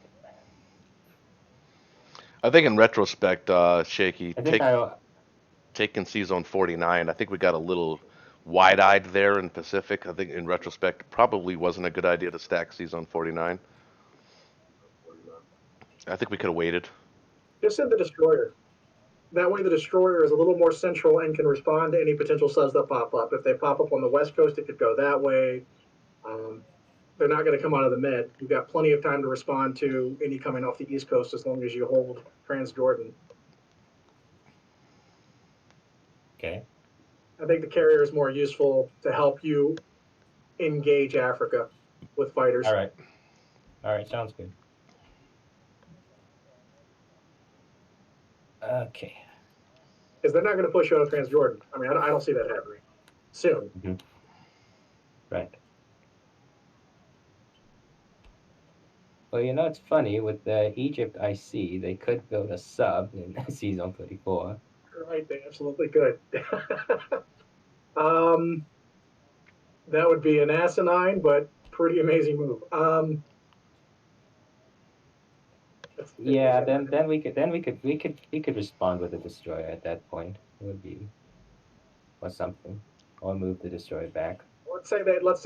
I think in retrospect, Shaky, I think I taking C Zone 49, I think we got a little wide-eyed there in Pacific. I think in retrospect, probably wasn't a good idea to stack C Zone 49. I think we could have waited. Just send the destroyer. That way, the destroyer is a little more central and can respond to any potential subs that pop up. If they pop up on the west coast, it could go that way. They're not going to come out of the Med. You've got plenty of time to respond to any coming off the east coast as long as you hold Transjordan. okay. I think the carrier is more useful to help you engage Africa with fighters. All right, sounds good. Okay. Because they're not going to push you out of Transjordan. I mean, I don't see that happening soon. Mm-hmm. Right. Well, it's funny with the Egypt IC, they could build a sub in C Zone 34. Right, they absolutely could. That would be an asinine but pretty amazing move. Yeah, then we could respond with a destroyer at that point. It would be or something, or move the destroyer back. Let's say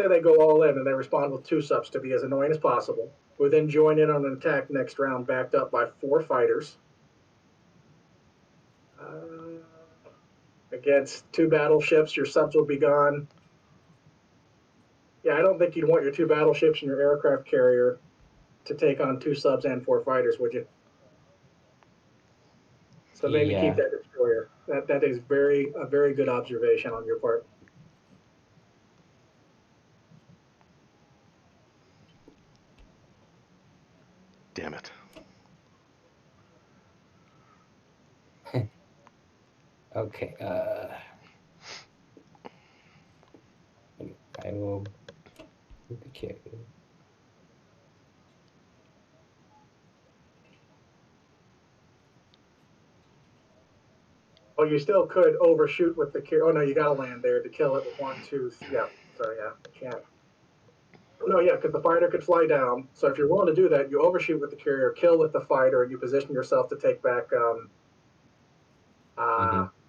they go all in and they respond with 2 subs to be as annoying as possible. We then join in on an attack next round, backed up by 4 fighters. Against 2 battleships, your subs will be gone. Yeah, I don't think you'd want your 2 battleships and your aircraft carrier to take on 2 subs and 4 fighters, would you? So maybe Yeah. keep that destroyer. That is a very good observation on your part. Damn it. Okay. I will move the carrier. Oh, you still could overshoot with the carrier. Oh no, you got to land there to kill it with 1, 2. Yeah, sorry, yeah, I can't. No, yeah, because the fighter could fly down. So if you're willing to do that, you overshoot with the carrier, kill with the fighter, and you position yourself to take back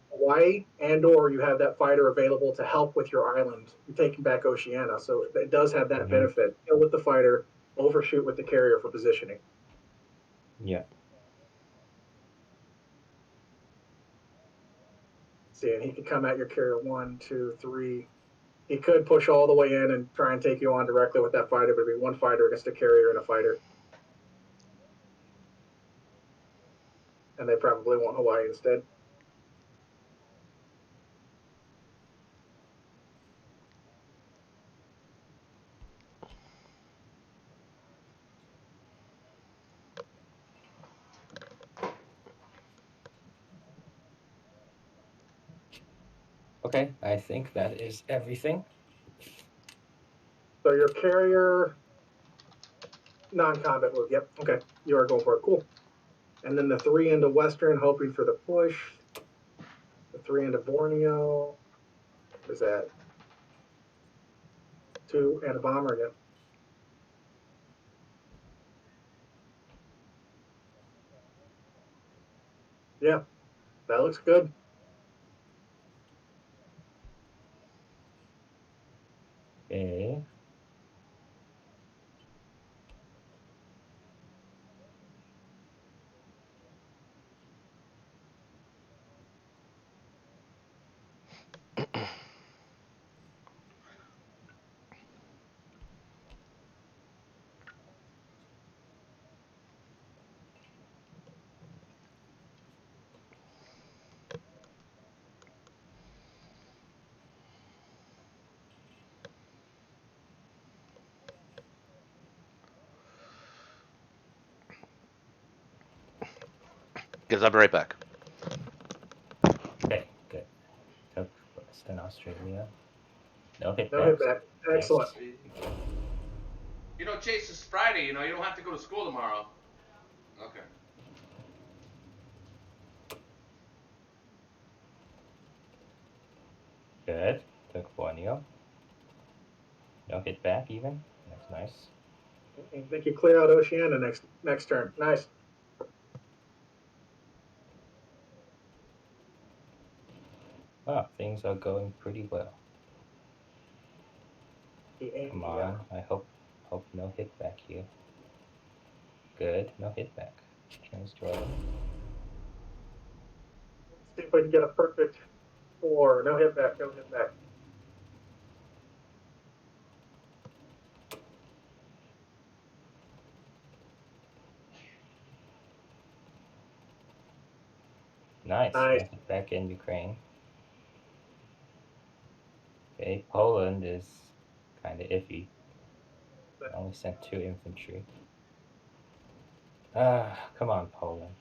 Hawaii, and/or you have that fighter available to help with your island. You're taking back Oceania, so it does have that benefit. Kill with the fighter, overshoot with the carrier for positioning. Yeah. See, and he could come at your carrier 1, 2, 3. He could push all the way in and try and take you on directly with that fighter, but it'd be 1 fighter against a carrier and a fighter. And they probably want Hawaii instead. Okay, I think that is everything. So your carrier, non-combat move. Yep. Okay. You are going for it. Cool. And then the 3 into Western, hoping for the push. The 3 into Borneo. What is that? 2 and a bomber. Yep. Yeah. That looks good. Okay. Guess I'll be right back. Okay, good. Took Western Australia. No hit No hit backs. back. Excellent. Chase, it's Friday. You don't have to go to school tomorrow. Okay. Good. Took Borneo. No hit back even. That's nice. I think you clear out Oceania next turn. Nice. Wow, things are going pretty well. Come on, Yeah. I hope no hit back here. Good, no hit back. Nice draw. Let's see if we can get a perfect 4. No hit back, no hit back. Nice. Nice. No hit back in Ukraine. Okay, Poland is kind of iffy. I only sent 2 infantry. Come on, Poland.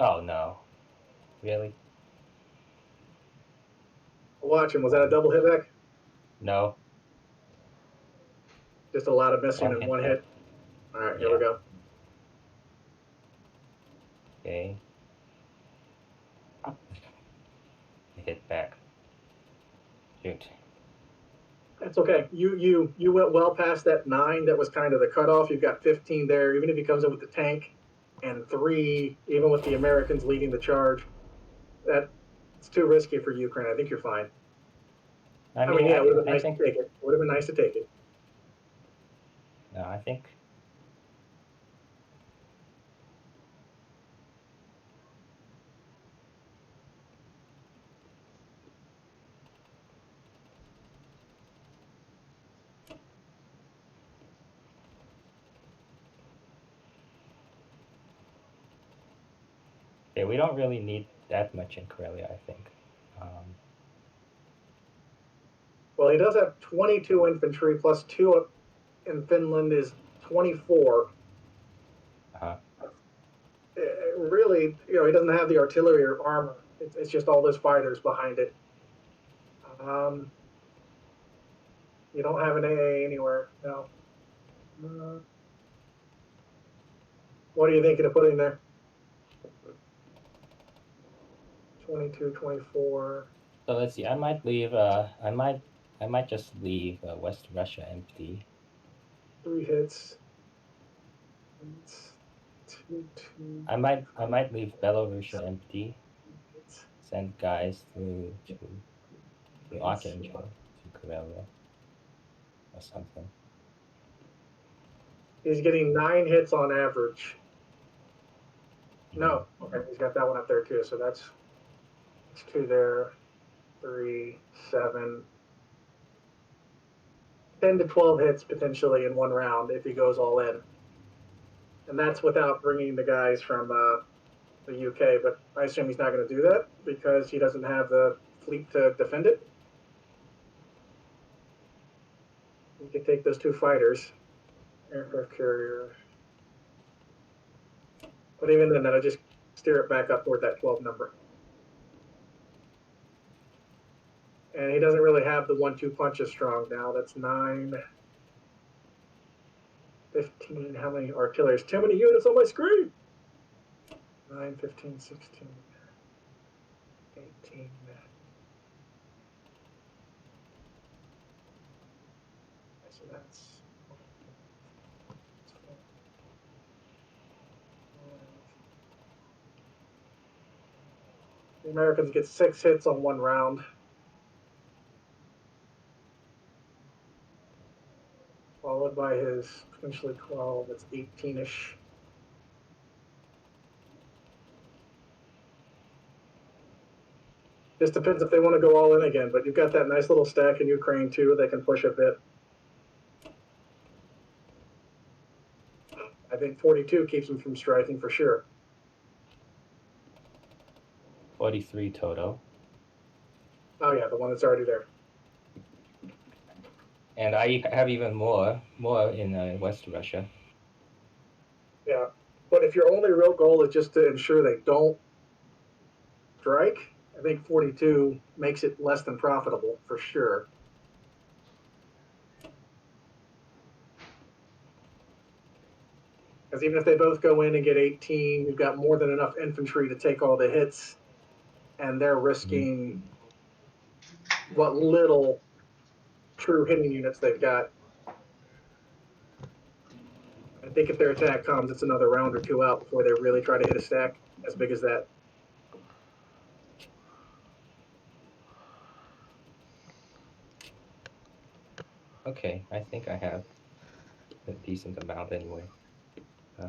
Oh no. Really? Watch him. Was that a double hit back? No. Just a lot of missing and hit one back. hit. All right, here we Yeah. go. Okay. Hit back. Shoot. That's okay. You went well past that 9. That was kind of the cutoff. You've got 15 there. Even if he comes in with the tank, and 3, even with the Americans leading the charge, it's too risky for Ukraine. I think you're fine. I mean, yeah, it would have been nice to take it. It would have been nice to take it. No, I think. Yeah, we don't really need that much in Karelia, I think. Well, he does have 22 infantry plus 2 in Finland is 24. Really, he doesn't have the artillery or armor. It's just all those fighters behind it. You don't have an AA anywhere, no. What are you thinking of putting there? 22, 24. So let's see. I might leave. I might just leave West Russia empty. 3 hits. It's 2, 2. I might leave Belarusia empty. Send guys through to Archangel to Karelia or something. He's getting 9 hits on average. No, okay, he's got that one up there too. So that's 2 there, 3, 7, 10 to 12 hits potentially in one round if he goes all in. And that's without bringing the guys from the UK. But I assume he's not going to do that because he doesn't have the fleet to defend it. He could take those 2 fighters, aircraft carrier. But even then, that'll just steer it back up toward that 12 number. And he doesn't really have the 1-2 punches strong now. That's 9, 15. How many artillery? Too many units on my screen. 9, 15, 16, 18. So that's. The Americans get 6 hits on one round. Followed by his potentially 12. That's 18-ish. Just depends if they want to go all in again, but you've got that nice little stack in Ukraine too. They can push a bit. I think 42 keeps them from striking for sure. 43 total. Oh yeah, the one that's already there. And I have even more in West Russia. Yeah, but if your only real goal is just to ensure they don't strike, I think 42 makes it less than profitable for sure. Because even if they both go in and get 18, you've got more than enough infantry to take all the hits, and they're risking what little true hitting units they've got. I think if their attack comes, it's another round or 2 out before they really try to hit a stack as big as that. Okay, I think I have a decent amount anyway. I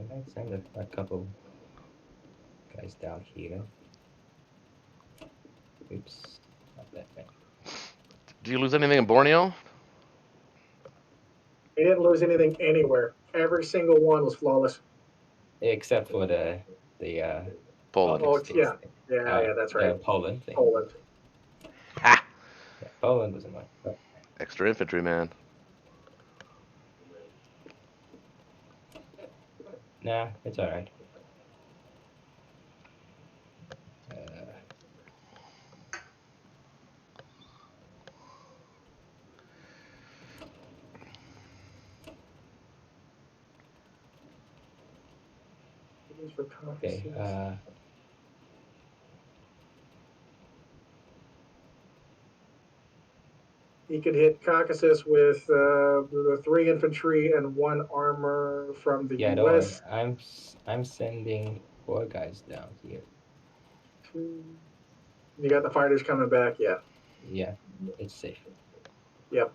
might send a couple guys down here. Oops, not that many. Do you lose anything in Borneo? He didn't lose anything anywhere. Every single one was flawless. Except for the Poland. Oh, Baltic it's, yeah. States thing. Yeah, that's right. Poland thing. Poland. Ha! Yeah, Poland was annoying. But Extra infantry, man. nah, it's all right. For Okay. Caucasus. He could hit Caucasus with the 3 infantry and 1 armor from the Yeah, don't worry. U.S. I'm sending 4 guys down here. You got the fighters coming back, yeah. Yeah, it's safe. Yep.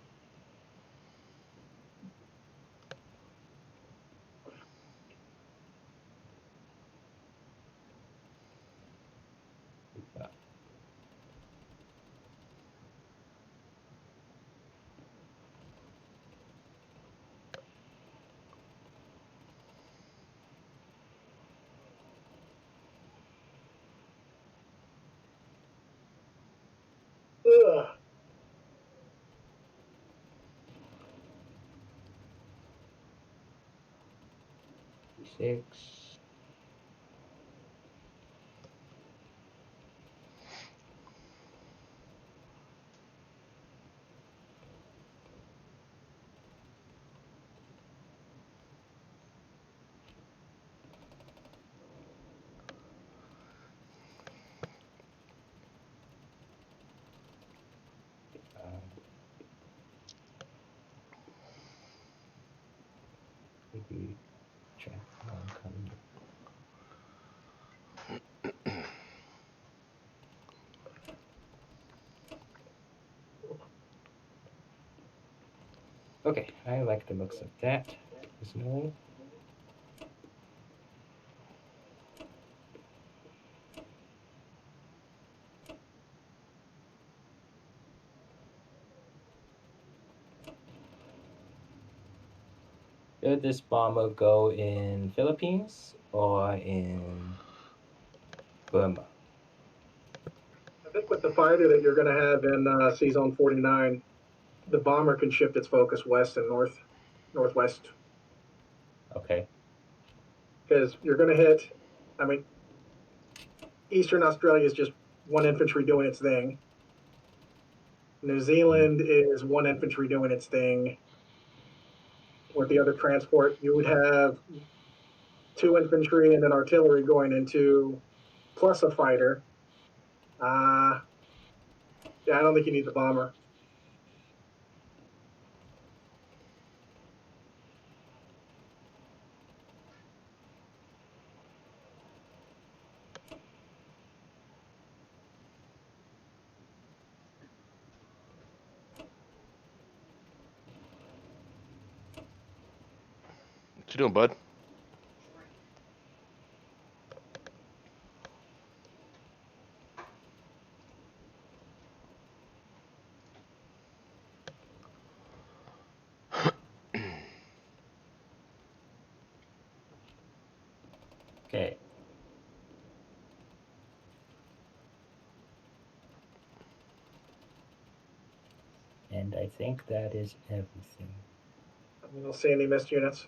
Ugh. Six. Maybe check one coming. Okay, I like the looks of that. There's no. Should this bomber go in Philippines or in Burma? I think with the fighter that you're going to have in C-Zone 49, the bomber can shift its focus west and northwest. Okay. Because you're going to hit, I mean, Eastern Australia is just 1 infantry doing its thing. New Zealand is 1 infantry doing its thing. With the other transport, you would have 2 infantry and then artillery going into, plus a fighter. Yeah, I don't think you need the bomber. What you doing, bud? Okay. And I think that is everything. I don't see any missed units.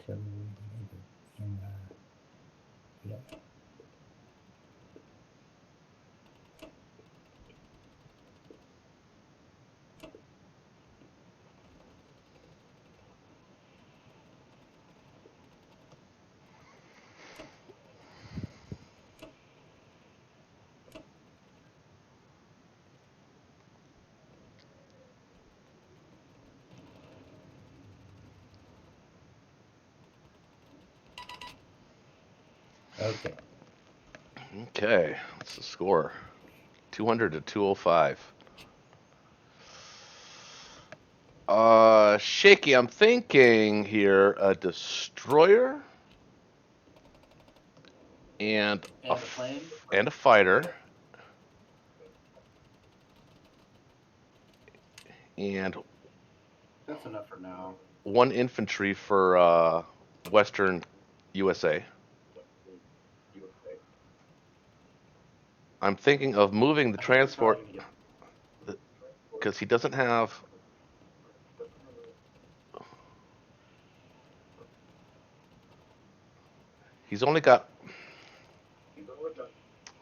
Yeah. Okay. Okay, what's the score? 200 to 205. Shaky, I'm thinking here a destroyer and And a plane? and a fighter and That's enough for now. one infantry for Western USA. I'm thinking of moving the I think you're transport probably going to get. because he doesn't have. He's only got.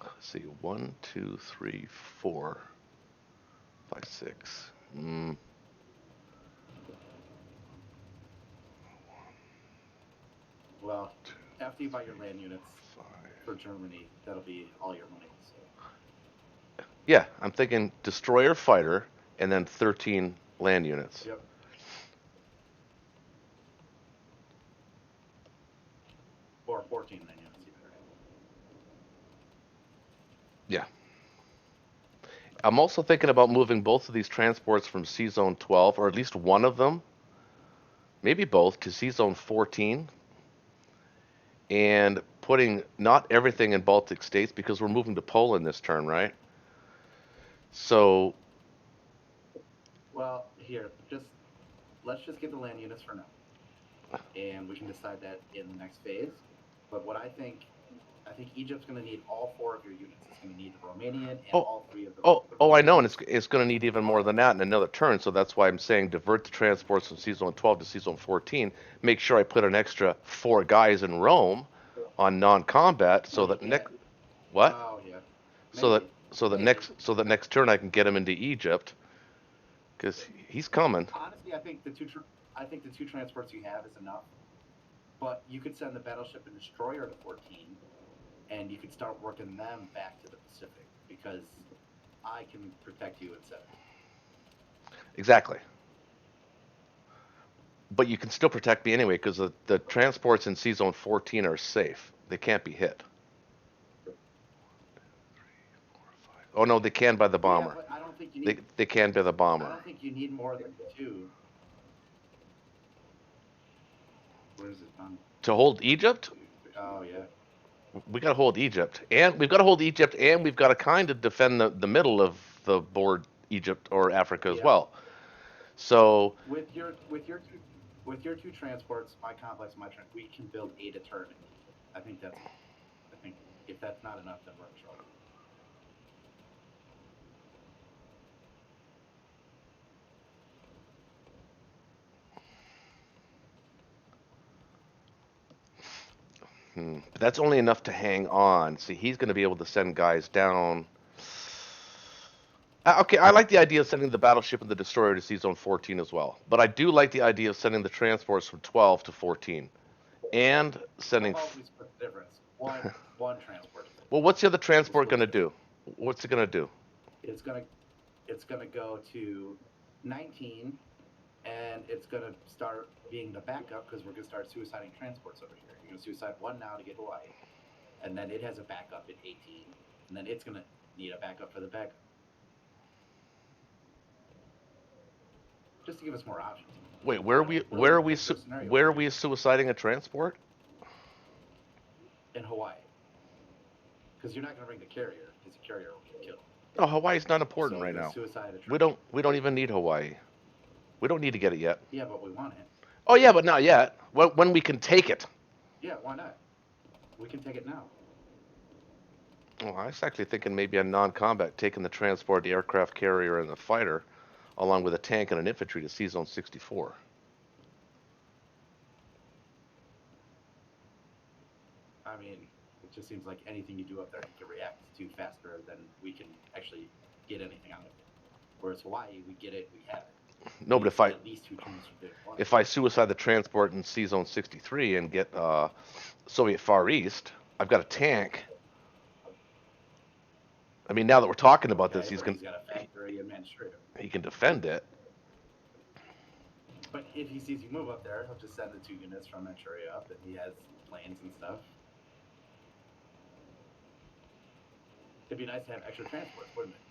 Let's see, 1, 2, 3, 4, 5, 6. Well, after you buy your land units 5. for Germany, that'll be all your money. So. Yeah, I'm thinking destroyer fighter and then 13 land units. Yep. Or 14 land units, even right. Yeah. I'm also thinking about moving both of these transports from C Zone 12, or at least one of them, maybe both, to C Zone 14, and putting not everything in Baltic states because we're moving to Poland this turn, right? So, Well, here, let's just get the land units for now, and we can decide that in the next phase. But what I think Egypt's going to need all 4 of your units. It's going to need the Romanian and oh, all 3 of the I know, and Romanians. it's going to need even more than that in another turn. So that's why I'm saying divert the transports from C Zone 12 to C Zone 14. Make sure I put an extra 4 guys in Rome on non-combat, so Well, you that can't. next what? Oh yeah, So that maybe, so that maybe. next turn I can get him into Egypt because he's coming. Honestly, I think the 2 transports you have is enough. But you could send the battleship and destroyer to 14, and you could start working them back to the Pacific because I can protect you in 17. Exactly. But you can still protect me anyway because the transports in C Zone 14 are safe. They can't be hit. Oh no, they can by the Yeah, bomber. but I don't think you need. They can by the I bomber. don't think you need more than 2. Where is it done? To hold Egypt, 2, 3. Oh yeah. we got to hold Egypt, and we've got to hold Egypt, and we've got to kind of defend the middle of the board, Egypt or Africa as Yeah. well. So With your 2 transports, my complex, we can build 8 a turn in Egypt. I think that's enough. I think if that's not enough, then we're in trouble. but that's only enough to hang on. See, he's going to be able to send guys down. Okay, I like the idea of sending the battleship and the destroyer to C Zone 14 as well. But I do like the idea of sending the transports from 12 to 14. And sending. How about we split the difference? One transport. Well, what's the other We'll transport split going the to difference. do? What's it going to do? It's gonna go to 19, and it's gonna start being the backup because we're gonna start suiciding transports over here. You're gonna suicide 1 now to get Hawaii, and then it has a backup at 18, and then it's gonna need a backup for the backup, just to give us more options. Wait, I don't really want to get to a scenario where are we suiciding a transport? in Hawaii because you're not gonna bring the carrier because the carrier will get killed. No, Hawaii's not important So right you're gonna now. suicide a We don't even need Hawaii. We don't need to get it yet. Yeah, but we want it. Oh yeah, but not yet. When we can take it. Yeah, why not? We can take it now. Well, I was actually thinking maybe a non-combat, taking the transport, the aircraft carrier, and the fighter, along with a tank and an infantry to C Zone 64. I mean, it just seems like anything you do up there, he can react to faster than we can actually get anything out of it. Whereas Hawaii, we get it, we have it. No, but It's at least 2 turns from day one. if I suicide the transport in C Zone 63 and get Soviet Far East, I've got a tank. I mean, now that we're talking about this, he's got a factory in Manchuria. he can defend it. But if he sees you move up there, he'll just send the 2 units from Manchuria up, and he has planes and stuff. It'd be nice to have extra transports, wouldn't it?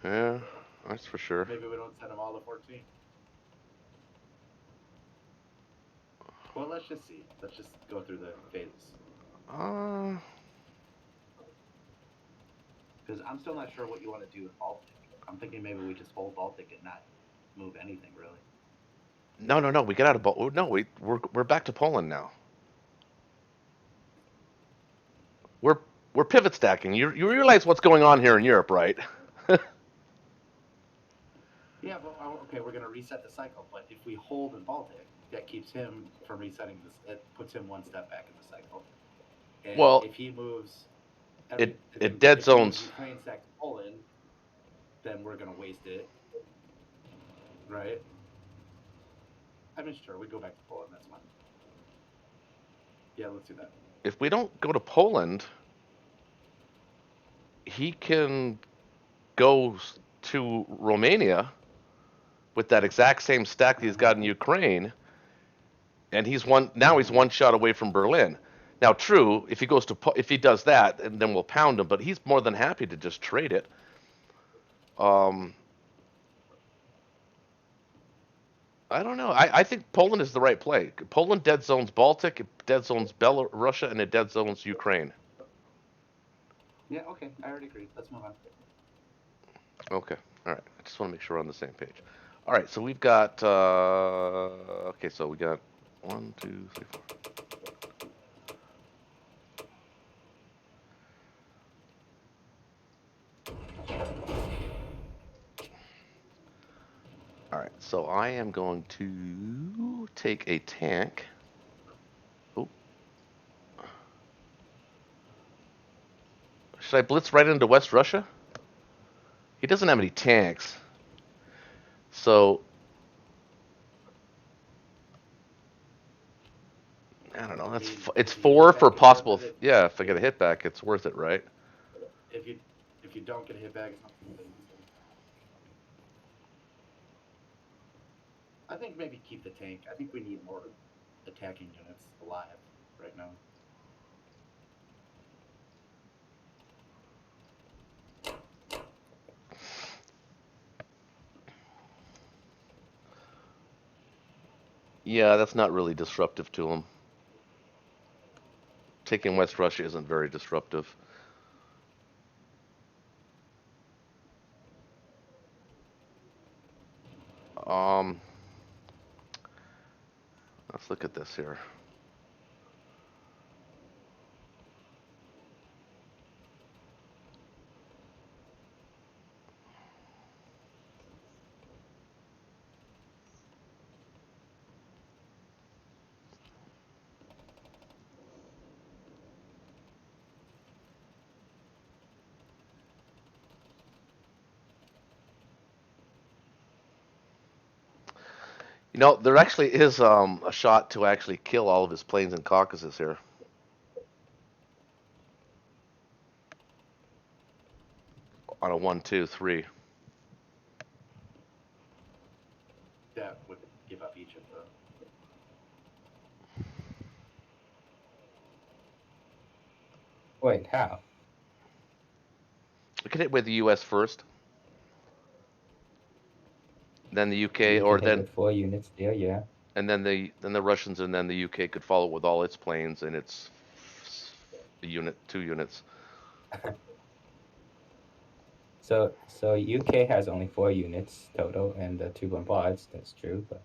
Yeah, that's for sure. Maybe we don't send them all to 14. Well, let's just see. Let's just go through the phases. Because I'm still not sure what you want to do with Baltic. I'm thinking maybe we just hold Baltic and not move anything really. No. We get out of Baltic. No, we're back to Poland now. We're pivot stacking. You realize what's going on here in Europe, right? Yeah, but okay, we're going to reset the cycle. But if we hold in Baltic, that keeps him from resetting this. It puts him 1 step back in the cycle. And Well, if he moves, it dead zones Ukraine stack to Poland, then we're going to waste it, right? I mean, sure, we go back to Poland. That's fine. Yeah, let's do that. If we don't go to Poland, he can go to Romania with that exact same stack that he's got in Ukraine, and he's one shot away from Berlin. Now, true, if he does that, and then we'll pound him. But he's more than happy to just trade it. I don't know. I think Poland is the right play. Poland dead zones Baltic, it dead zones Russia, and it dead zones Ukraine. Yeah, okay. I already agreed. Let's move on. Okay. All right. I just want to make sure we're on the same page. All right. So we've got. Okay. So we got 1, 2, 3, 4. All right. So I am going to take a tank. Oh. Should I blitz right into West Russia? He doesn't have any tanks. So I don't know. It's 4 for possible. Yeah, if I get a hit back, it's worth it, right? If you don't get a hit back, it's not too bad. I think maybe keep the tank. I think we need more attacking units alive right now. Yeah, that's not really disruptive to him. Taking West Russia isn't very disruptive. Let's look at this here. You know, there actually is a shot to actually kill all of his planes in Caucasus here. On a 1, 2, 3. That would give up Egypt, though. Wait, how? We could hit with the U.S. first, then the UK, You or can hit then with 4 units there, yeah. and then the Russians, and then the UK could follow with all its planes and its 2 units. So UK has only 4 units total and 2 bombards. That's true, but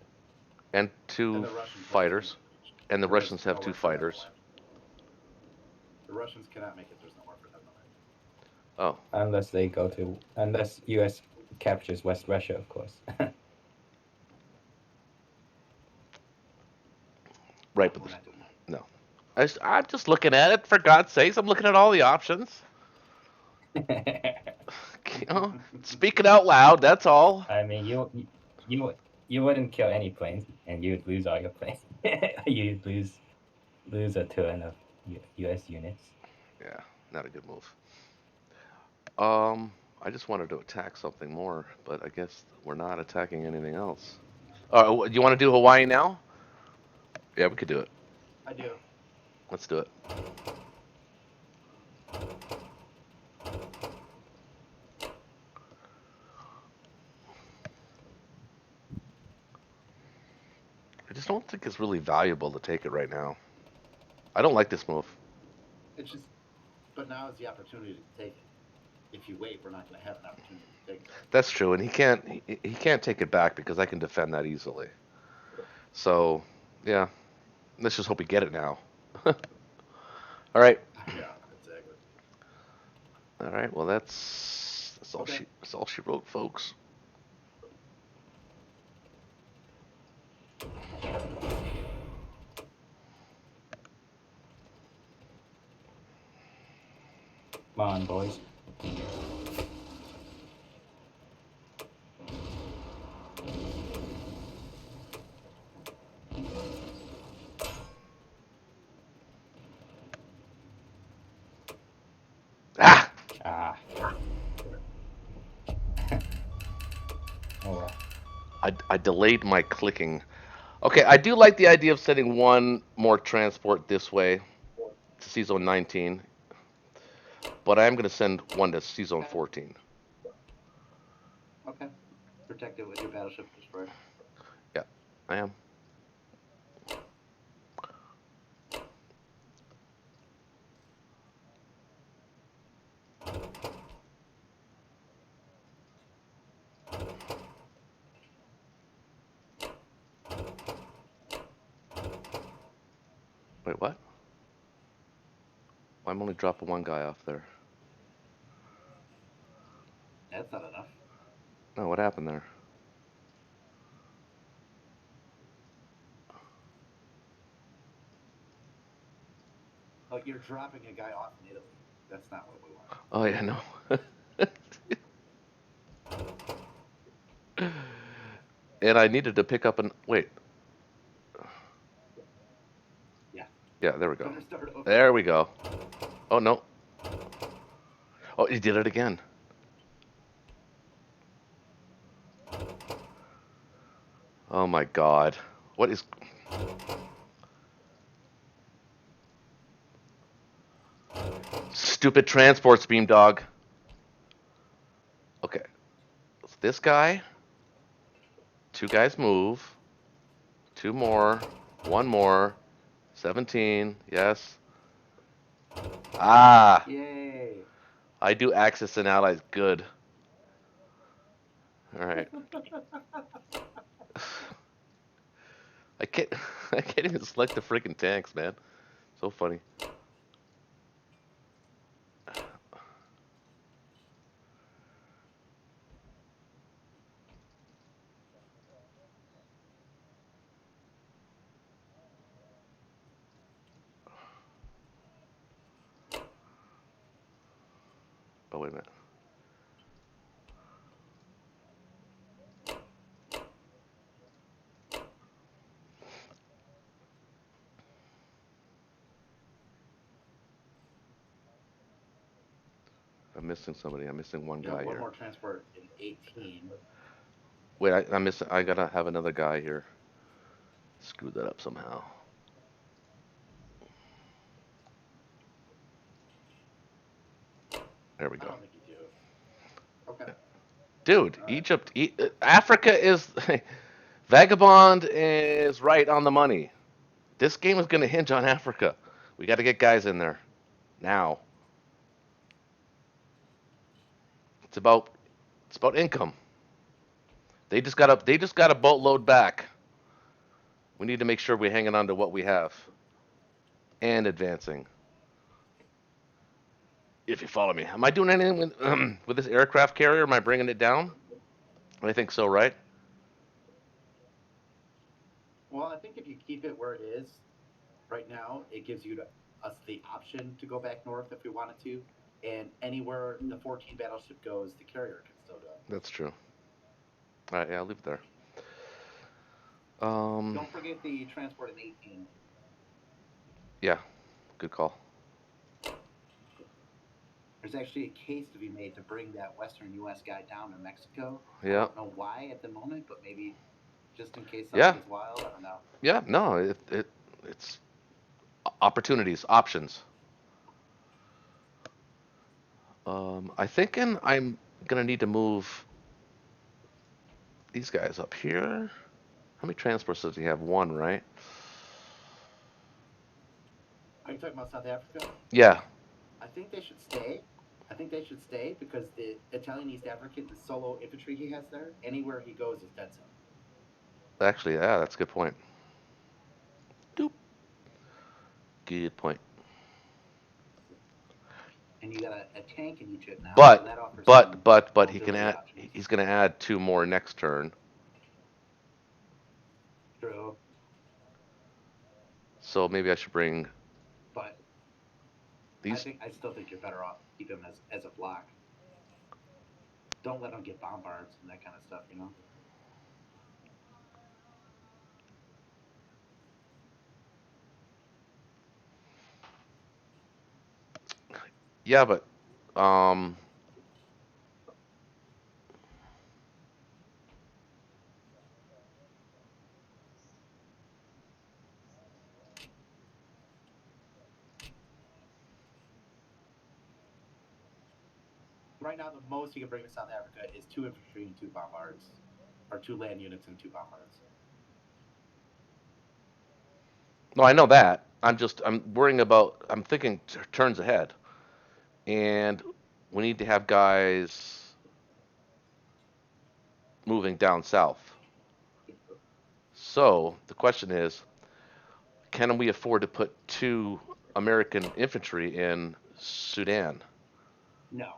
And 2 fighters, and the Russians have 2 fighters. The Russians cannot make it. There's nowhere for them to Oh. land. unless US captures West Russia, of course. Right, but We're not doing that. no. I'm just looking at it. For God's sakes, I'm looking at all the options. You know, speaking out loud. That's all. I mean, you you wouldn't kill any planes, and you'd lose all your planes. You'd lose a ton of U.S. units. Yeah, not a good move. I just wanted to attack something more, but I guess we're not attacking anything else. You want to do Hawaii now? Yeah, we could do it. I do. Let's do it. I just don't think it's really valuable to take it right now. I don't like this move. It's just, but now is the opportunity to take it. If you wait, we're not going to have an opportunity to take it. That's true, and he can't take it back because I can defend that easily. So, yeah, let's just hope we get it now. All right. Yeah, exactly. All right. Well, that's all Okay. that's all she wrote, folks. Come on, boys. Ah! Ah. Oh well. I delayed my clicking. Okay, I do like the idea of sending one more transport this way to C Zone 19, but I am going to send one to C Zone Okay. 14. Okay. Protect it with your battleship destroyer. Yeah, I am. Wait, what? I'm only dropping one guy off there. That's not enough. No, what happened there? Oh, you're dropping a guy off in Italy. That's not what we want. Oh yeah, no. And I needed to pick up an wait. Yeah. Yeah, there we go. Better start over. There we go. Oh no. Oh, he did it again. Oh my God. What is? Stupid transport beam dog. Okay. So this guy. Two guys move. Two more. One more. 17. Yes. Ah. Yay. I do Axis and Allies good. All right. I can't. I can't even select the freaking tanks, man. So funny. Oh wait a minute. I'm missing somebody. I'm missing one You have guy one here. more transport in 18. Wait, I'm missing. I gotta have another guy here. Screw that up somehow. There we I go. don't think you do. Okay. Dude, All right. Egypt, Africa is Vagabond is right on the money. This game is going to hinge on Africa. We got to get guys in there now. It's about it's about income. They just got a boatload back. We need to make sure we're hanging on to what we have and advancing. If you follow me, am I doing anything with with this aircraft carrier? Am I bringing it down? I think so, right? Well, I think if you keep it where it is, Right now, it gives us the option to go back north if we wanted to, and anywhere the 14 battleship goes, the carrier can still go. That's true. All right, yeah, I'll leave it there. Um, Don't forget the transport in 18. yeah, good call. There's actually a case to be made to bring that Western U.S. guy down to Mexico. I Yeah, don't know why at the moment, but maybe just in case something yeah, gets wild. I don't know. yeah. No, it's opportunities, options. I thinking I'm gonna need to move these guys up here. How many transports does he have? One, right? Are you talking about South Africa? Yeah, I think they should stay. I think they should stay because the Italian East African, the solo infantry he has there, anywhere he goes is dead zone. actually, yeah, that's a good point. Doop. Good point. And you got a tank in Egypt now, so But that offers but some but but he can mobility add. options. He's gonna add two more next turn. True, So maybe I should bring but these. I still think you're better off keep him as a block. Don't let him get bombards and that kind of stuff. You know. Yeah, but um, Right now, the most you can bring to South Africa is 2 infantry and 2 bombards, or 2 land units and 2 bombards. no, I know that. I'm worrying about. I'm thinking turns ahead, and we need to have guys moving down south. So the question is, can we afford to put two American infantry in Sudan? No,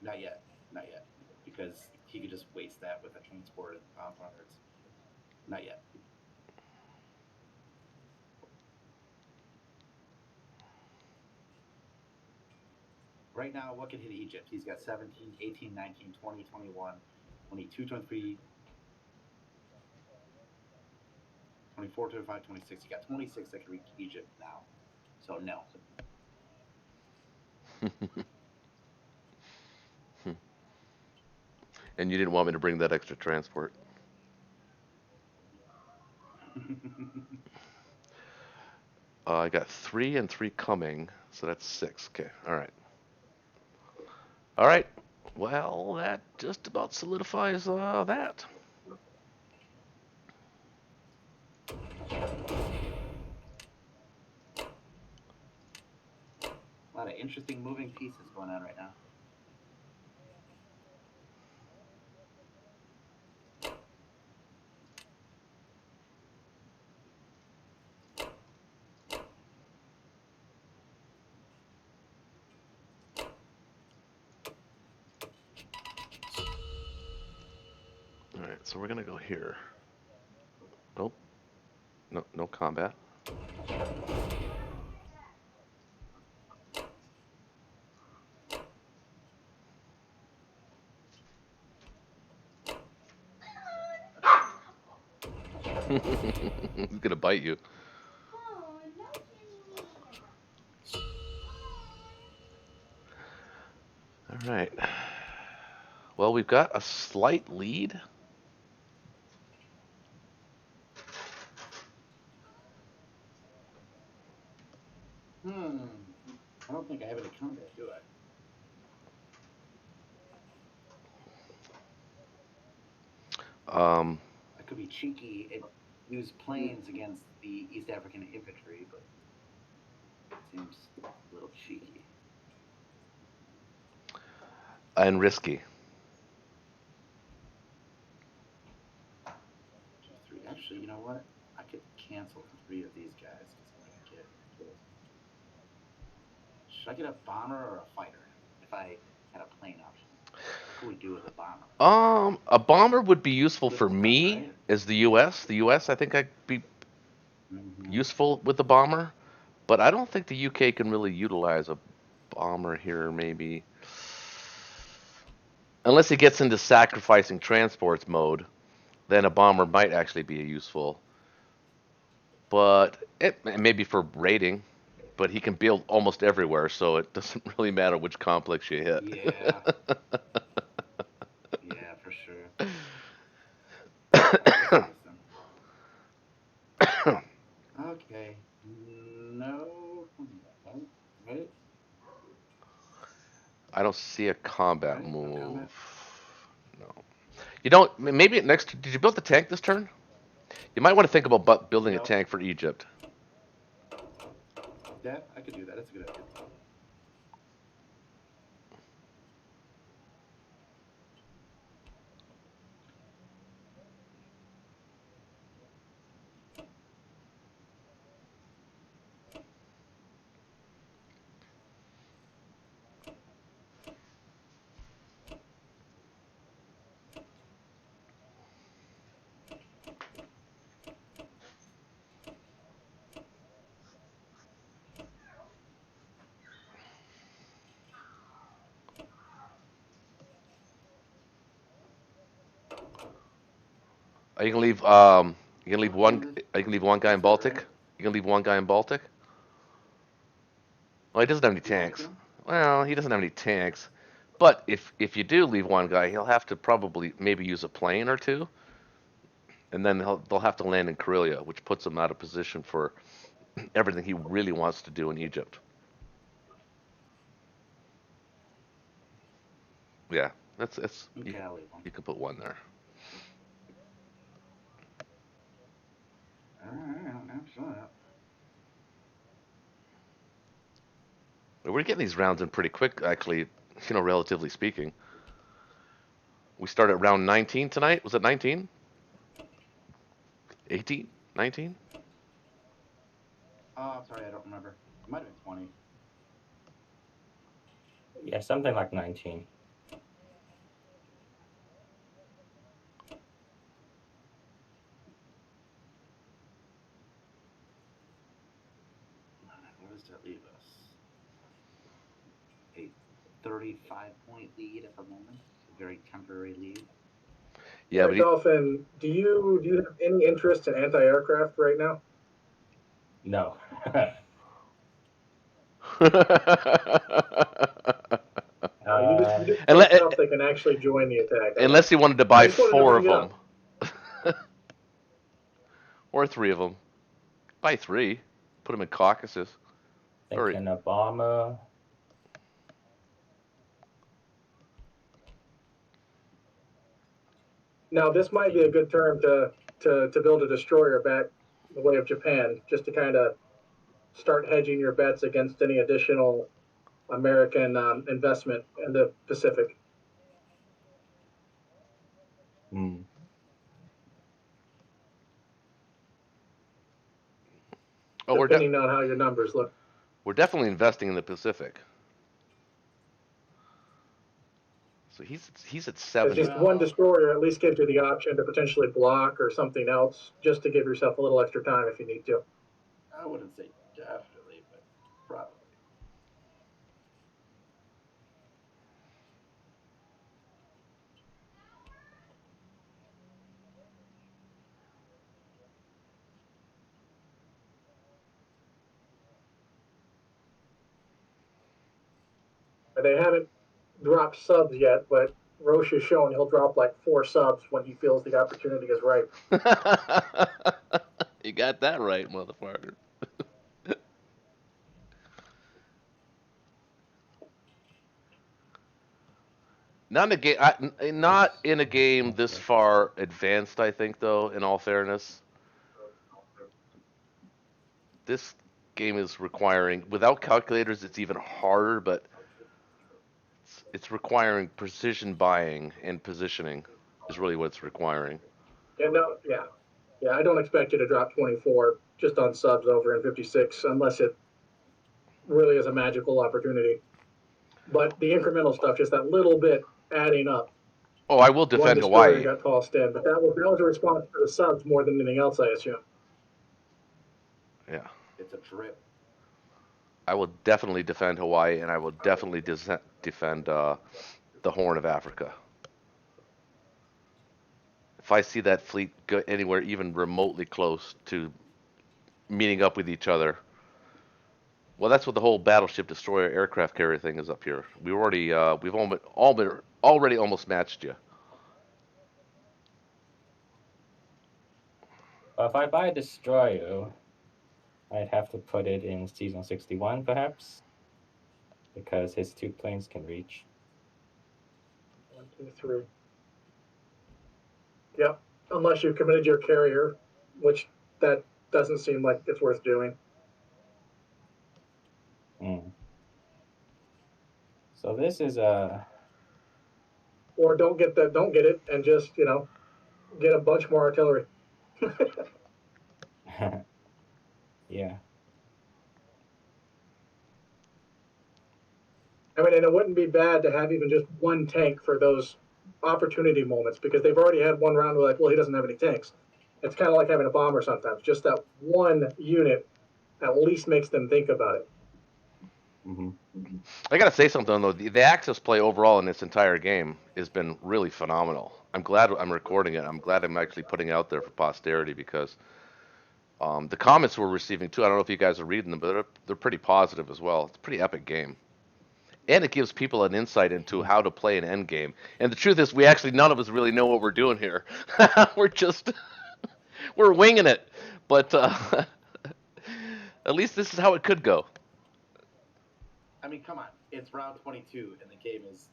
not yet, not yet, because he could just waste that with a transport and bombards. Not yet. Right now, what can hit Egypt? He's got 17, 18, 19, 20, 21, 22, 23, 24, 25, 26. He got 26 that can reach Egypt now. So, no. And you didn't want me to bring that extra transport. I got three and three coming, so that's six. Okay, all right. All right. Well, that just about solidifies that. A lot of interesting moving pieces going on right now. All right, so we're gonna go here. Nope. No, no combat. He's gonna bite you. All right. Well, we've got a slight lead. I don't think I have any combat, do Um, I? I could be cheeky and use planes against the East African infantry, but it seems a little cheeky. and risky. 3. Actually, you know what? I could cancel 3 of these guys because I'm going to get. Should I get a bomber or a fighter if I had a plane option? What could we do with a bomber? A bomber would be useful Good for stuff, me right? as the U.S. The U.S. I think I'd be Mm-hmm. useful with the bomber. But I don't think the UK can really utilize a bomber here, maybe. Unless he gets into sacrificing transports mode, then a bomber might actually be useful. But it maybe for raiding, but he can build almost everywhere, so it doesn't really matter which complex you hit. Yeah. Yeah, for sure. That makes sense. Okay. No. Right? I don't see a combat Right? No move. combat? No. You don't. Maybe next. Did you build the tank this turn? You might want to think about building a No. tank for Egypt. Yeah, I could do that. That's a good idea. Are you gonna leave? You gonna leave one? This, Are you gonna leave one guy in that's it, Baltic? right? You gonna leave one guy in Baltic? Well, he doesn't have any You want me tanks. to? Well, he doesn't have any tanks. But if you do leave one guy, he'll have to probably maybe use a plane or two, and then they'll have to land in Karelia, which puts him out of position for everything he really wants to do in Egypt. Yeah, that's you, Okay, I'll leave one. you can put one there. Alright, sure. We're getting these rounds in pretty quick, actually. Relatively speaking. We started at round 19 tonight. Was it 19? 18? 19? Oh, I'm sorry, I don't remember. It might have been 20. Yeah, something like 19. Where does that leave us? A 35-point lead at the moment. A very temporary lead. Yeah, All but right, Dolphin, do you have any interest in anti-aircraft right now? No. You just want Unless, stuff that can actually join the attack. Okay. unless he wanted to I buy just wanted to four bring of it them up. or three of them. Buy three. Put them in Caucasus. Or Thinking a bomber. Now, this might be a good term to build a destroyer back the way of Japan, just to kind of start hedging your bets against any additional American investment in the Pacific, Hmm. oh, depending on how your numbers look. we're definitely investing in the Pacific. So he's at Because 70. just one Well, destroyer at least gives you the option to potentially block or something else, just to give yourself a little extra time if you need to. I wouldn't say definitely, but probably. They haven't dropped subs yet, but Roche has shown he'll drop like 4 subs when he feels the opportunity is right. You got that right, motherfucker. Not in a game. Not in a game this far advanced. I think, though. In all fairness, this game is requiring without calculators. It's even harder, but it's requiring precision buying and positioning is really what it's requiring. Yeah, no, yeah. I don't expect you to drop 24 just on subs over in 56 unless it really is a magical opportunity. But the incremental stuff, just that little bit adding up. Oh, I will One defend destroyer Hawaii. got tossed in, but that was a response to the subs more than anything else, I assume. Yeah. It's a drip. I will definitely defend Hawaii, and I will definitely defend the Horn of Africa. If I see that fleet go anywhere even remotely close to meeting up with each other, well, that's what the whole battleship destroyer aircraft carrier thing is up here. We've already almost matched you. Well, if I buy a destroyer, I'd have to put it in season 61, perhaps, because his 2 planes can reach. 1, 2, 3. Yep. Unless you've committed your carrier, which that doesn't seem like it's worth doing. Mm. So this is a. Or don't get that. Don't get it, and just get a bunch more artillery. Yeah. I mean, and it wouldn't be bad to have even just one tank for those opportunity moments because they've already had one round where like, well, he doesn't have any tanks. It's kind of like having a bomber sometimes. Just that one unit at least makes them think about it. Mm-hmm. I gotta say something though. The Axis play overall in this entire game has been really phenomenal. I'm glad I'm recording it. I'm glad I'm actually putting it out there for posterity because the comments we're receiving too. I don't know if you guys are reading them, but they're pretty positive as well. It's a pretty epic game, and it gives people an insight into how to play an end game. And the truth is, we actually none of us really know what we're doing here. we're just we're winging it, but at least this is how it could go. I mean, come on, it's round 22, and the game is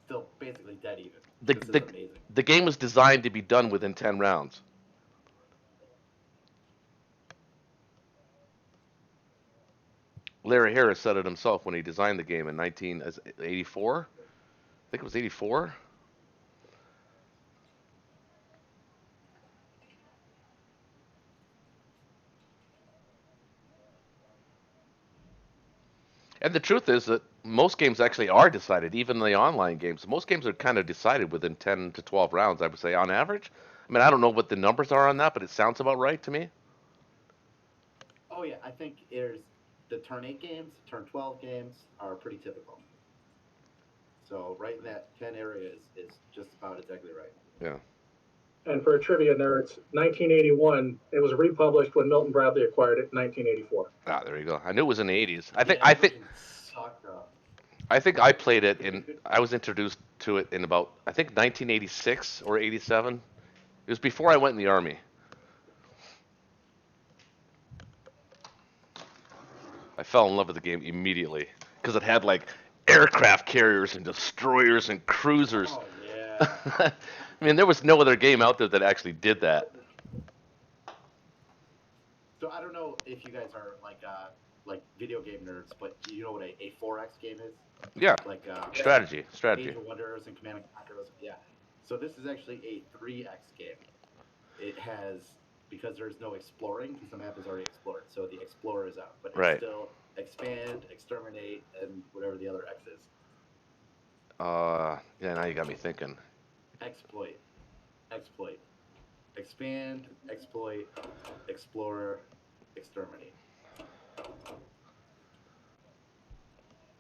still basically dead even. The, This is the, amazing. the game was designed to be done within 10 rounds. Larry Harris said it himself when he designed the game in 1984. I think it was 84. And the truth is that most games actually are decided, even the online games. Most games are kind of decided within 10 to 12 rounds, I would say, on average. I mean, I don't know what the numbers are on that, but it sounds about right to me. Oh yeah, I think there's the turn 8 games, turn 12 games are pretty typical. So right in that 10 area is just about exactly right. Yeah. And for a trivia nerds, 1981, it was republished when Milton Bradley acquired it in 1984. Ah, there you go. I knew it was in the 80s. I think Yeah, I that think version sucked up. I think I played it in I was introduced to it in about I think 1986 or 87. It was before I went in the army. I fell in love with the game immediately because it had like aircraft carriers and destroyers and cruisers. Oh yeah. I mean, there was no other game out there that actually did that. So I don't know if you guys are like video game nerds, but you know what a 4X game is? Yeah, Like strategy. Age of Wonders and Command and Conquer. Yeah. So this is actually a 3X game. It has because there's no exploring because the map is already explored. So the explorer is out, but it's Right. still expand, exterminate, and whatever the other X is. Yeah. Now you got me thinking. Exploit, exploit, expand, exploit, explorer, exterminate.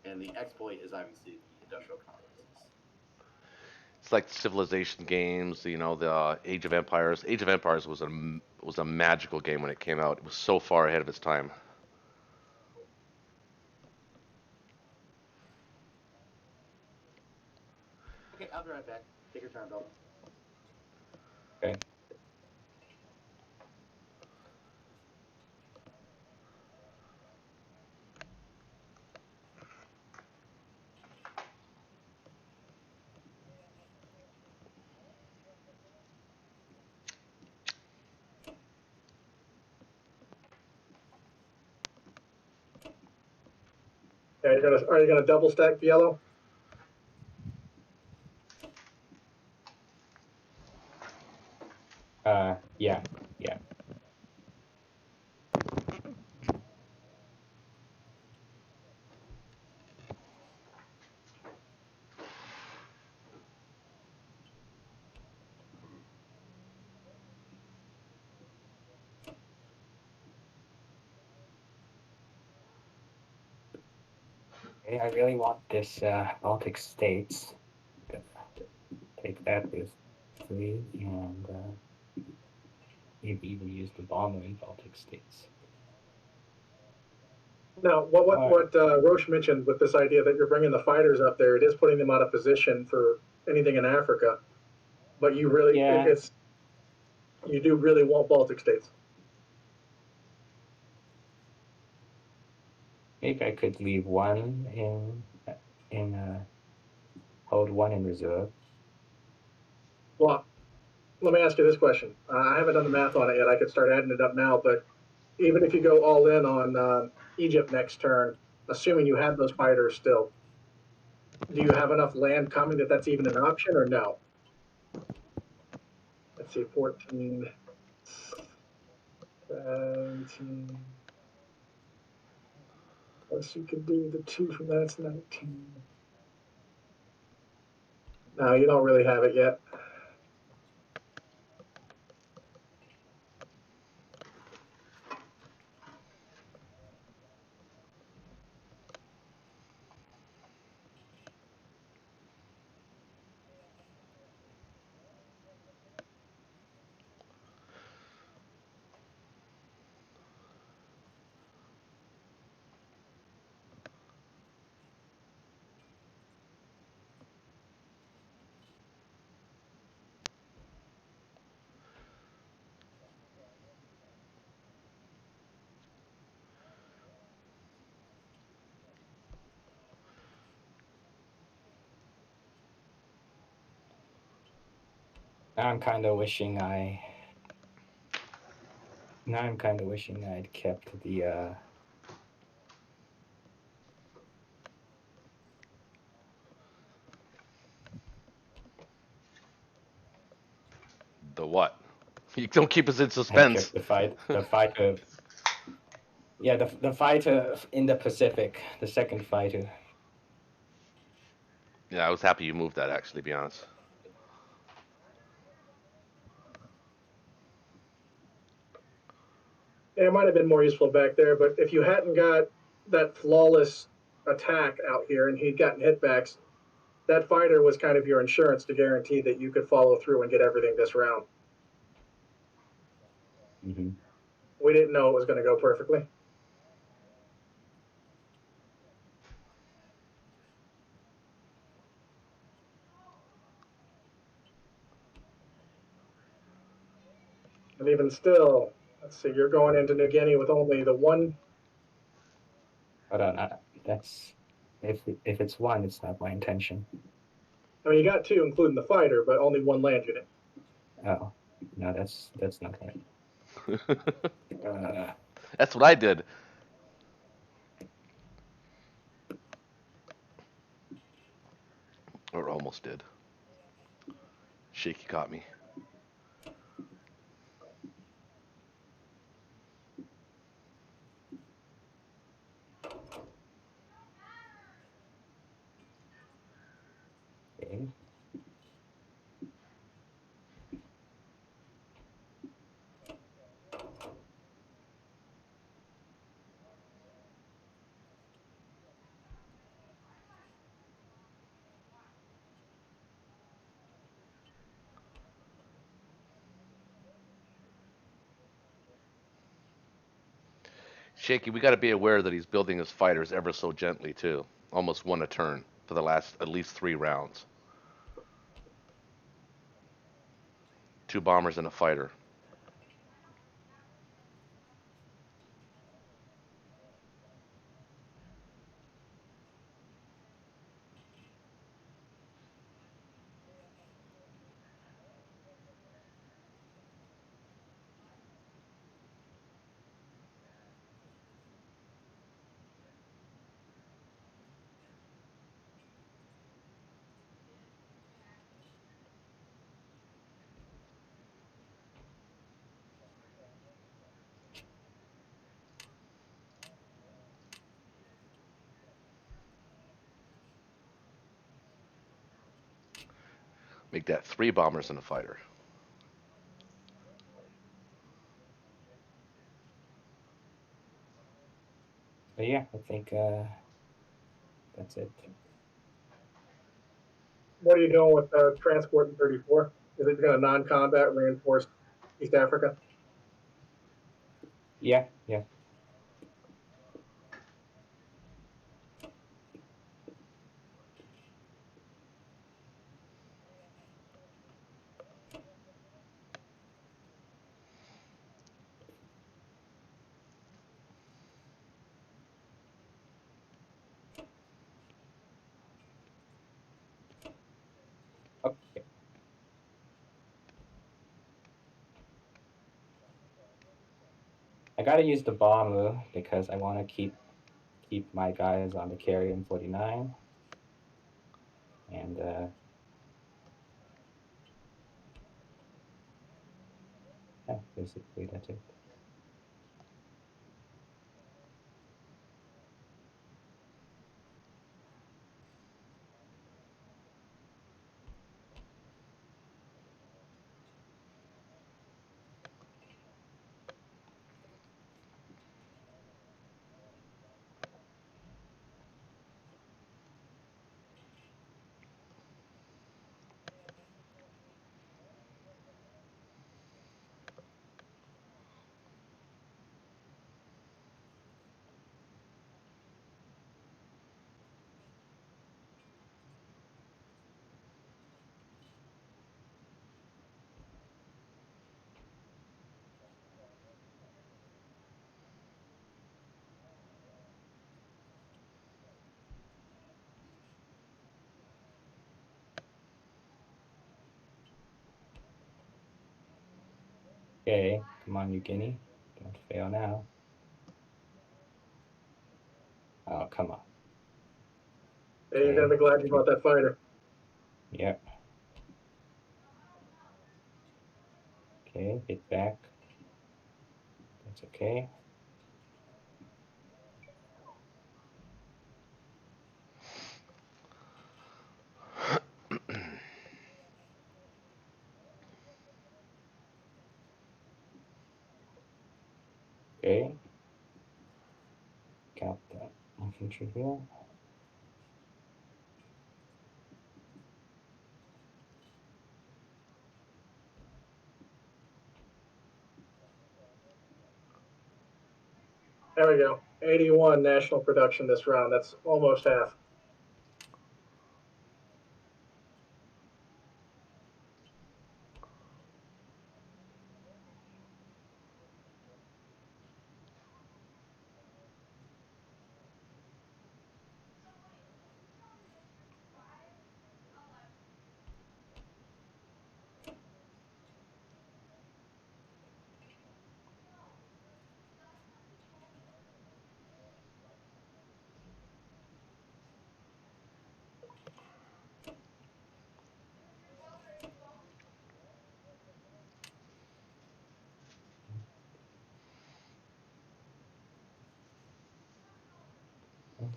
And the exploit is obviously the industrial complexes. It's like civilization games. The Age of Empires. Age of Empires was a magical game when it came out. It was so far ahead of its time. Okay, I'll be right back. Take your time, Bill. Okay. Yeah, are you gonna double stack the yellow? Yeah. Yeah. Okay, I really want this Baltic states. Take that with 3 and maybe even use the bomber in Baltic states. Now, what Roche mentioned with this idea that you're bringing the fighters up there, it is putting them out of position for anything in Africa. But you really, Yeah. it's you do really want Baltic states. Maybe I could leave one in hold one in reserve. Well, let me ask you this question. I haven't done the math on it yet. I could start adding it up now, but even if you go all in on Egypt next turn, assuming you have those fighters still, do you have enough land coming that that's even an option or no? Let's see, 14, 17. Plus, you could do the 2 from that's 19. No, you don't really have it yet. Now I'm kind of wishing I'd kept The what? You don't keep us in I'd suspense. kept the fighter. Yeah, the fighter in the Pacific, the second fighter. Yeah, I was happy you moved that, actually, to be honest. It might have been more useful back there, but if you hadn't got that flawless attack out here and he'd gotten hitbacks, that fighter was kind of your insurance to guarantee that you could follow through and get everything this round. Mm-hmm. We didn't know it was going to go perfectly. And even still, let's see, you're going into New Guinea with only the one. Hold on, that's if it's one, it's not my intention. I mean, you got 2, including the fighter, but only 1 land unit. Oh, no, that's not right. That's what I did. Or almost did. Shaky caught me. Okay. Shaky, we got to be aware that he's building his fighters ever so gently, too. Almost 1 a turn for the last at least 3 rounds. 2 bombers and a fighter. Make that 3 bombers and a fighter. But yeah, I think that's it. What are you doing with transport in 34? Is it going to non-combat reinforce East Africa? Yeah. Okay. I gotta use the bomb because I want to keep my guys on the carrier in 49. And yeah, basically that's it. Okay, come on, New Guinea. Don't fail now. Oh, come on. Hey, you're going to be glad you bought that fighter. Yep. Okay, hit back. That's okay. Okay. Count the infantry here. There we go. 81 national production this round. That's almost half.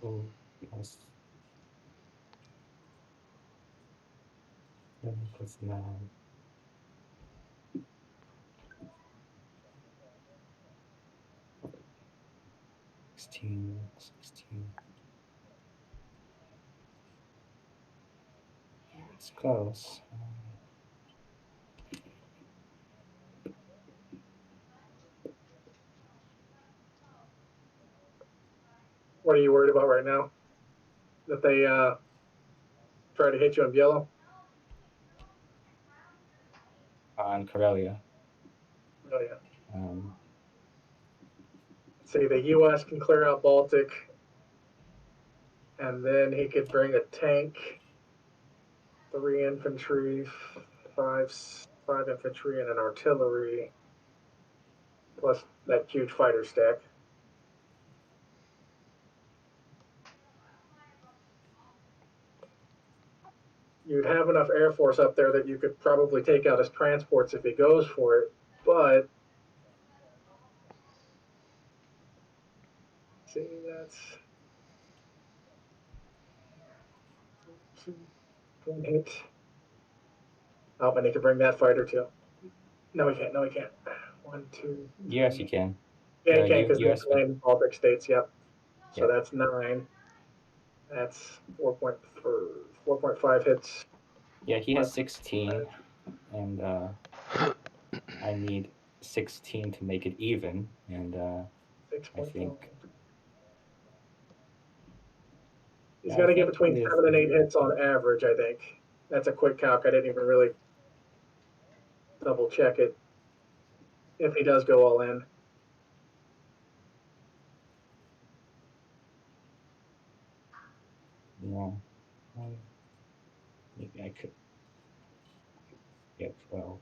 Oh, plus 7 plus 9. 16. It's close. What are you worried about right now? That they try to hit you in yellow? On Karelia. Oh, yeah. Um, See, the U.S. can clear out Baltic, and then he could bring a tank, 3 infantry, five infantry, and an artillery, plus that huge fighter stack. You'd have enough Air Force up there that you could probably take out his transports if he goes for it, but see, that's one hit. Oh, I need to bring that fighter too. No, he can't. No, he can't. 1, 2, 3. yes, you can. Yeah, he can't because US he's in Baltic states. Yep. So Yeah. that's 9. That's 4.5 hits. Yeah, he has 16, and I need 16 to make it even, and I think He's I got to get think between with 7 and 8 hits on average, I think. That's a quick calc. I didn't even really double check it if he does go all in. yeah, maybe I could get 12.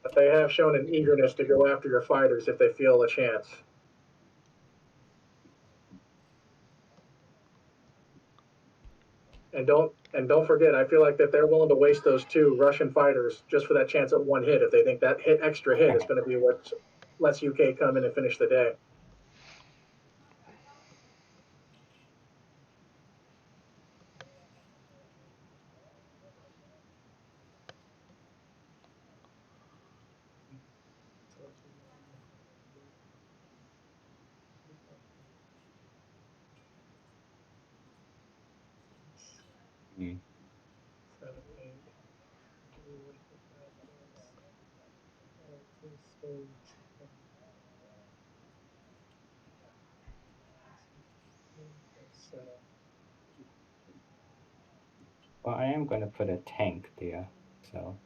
But they have shown an eagerness to go after your fighters if they feel a chance. And don't forget, I feel like that they're willing to waste those 2 Russian fighters just for that chance at 1 hit if they think that extra hit is going to be what lets UK come in and finish the day. Mm. 7, 8. Well, I am going to put a tank there, so.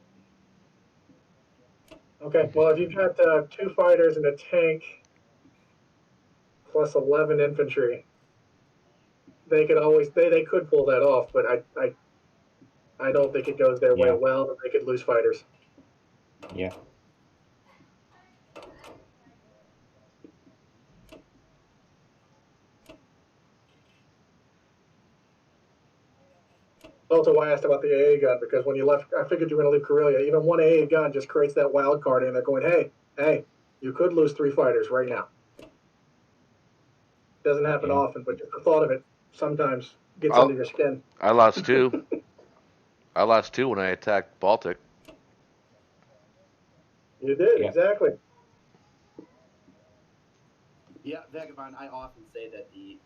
Okay, well, if you've got 2 fighters and a tank plus 11 infantry, they could always they could pull that off, but I don't think it goes their way Yeah. well. They could lose fighters. Yeah. Also, why I asked about the AA gun because when you left, I figured you were going to leave Karelia. Even one AA gun just creates that wild card, and they're going, hey, you could lose 3 fighters right now. Doesn't happen Yeah. often, but just the thought of it sometimes gets under your skin. I lost 2. I lost 2 when I attacked Baltic. You did, Yeah. exactly. Yeah, Vagabond, I often say that the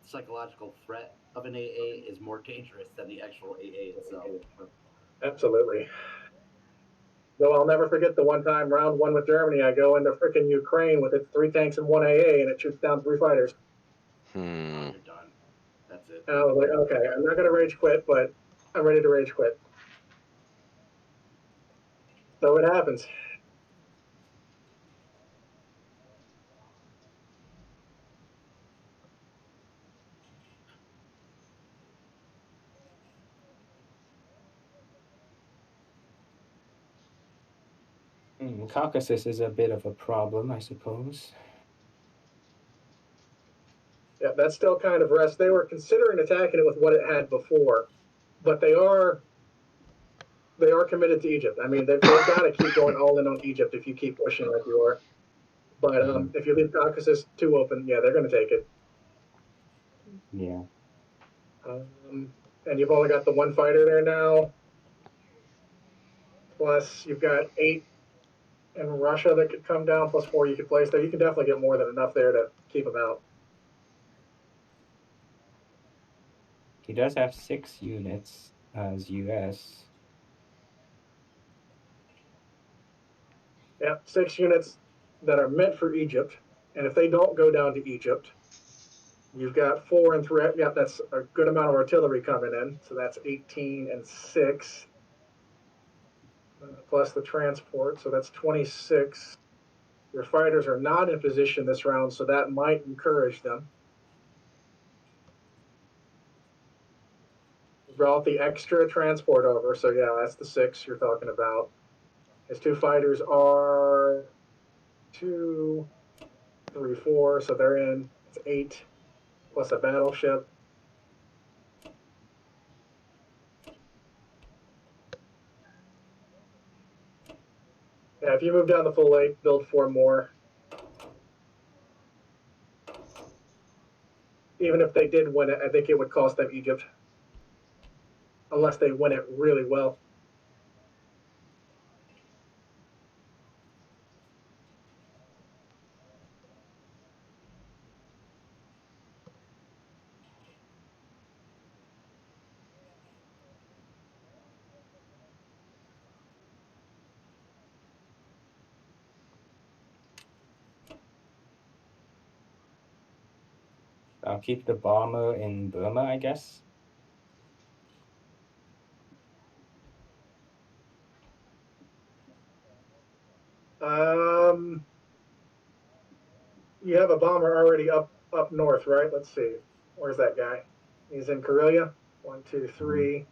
psychological threat of an AA is more dangerous than the actual AA itself. Absolutely. Though I'll never forget the one time round 1 with Germany, I go into freaking Ukraine with its 3 tanks and 1 AA, and it shoots down 3 fighters. Hmm. You're done. That's it. And I was like, okay, I'm not going to rage quit, but I'm ready to rage quit. So it happens. Caucasus is a bit of a problem, I suppose. Yeah, that's still kind of rest. They were considering attacking it with what it had before, but they are committed to Egypt. I mean, they've got to keep going all in on Egypt if you keep pushing like you are. But if you leave Caucasus 2 open, yeah, they're going to take it. Yeah. And you've only got the 1 fighter there now. Plus, you've got 8 in Russia that could come down, plus 4 you could place there. You can definitely get more than enough there to keep them out. He does have 6 units as US. Yeah, 6 units that are meant for Egypt. And if they don't go down to Egypt, you've got 4 and 3. Yeah, that's a good amount of artillery coming in. So that's 18 and 6. Plus the transport. So that's 26. Your fighters are not in position this round, so that might encourage them. You brought the extra transport over. So yeah, that's the 6 you're talking about. His 2 fighters are 2, 3, 4. So they're in. It's 8 plus a battleship. Yeah, if you move down the full 8, build 4 more. even if they did win it, I think it would cost them Egypt, unless they win it really well. I'll keep the bomber in Burma, I guess. You have a bomber already up north, right? Let's see. Where's that guy? He's in Karelia. 1, 2, 3.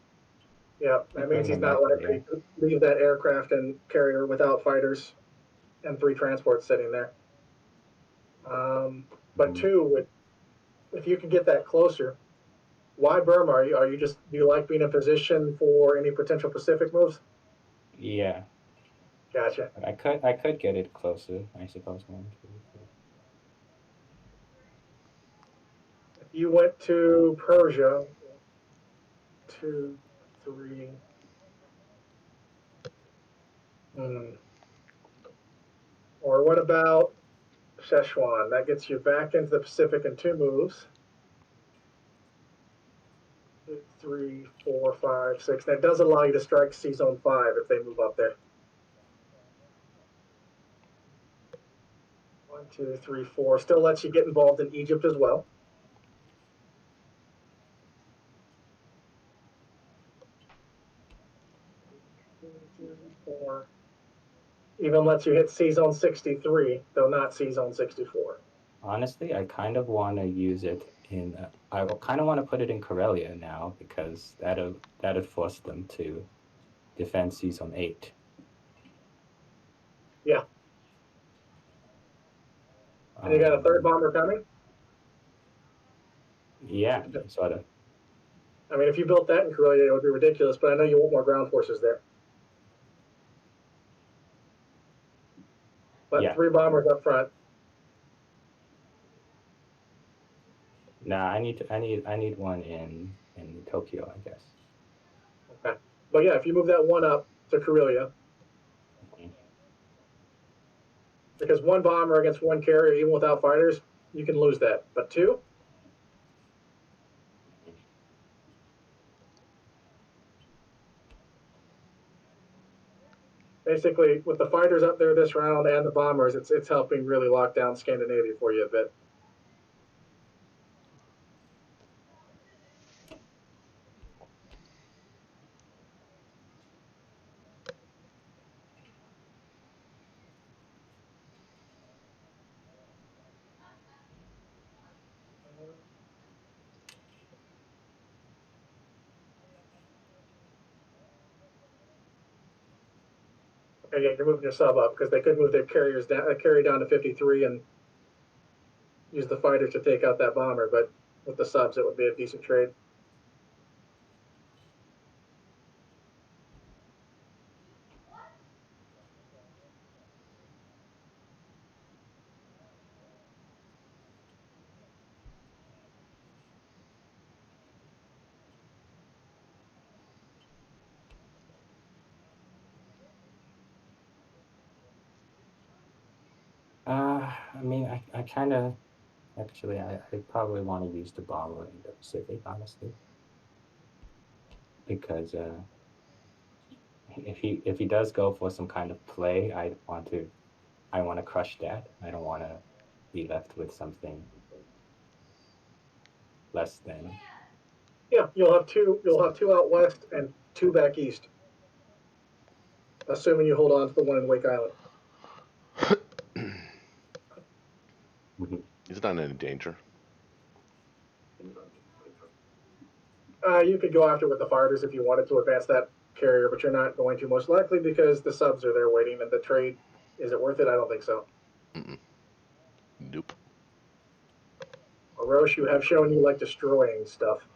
Yeah, that means he's not likely to leave that aircraft and carrier without fighters and 3 transports sitting there. But 2, if you can get that closer, why Burma? Are you just, do you like being in position for any potential Pacific moves? Yeah. Gotcha. I could get it closer, I suppose. 1, 2, 3. If you went to Persia, 2, 3. Or what about Szechuan? That gets you back into the Pacific in 2 moves. 2, 3, 4, 5, 6. That does allow you to strike C Zone 5 if they move up there. 1, 2, 3, 4. Still lets you get involved in Egypt as well. 2, 3, 4. Even lets you hit C Zone 63, though not C Zone 64. Honestly, I kind of want to use it in. I kind of want to put it in Karelia now because that'd force them to defend C Zone 8. Yeah. And you got a 3rd bomber coming? Yeah, sort of. I mean, if you built that in Karelia, it would be ridiculous, but I know you want more ground forces there. But Yeah. 3 bombers up front. Nah, I need one in Tokyo, I guess. Okay. But yeah, if you move that 1 up to Karelia, because 1 bomber against 1 carrier, even without fighters, you can lose that. But 2, basically with the fighters up there this round and the bombers, it's helping really lock down Scandinavia for you a bit. Okay, yeah, you're moving your sub up because they could move their carriers down, carry down to 53 and use the fighters to take out that bomber. But with the subs, it would be a decent trade. I mean, I kind of actually I probably want to use the bomber in the Pacific, honestly, because if he does go for some kind of play, I want to crush that. I don't want to be left with something less than. Yeah, you'll have 2. You'll have 2 out west and 2 back east, assuming you hold on to the one in Wake Island. He's not in any danger. You could go after with the fighters if you wanted to advance that carrier, but you're not going to, most likely because the subs are there waiting and the trade. Is it worth it? I don't think so. Nope. Orosh, you have shown you like destroying stuff.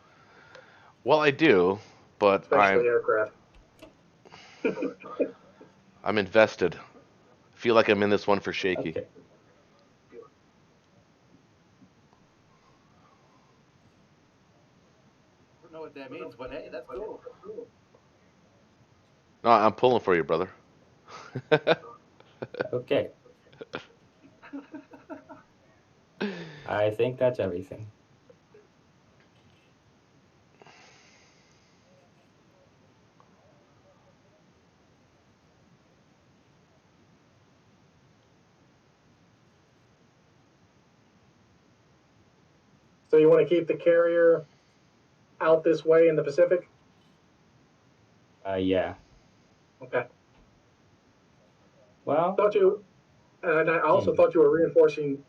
Well, I do, but Especially aircraft. I'm invested. Feel like I'm in this one for shaky. Okay. know what that means, but hey, that's cool. No, I'm pulling for you, brother. Okay, I think that's everything. So you want to keep the carrier out this way in the Pacific? Yeah. Okay. Well, Thought you, and I also thought you were reinforcing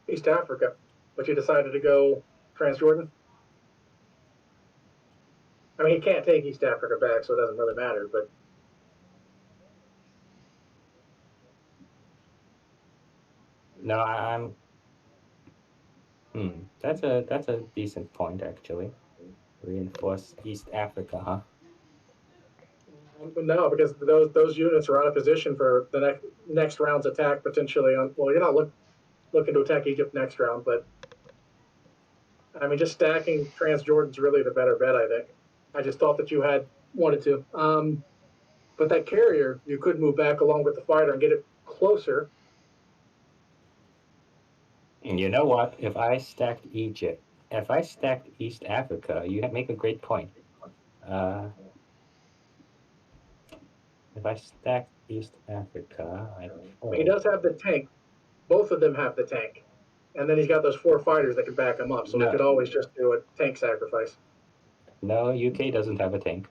East Africa, but you decided to go Transjordan. I mean, he can't take East Africa back, so it doesn't really matter. But no, I'm. That's a decent point actually. Reinforce East Africa, huh? no, because those units are out of position for the next round's attack potentially. On well, you're not looking to attack Egypt next round, but I mean, just stacking Transjordan's really the better bet. I think. I just thought that you had wanted to. But that carrier, you could move back along with the fighter and get it closer. And you know what? If I stacked East Africa, you make a great point. If I stacked East Africa, He does have the tank. Both of them have the tank. And then he's got those 4 fighters that can back him up. So we could always just do a tank sacrifice. No, UK doesn't have a tank.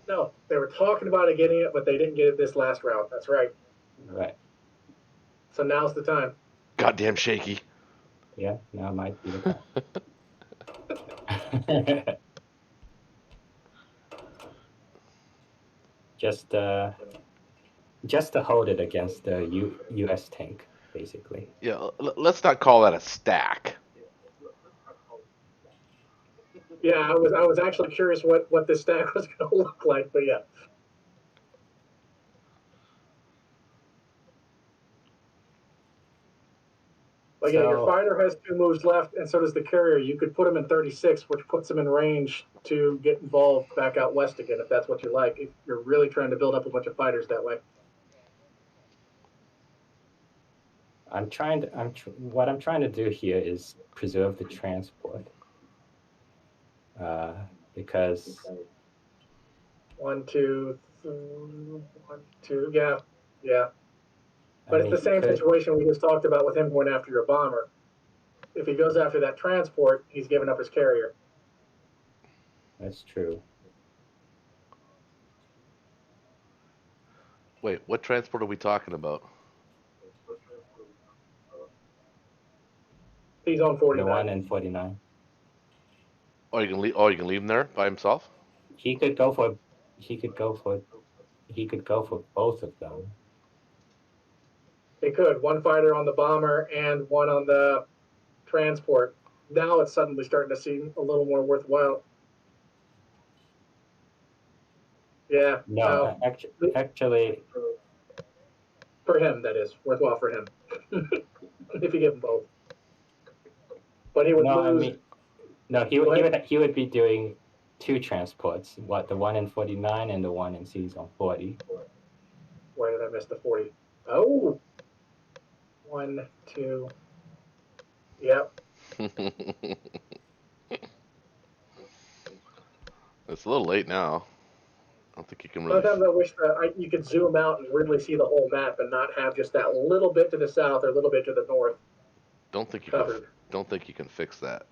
No, they were talking about it getting it, but they didn't get it this last round. That's right. Right. So now's the time. Goddamn shaky. Yeah, now might be the time. just to hold it against the US tank, basically. Yeah, let's not call that a stack. Yeah, I was actually curious what this stack was going to look like, but yeah. But yeah, your fighter has 2 moves left, and so does the carrier. You could put him in 36, which puts him in range to get involved back out west again, if that's what you like. If you're really trying to build up a bunch of fighters that way. What I'm trying to do here is preserve the transport. Because 1, 2, 3, 1, 2, yeah. But it's the same situation we just talked about with him going after your bomber. If he goes after that transport, he's giving up his carrier. That's true. Wait, what transport are we talking about? He's on 49. The one in 49. Oh, you can leave. Oh, you can leave him there by himself. He could go for both of them. He could. 1 fighter on the bomber and 1 on the transport. Now it's suddenly starting to seem a little more worthwhile. Yeah. No, actually, for him, that is worthwhile for him. If you give him both. But he would lose. I mean, no, he would be doing 2 transports. What, the one in 49 and the one in C zone 40. Why did I miss the 40? Oh. 1, 2. Yep. It's a little late now. I don't think you can really. Sometimes I wish that you could zoom out and really see the whole map and not have just that little bit to the south or a little bit to the north. Don't think you covered. can. Don't think you can fix that.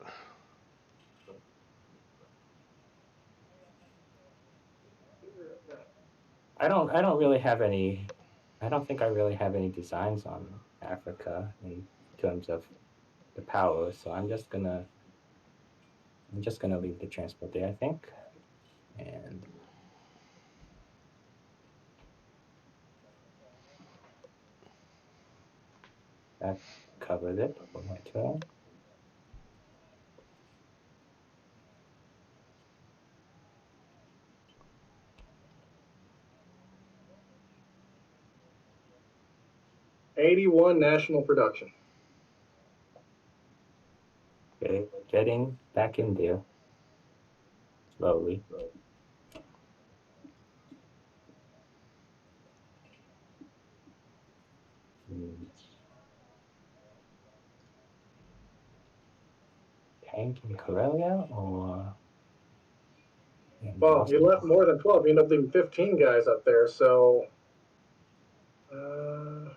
I don't really have any. I don't think I really have any designs on Africa in terms of the power. So I'm just gonna leave the transport there, I think, and that covers it for my turn. '81 national production. Okay, getting back in there. slowly. Hmm. Tank in Karelia or in Well, you left Moscow? more than 12. You end up leaving 15 guys up there. So, uh,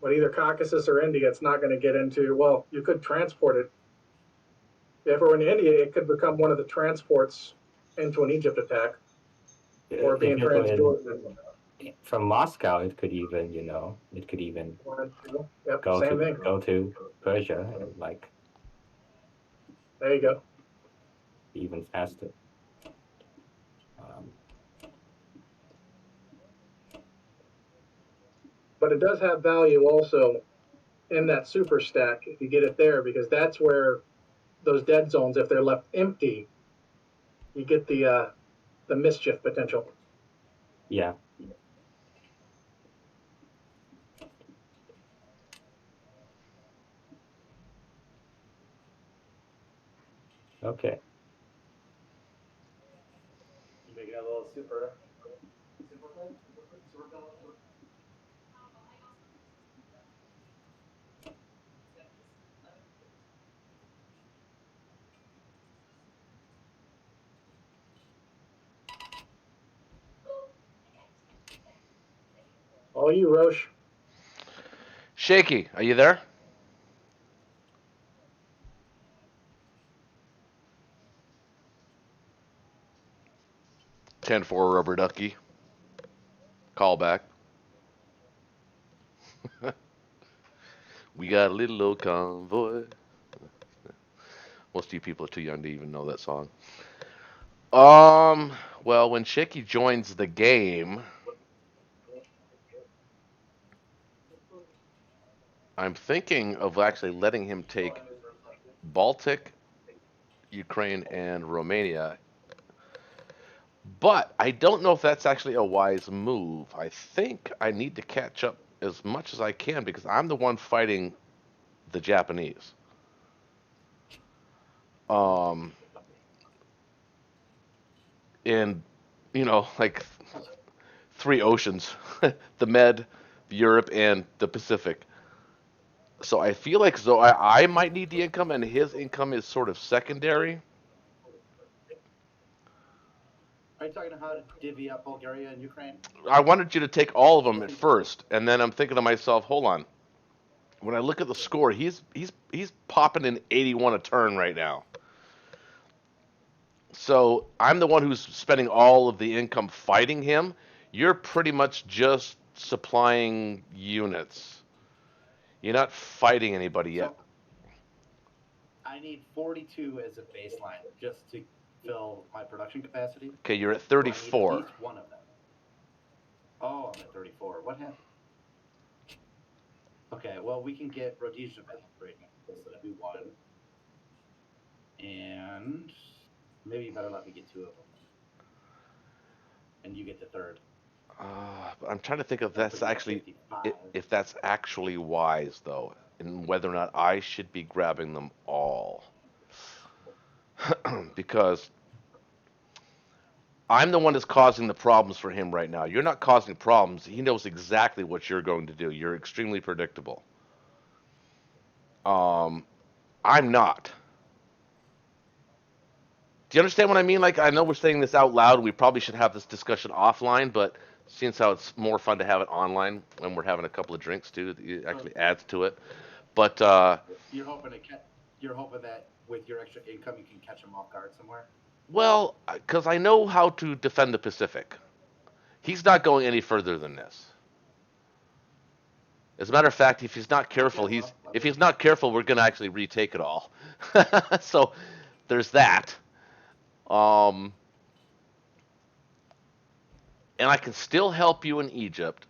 but either Caucasus or India, it's not going to get into. Well, you could transport it. If it were in India, it could become one of the transports into an Egypt attack or If being it were transported. from Moscow, it could even, it could even Yep, go same to thing. go to Persia and like There you go. even faster. Um, But it does have value also in that super stack if you get it there, because that's where those dead zones, if they're left empty, you get the mischief potential. yeah. Okay. You making a little super play, super pellet. All you, Roche. Shaky, are you there? Ten four rubber ducky. Call back. We got a little old convoy. Most of you people are too young to even know that song. Well, when Shaky joins the game, I'm thinking of actually letting him take Baltic, Ukraine, and Romania. But I don't know if that's actually a wise move. I think I need to catch up as much as I can because I'm the one fighting the Japanese. Um, in, like three oceans, the Med, the Europe, and the Pacific. So I feel like I might need the income, and his income is sort of secondary. Are you talking about how to divvy up Bulgaria and Ukraine? I wanted you to take all of them at Looking for first, and then I'm thinking to myself, hold on. When I look at the score, he's popping in 81 a turn right now. So I'm the one who's spending all of the income fighting him. You're pretty much just supplying units. You're not fighting anybody yet. so I need 42 as a baseline just to fill my production capacity. Okay, you're at So I need at 34. least one of them. Oh, I'm at 34. What happened? Okay, well, we can get Rhodesia back right now. So that'd be one. And maybe you better let me get two of them. And you get the third. But I'm trying to think if That'll that's put you at actually 55. if that's actually wise though, and whether or not I should be grabbing them all. Because I'm the one that's causing the problems for him right now. You're not causing problems. He knows exactly what you're going to do. You're extremely predictable. Um, I'm not. Do you understand what I mean? Like, I know we're saying this out loud. We probably should have this discussion offline, but seeing how it's more fun to have it online when we're having a couple of drinks too, it So actually adds to it. But you're hoping to catch. You're hoping that with your extra income, you can catch them off guard somewhere. well, because I know how to defend the Pacific. He's not going any further than this. As a matter of fact, if he's not Okay, careful, well, let if me. he's not careful, we're gonna actually retake it all. So there's that. Um, and I can still help you in Egypt,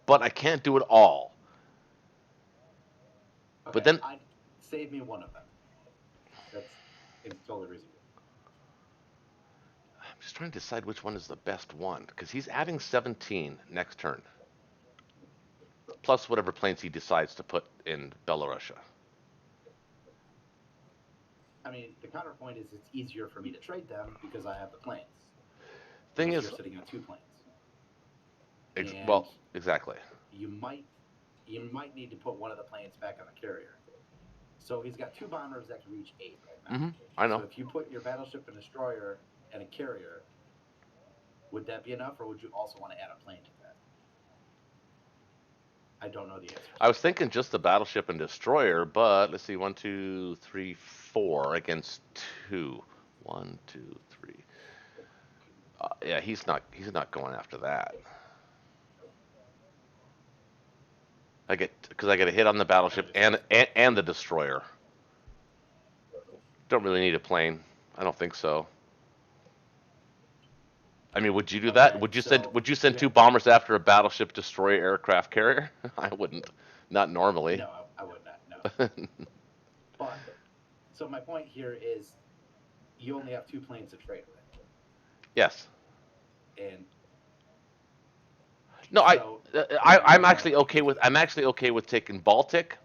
but I can't do it all. But Okay, then I save me one of them. That's seems totally reasonable. I'm just trying to decide which one is the best one because he's adding 17 next turn, plus whatever planes he decides to put in Belarusia. I mean, the counterpoint is it's easier for me to trade them because I have the planes. Thing Because is, you're sitting on 2 planes. And well, exactly. you might need to put one of the planes back on the carrier. So he's got 2 bombers that can reach 8 right now. I know. So if you put your battleship and destroyer and a carrier, would that be enough, or would you also want to add a plane to that? I don't know the answer. I was thinking just the battleship and destroyer, but let's see, 1, 2, 3, 4 against 2. 1, 2, 3. Yeah, he's not going after that. Because I get a hit on the battleship and the destroyer. Don't really need a plane. I don't think so. I mean, would you do that? Okay, Would you send you 2 have, bombers after a battleship, destroyer, aircraft carrier? I wouldn't. Not normally. no, I would not. No. But so my point here is, you only have 2 planes to trade with, Yes. and No, so am I I'm gonna? actually okay with taking Baltic.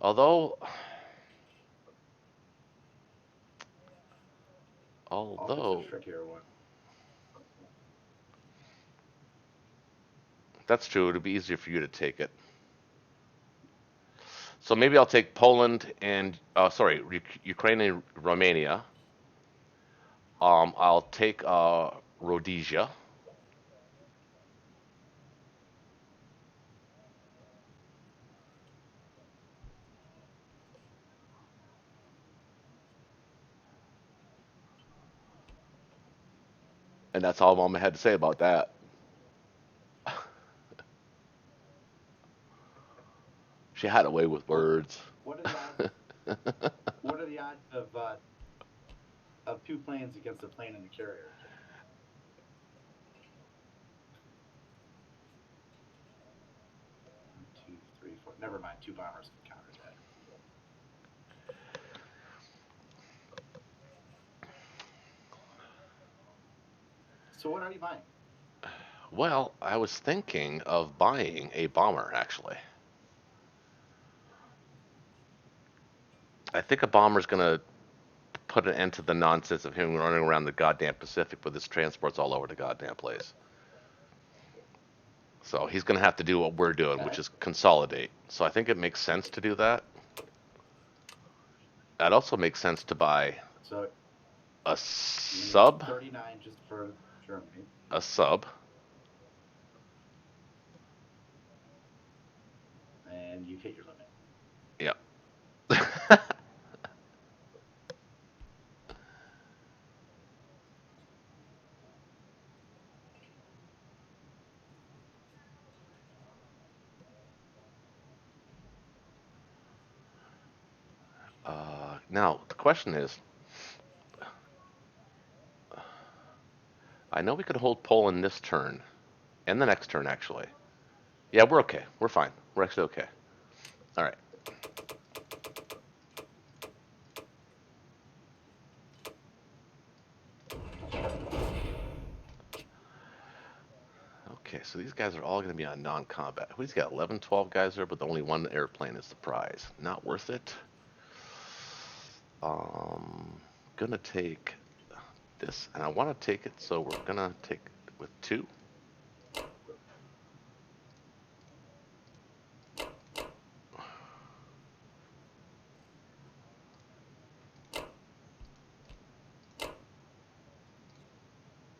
Although Baltic's a although trickier one. that's true, it'd be easier for you to take it. So maybe I'll take Poland and sorry, Ukraine and Romania. I'll take Rhodesia. And that's all Mama had to say about that. She had a way with words. What are the odds? What are the odds of 2 planes against a plane and a carrier? One, two, three, four. Never mind. 2 bombers can counter that. So what are you buying? Well, I was thinking of buying a bomber, actually. I think a bomber's gonna put an end to the nonsense of him running around the goddamn Pacific with his transports all over the goddamn place. So he's gonna have to do what we're doing, which Okay. is consolidate. So I think it makes sense to do that. It also makes sense to buy So a you need sub, 39 just for Germany, a sub. and you've hit your limit. Yep. Now the question is, I know we could hold Poland this turn and the next turn actually. Yeah, we're okay. We're fine. We're actually okay. All right. Okay, so these guys are all going to be on non-combat. Who's got 11, 12 guys there, but only 1 airplane is the prize. Not worth it. Gonna take this, and I want to take it, so we're gonna take it with 2.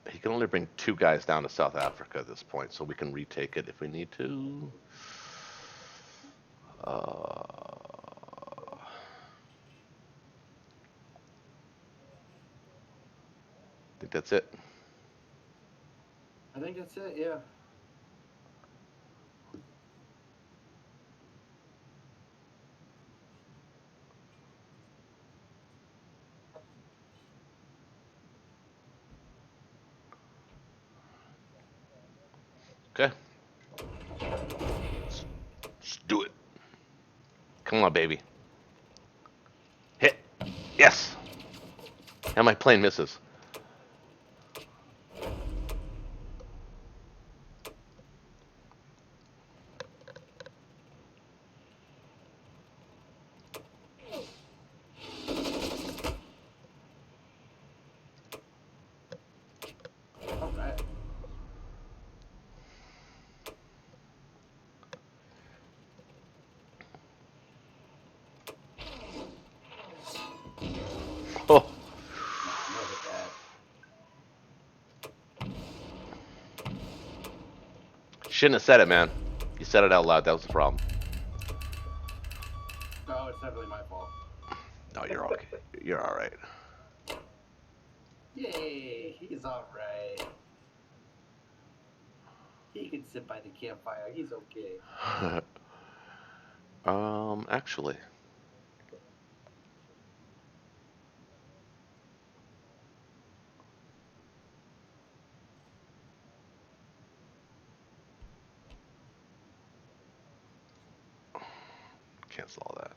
He can only bring 2 guys down to South Africa at this point, so we can retake it if we need to. I think that's it. I think that's it. Yeah. Okay. Let's do it. Come on, baby. Hit. Yes. And my plane misses. No hit that. Shouldn't have said it, man. You said it out loud. That was the problem. No, it's not really my fault. No, you're okay. You're all right. Yay, he's all right. He can sit by the campfire. He's okay. Actually, cancel all that.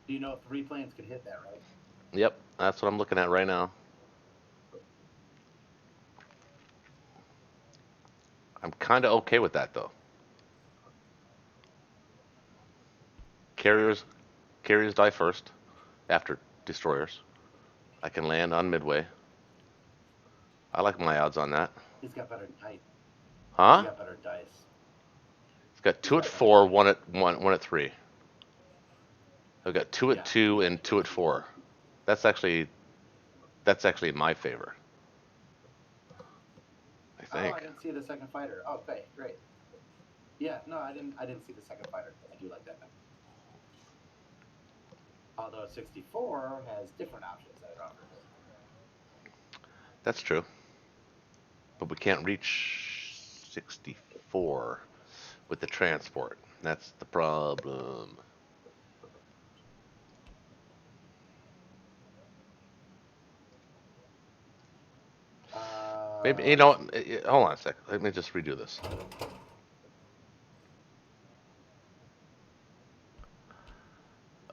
Do you know 3 planes could hit that, right? Yep, that's what I'm looking at right now. I'm kind of okay with that though. Carriers, carriers die first, after destroyers. I can land on midway. I like my odds on that. He's got better height. He's Huh? got better dice. It's got He's two at got better four, dice. one at three. I've got two at Yeah, two he's and got two at four. That's actually in my favor. I Oh, I think. didn't see the second fighter. Oh, okay, great. Yeah, no, I didn't see the second fighter. I do like that. Although 64 has different options that it offers. That's true. But we can't reach 64 with the transport. That's the problem. Maybe you know. Let's What, see. hold on a sec. Let me just redo this.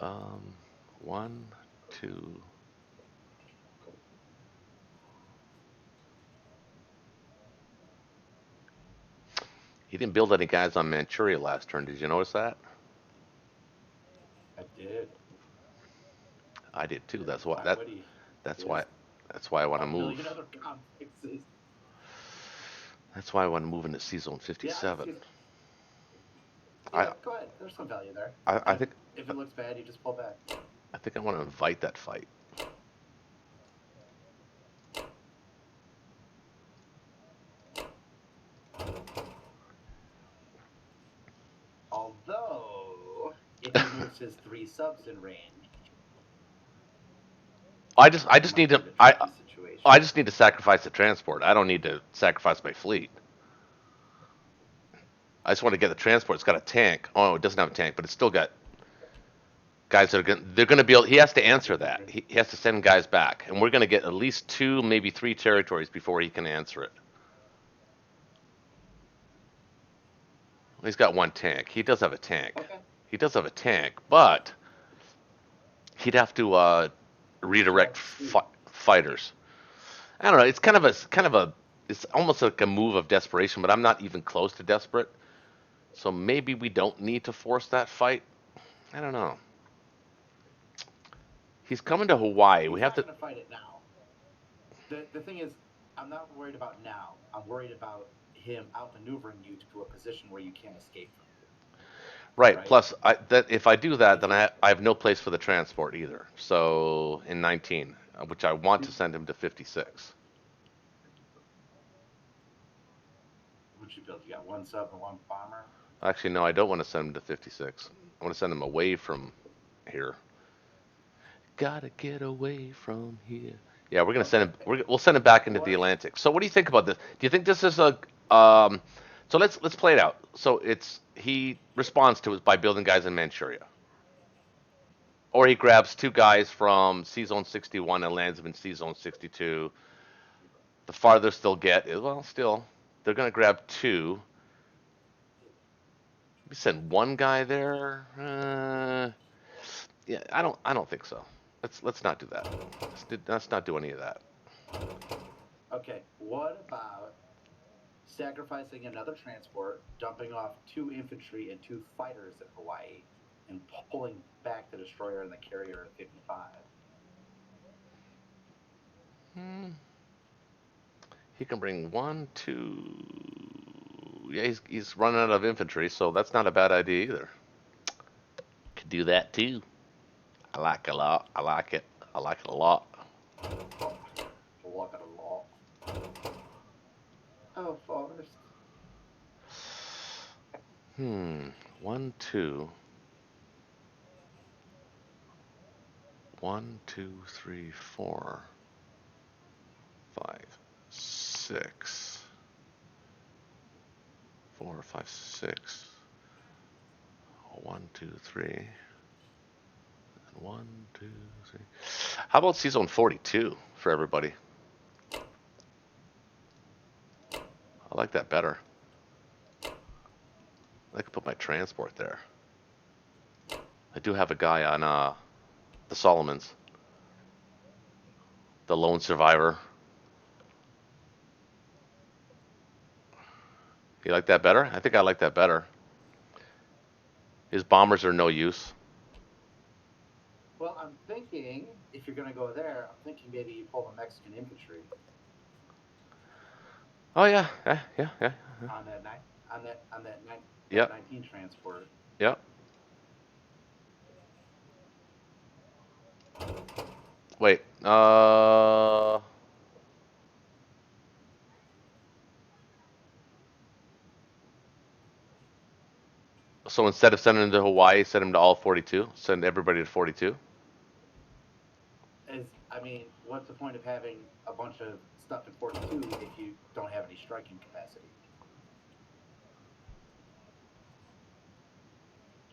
Um, one, two. He didn't build any guys on Manchuria last turn. Did you notice that? I did. I did too. Why would he? That's He has why I want to a move. million other complexes. That's why I want to move into C Zone Yeah, I 57. see. I Yeah, go ahead. There's some value there. I And think if it looks bad, you just pull back. I want to invite that fight. Although, if he moves his 3 subs in range, I it just might need be to a tricky situation. I just need to sacrifice the transport. I don't need to sacrifice my fleet. I just want to get the transport. It's got a tank. Oh, it doesn't have a tank, but it's still got guys that are going. They're going to be able. He has to answer that. He has to send guys back, and we're going to get at least 2, maybe 3 territories before he can answer it. He's got 1 tank. He does have a tank. Okay. He does have a tank, but he'd have to redirect fighters. I don't know. It's kind of a it's almost like a move of desperation, but I'm not even close to desperate. So maybe we don't need to force that fight. I don't know. He's coming to Hawaii. We He's have not to. going to fight it now. The thing is, I'm not worried about now. I'm worried about him outmaneuvering you to a position where you can't escape from. Right. Right? Plus, if I do that, If then he, I have no place for the transport either. So in 19, which I want to send him to 56. what'd you build? You got 1 sub and 1 bomber? Actually, no, I don't want to send him to 56. I want to send him away from here. Gotta get away from here. Yeah, we're gonna send him. We'll send him back into the Or, Atlantic. So, what do you think about this? Do you think this is a? So let's play it out. So it's he responds to it by building guys in Manchuria, or he grabs 2 guys from C Zone 61 and lands them in C Zone 62. The farthest they'll get is, well, still, they're going to grab two. We send one guy there. Yeah, I don't think so. Let's not do that. Let's not do any of that. Okay, what about sacrificing another transport, dumping off 2 infantry and 2 fighters in Hawaii, and pulling back the destroyer and the carrier at 55? He can bring one, two. Yeah, he's running out of infantry, so that's not a bad idea either. Could do that too. I like it a lot. I like it. I like it a lot. Look at a law. Oh, Forrest. One, two. One, two, three, four, five, six. 4, 5, 6. 1, 2, 3. And 1, 2, 3. How about C zone 42 for everybody? I like that better. I could put my transport there. I do have a guy on the Solomons, the lone survivor. You like that better? I think I like that better. His bombers are no use. Well, I'm thinking if you're going to go there, I'm thinking maybe you pull the Mexican infantry Oh yeah, yeah. on that Yep, 19 transport. yep. Wait, so instead of sending him to Hawaii, send him to all 42. Send everybody to 42. I mean, what's the point of having a bunch of stuff in 42 if you don't have any striking capacity?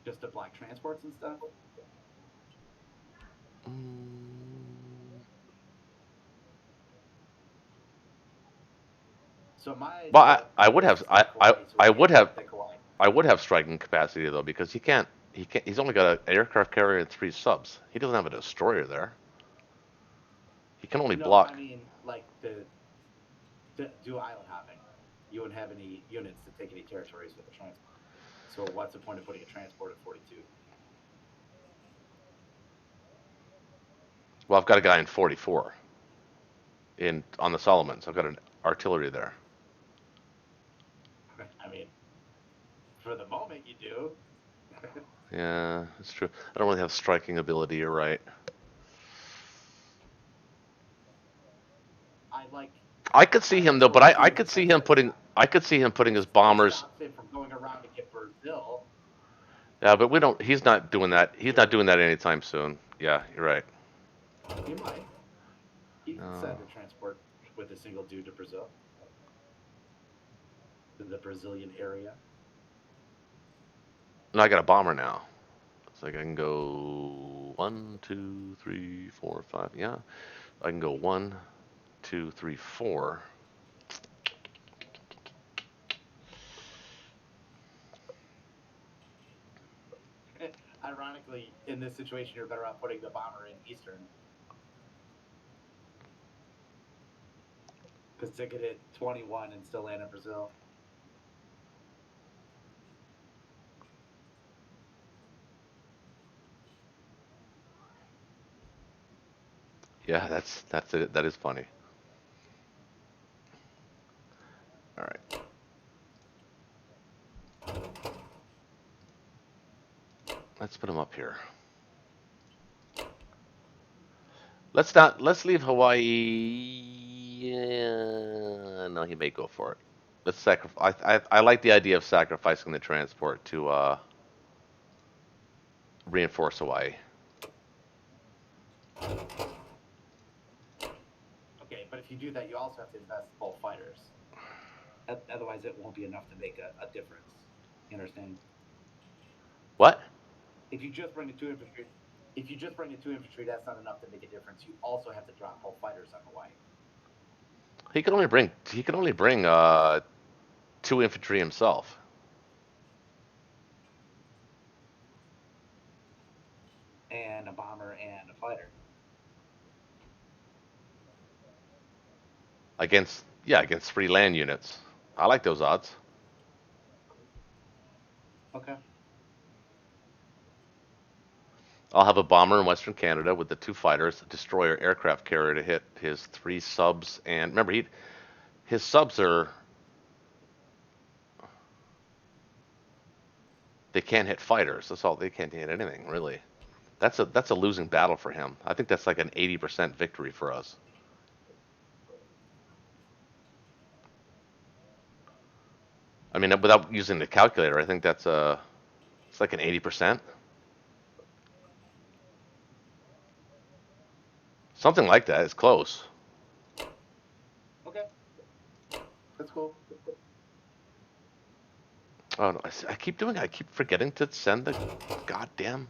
Just to block transports and stuff? So my Well, idea I would is have to take Hawaii so I we would can't have take Hawaii. I would have striking capacity though because he's only got an aircraft carrier and 3 subs. He doesn't have a destroyer there. He can only No, I block. mean like to do island hopping. You wouldn't have any units to take any territories with a transport. So what's the point of putting a transport at 42? Well, I've got a guy in 44 in on the Solomons. I've got an artillery there. I mean, for the moment you do. Yeah, that's true. I don't really have striking ability. You're right. I like I could see him though, but 42 I in the could see sense him that putting his it bombers. stops him from going around to get Brazil. Yeah, but we don't. He's not doing that. He's Yeah, not doing that anytime soon. Yeah, you're right. he might. He can send a transport with a single dude to Brazil, to the Brazilian area. No, I got a bomber now. It's like I can go 1, 2, 3, 4, 5. Yeah, I can go 1, 2, 3, 4. Ironically, in this situation, you're better off putting the bomber in Eastern because they could hit 21 and still land in Brazil. Yeah, that's it. That is funny. All right. Let's put him up here. Let's not. Let's leave Hawaii. No, he may go for it. Let's sacrifice. I like the idea of sacrificing the transport to reinforce Hawaii. Okay, but if you do that, you also have to invest both fighters. Otherwise, it won't be enough to make a difference. You understand? What? If you just bring the 2 infantry, that's not enough to make a difference. You also have to drop both fighters on Hawaii. He can only bring two infantry himself. And a bomber and a fighter. Against three land units. I like those odds. Okay. I'll have a bomber in Western Canada with the two fighters, a destroyer aircraft carrier to hit his three subs, and remember his subs are they can't hit fighters. That's all, they can't hit anything really. That's a losing battle for him. I think that's like an 80% victory for us. I mean, without using the calculator, I think it's like an 80%, something like that. It's close. Okay. That's cool. Oh no, I keep forgetting to send the goddamn.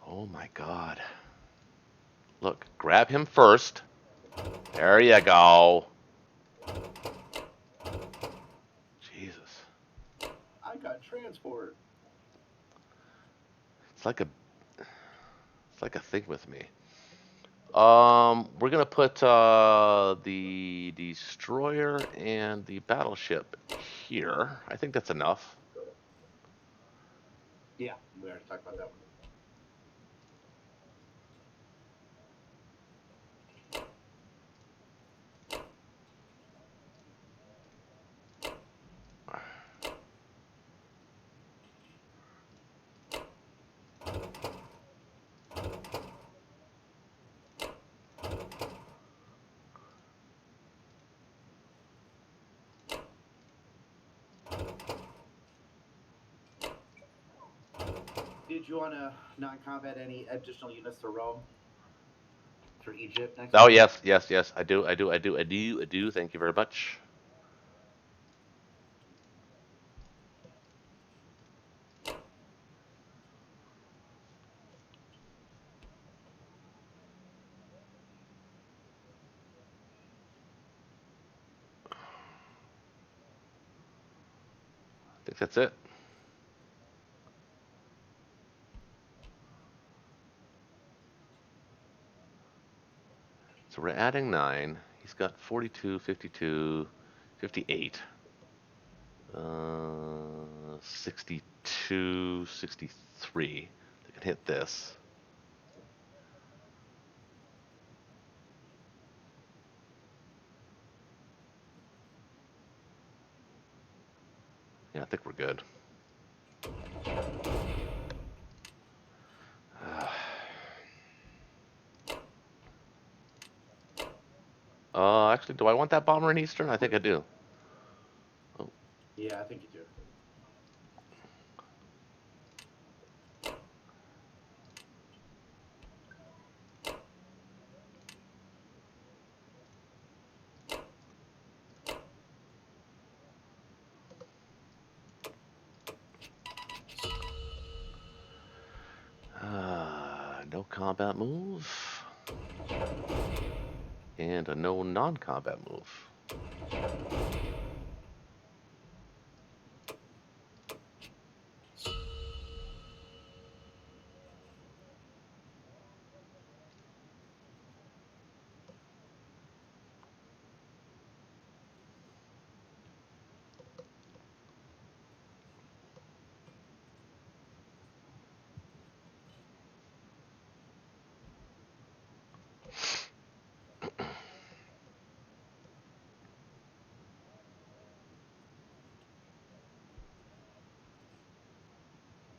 Oh my god! Look, grab him first. There you go. Jesus, I got transport. it's like a it's like a thing with me. We're gonna put the destroyer and the battleship here. I think that's enough. Yeah, we already talked about that one. Did you want to non-combat any additional units to Rome for Egypt next Oh turn? yes, yes, yes. I do. Thank you very much. I think that's it. So we're adding 9. He's got 42, 52, 58, 62, 63. They can hit this. Yeah, I think we're good. Actually, do I want that bomber in Eastern? I think I do. Oh, Yeah, I think you do. no combat move. And a no non-combat move.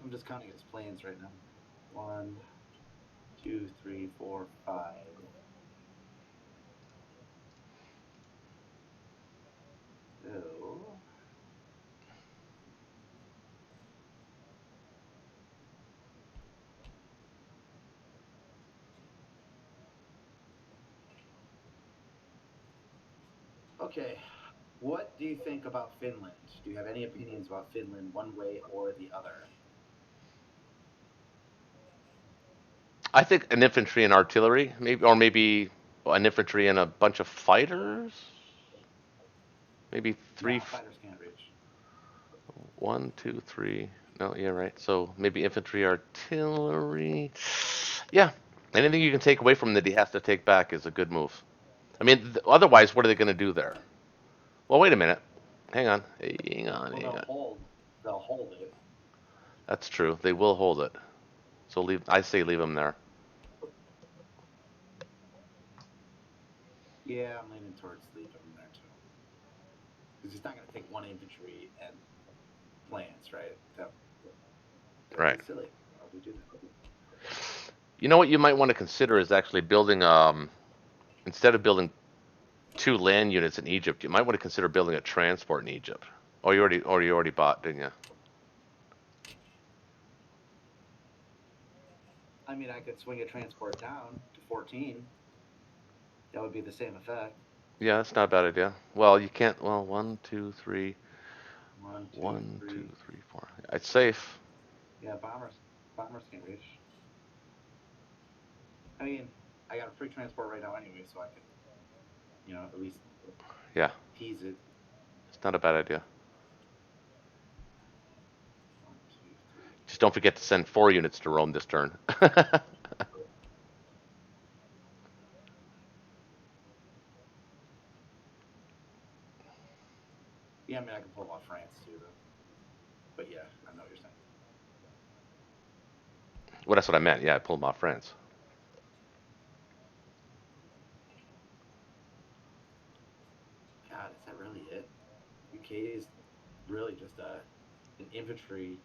I'm just counting his planes right now. 1, 2, 3, 4, 5. So, okay. What do you think about Finland? Do you have any opinions about Finland, one way or the other? I think an infantry and artillery, maybe, or maybe an infantry and a bunch of fighters. Maybe three. No, fighters can't reach. 1, 2, 3. No, yeah, right. So maybe infantry, artillery. Yeah, anything you can take away from that he has to take back is a good move. I mean, otherwise, what are they going to do there? Well, wait a minute. Hang on. Hang on. Well, Hang on. they'll hold it. That's true. They will hold it. So leave. I say leave them there. Yeah, I'm leaning towards leaving them there too. Because he's not going to take one infantry and plants, right? That'd Right. be silly. Why would we do that? You know what you might want to consider is actually building instead of building 2 land units in Egypt, you might want to consider building a transport in Egypt. You already bought, didn't you? I mean, I could swing a transport down to 14. That would be the same effect. Yeah, that's not a bad idea. Well, you can't. Well, 1, 2, 3. 1, 2, 1, 2, 3. 3, 4. It's safe. Yeah, bombers can't reach. I mean, I got a free transport right now anyway, so I could, at least Yeah, tease it. it's not a bad idea. 1, 2, 3. Just don't forget to send 4 units to Rome this turn. Yeah, I mean, I can pull off France too, though. But yeah, I know what you're saying. Well, that's what I meant. Yeah, I pulled them off France. God, is that really it? UK is really just an infantry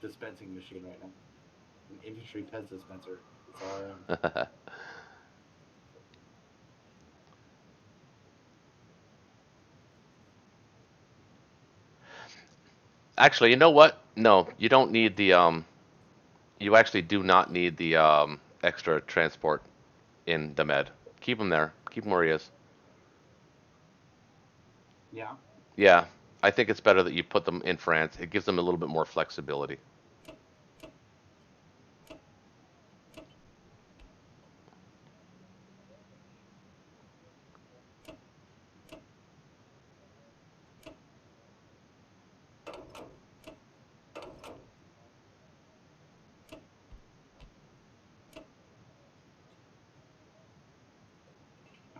dispensing machine right now. An infantry Pez dispenser. That's all I am. Actually, you know what? No, you don't need the you actually do not need the extra transport in the med. Keep him there. Keep him where he is. Yeah. Yeah, I think it's better that you put them in France. It gives them a little bit more flexibility.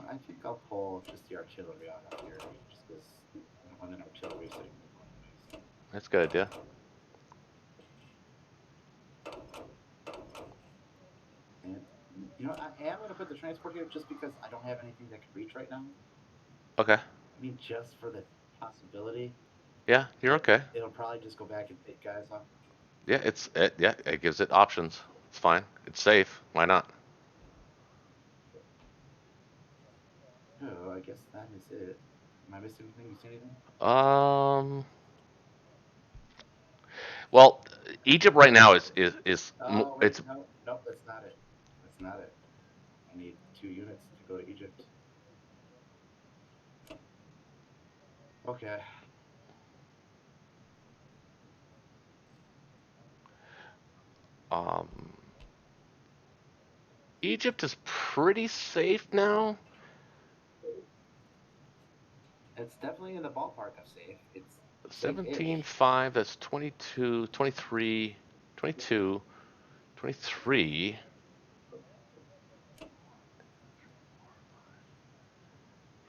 I think I'll pull just the artillery out of here, just because I don't want an artillery sitting in the corner anyways. That's a good idea. And I am going to put the transport here just because I don't have anything that can reach right now. Okay. I mean, just for the possibility. Yeah, you're okay. It'll probably just go back and pick guys up. Yeah, it gives it options. It's fine. It's safe. Why not? Oh, I guess that is it. Am I missing anything? You see anything? Um. Well, Egypt right now is Oh, wait, it's no, that's not it. That's not it. I need 2 units to go to Egypt. Okay. um Egypt is pretty safe now. It's definitely in the ballpark of safe. It's safe-ish. 17.5, that's 22, 23, 22, 23,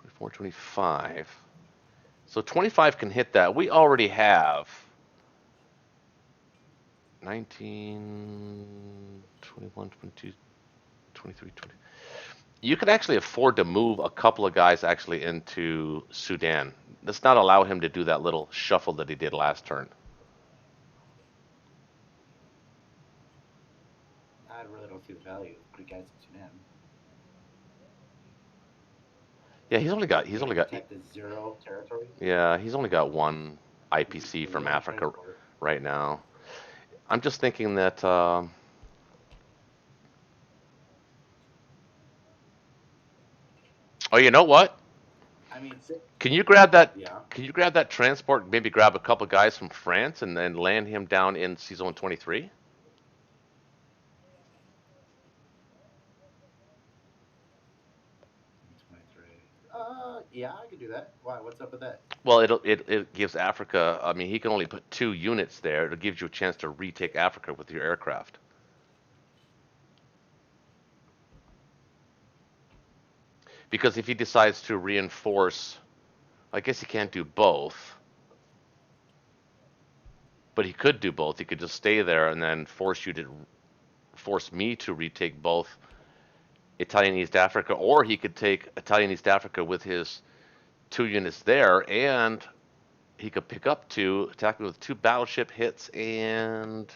24, 25. So 25 can hit that. We already have 19, 21, 22, 23, 20. You can actually afford to move a couple of guys actually into Sudan. Let's not allow him to do that little shuffle that he did last turn. I really don't see the value of putting guys in Sudan. Yeah, he's only got protect the 0 territory. yeah, he's only got 1 The IPC from one Africa transport. right now. I'm just thinking that oh, you know what? I mean, Can you grab that? yeah. Can you grab that transport? Maybe grab a couple guys from France and then land him down in Zone 23. Yeah, I can do that. Why? What's up with that? Well, it gives Africa. I mean, he can only put 2 units there. It gives you a chance to retake Africa with your aircraft. Because if he decides to reinforce, I guess he can't do both. But he could do both. He could just stay there and then force me to retake both Italian East Africa, or he could take Italian East Africa with his 2 units there, and he could pick up two, attack me with 2 battleship hits, and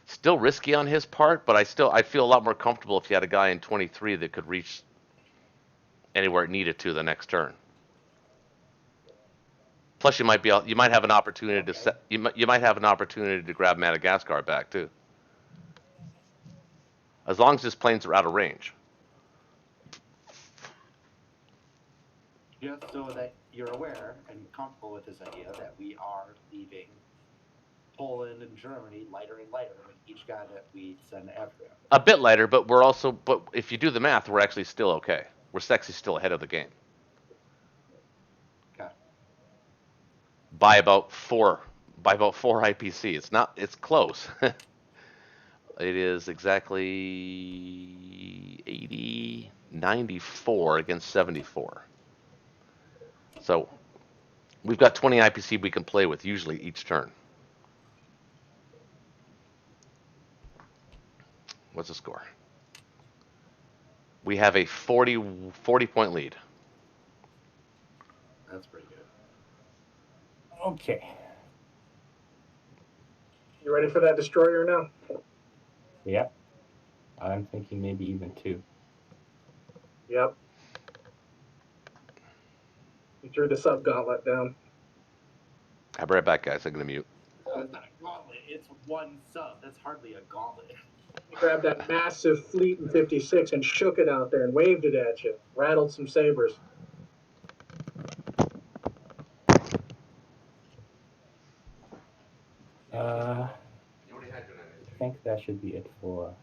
still risky on his part. But I feel a lot more comfortable if he had a guy in 23 that could reach anywhere it needed to the next turn. Plus, you might have an opportunity to Okay. you might have an opportunity to grab Madagascar back too, as long as his planes are out of range. Just so that you're aware and comfortable with this idea that we are leaving Poland and Germany lighter and lighter with each guy that we send to Africa. A bit lighter, but but if you do the math, we're actually still okay. We're actually still ahead of the game Okay. by about four, IPC. It's close. It is exactly 80, 94 against 74. So we've got 20 IPC we can play with usually each turn. What's the score? We have a 40 point lead. That's pretty good. Okay. You ready for that destroyer now? Yep. I'm thinking maybe even 2. Yep. You threw the sub gauntlet down. I'll be right back, guys. I'm going to mute. Oh, it's not a gauntlet. It's one sub. That's hardly a gauntlet. He grabbed that massive fleet in 56 and shook it out there and waved it at you. Rattled some sabers. I think that should be it for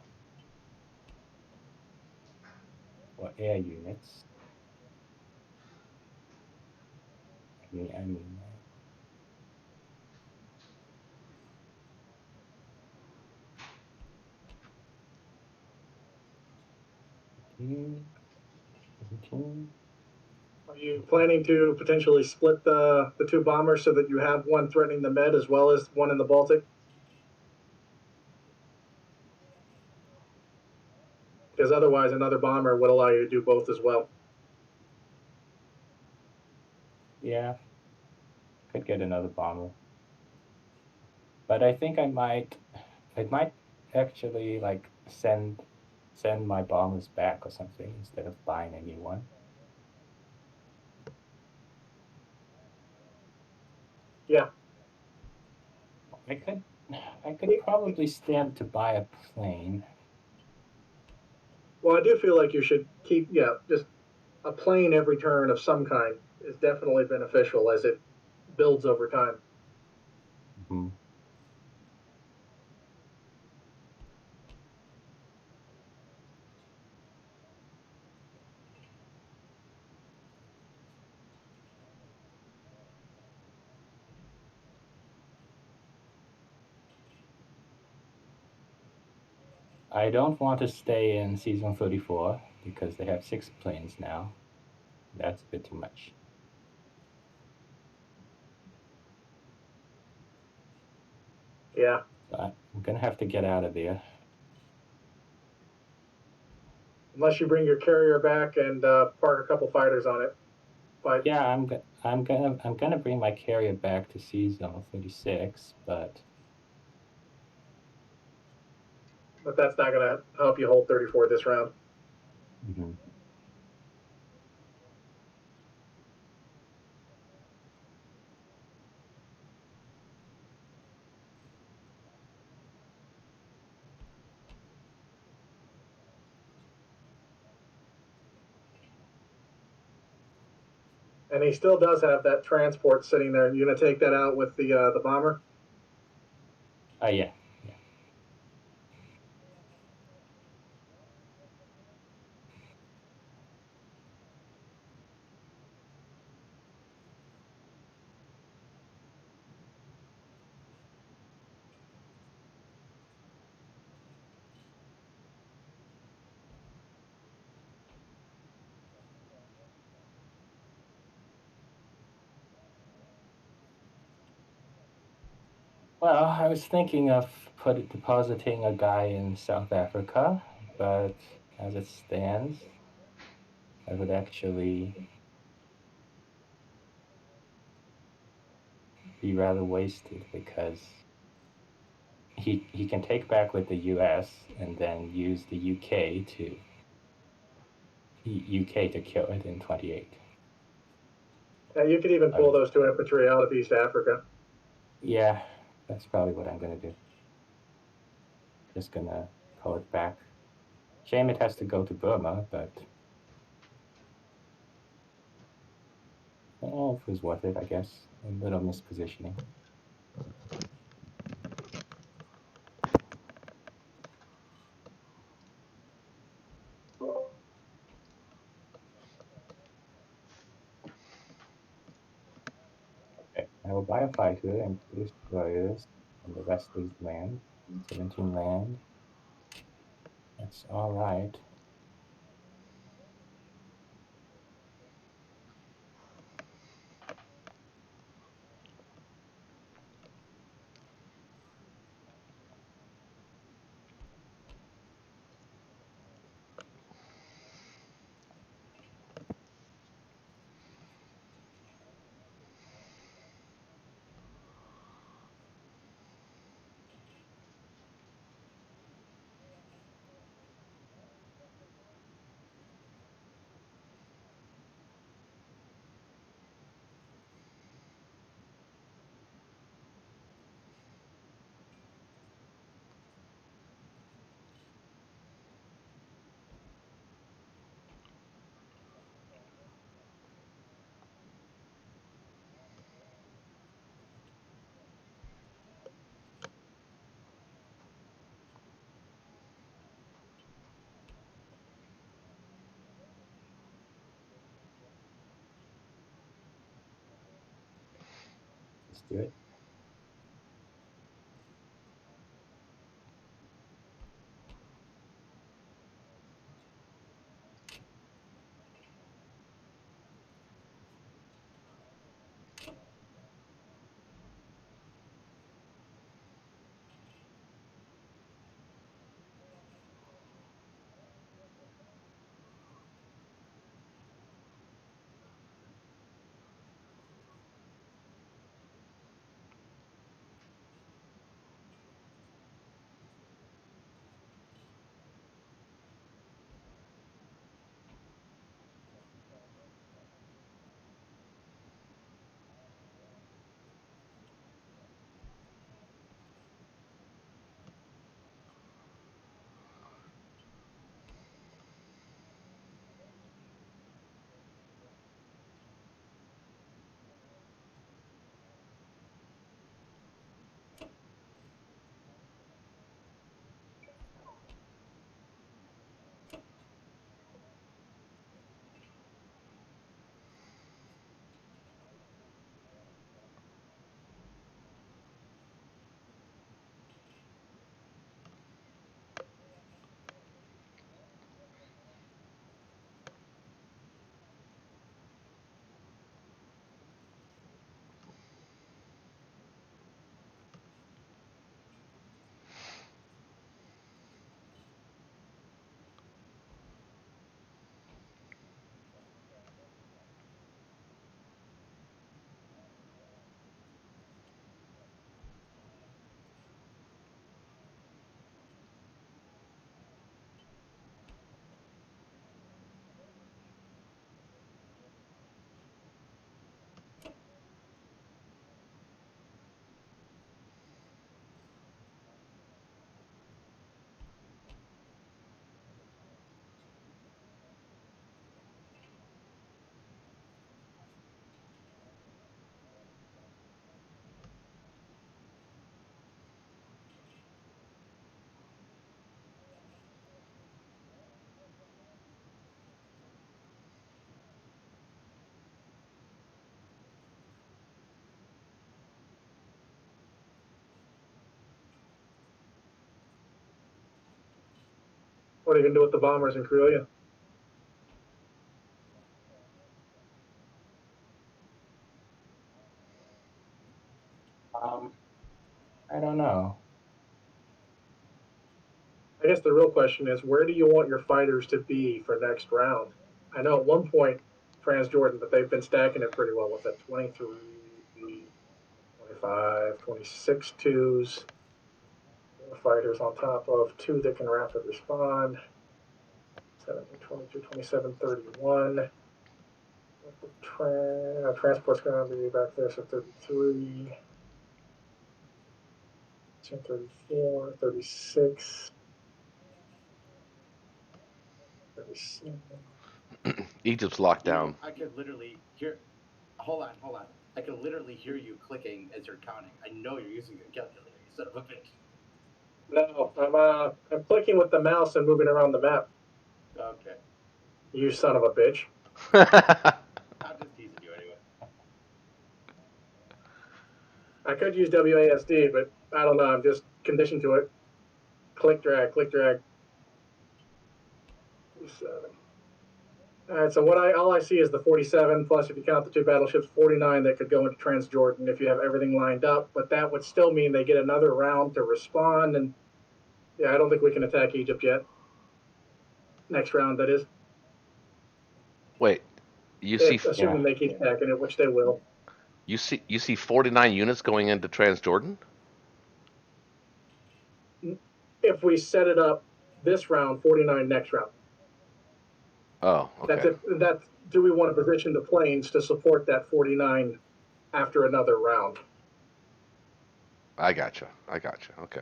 air units. I mean. Are you planning to potentially split the 2 bombers so that you have one threatening the Med as well as one in the Baltic? Because otherwise, another bomber would allow you to do both as well. Yeah, could get another bomber. But I think I might actually like send my bombers back or something instead of buying a new one. Yeah. I could probably stand to buy a plane. Well, I do feel like you should keep, just a plane every turn of some kind is definitely beneficial as it builds over time. Mm-hmm. I don't want to stay in season 34 because they have 6 planes now. That's a bit too much. Yeah. So I'm gonna have to get out of there. Unless you bring your carrier back and park a couple fighters on it. Fight. Yeah, I'm gonna bring my carrier back to season 36, but that's not going to help you hold 34 this round. mm-hmm. And he still does have that transport sitting there. You going to take that out with the bomber? Yeah. Well, I was thinking of depositing a guy in South Africa, but as it stands, I would actually be rather wasted because he can take back with the U.S. and then use the UK to kill it in 28. You could even pull those 2 infantry out of East Africa. Yeah, that's probably what I'm gonna do. Just gonna pull it back. Shame it has to go to Burma, but it was worth it, I guess. A little mispositioning. Okay, I will buy a fighter and 2 destroyers, and the rest is land. 17 land. That's all right. Let's do it. What are you going to do with the bombers in Korea? Um, I don't know. I guess the real question is, where do you want your fighters to be for next round? I know at one point Transjordan, but they've been stacking it pretty well with it. 23, 25, 26 twos. Four fighters on top of two that can rapid respond. 17, 22, 27, 31. Transport's going to be back there, so 33. 34, 36, 37. Egypt's locked You know, down. I could literally hear. Hold on. I could literally hear you clicking as you're counting. I know you're using a calculator. You son of a bitch. No, I'm clicking with the mouse and moving around the map. Okay, You son of a bitch. I'm just teasing you anyway. I could use WASD, but I don't know. I'm just conditioned to it. Click drag, click drag. 7. All right, so all I see is the 47 plus, if you count the two battleships, 49 that could go into Transjordan if you have everything lined up. But that would still mean they get another round to respond, and yeah, I don't think we can attack Egypt yet. Next round, that is. Wait, you see Assuming they keep attacking it, which they will. you see 49 units going into Transjordan? If we set it up this round, 49 next round. Oh, okay. Do we want to position the planes to support that 49 after another round? I gotcha. Okay.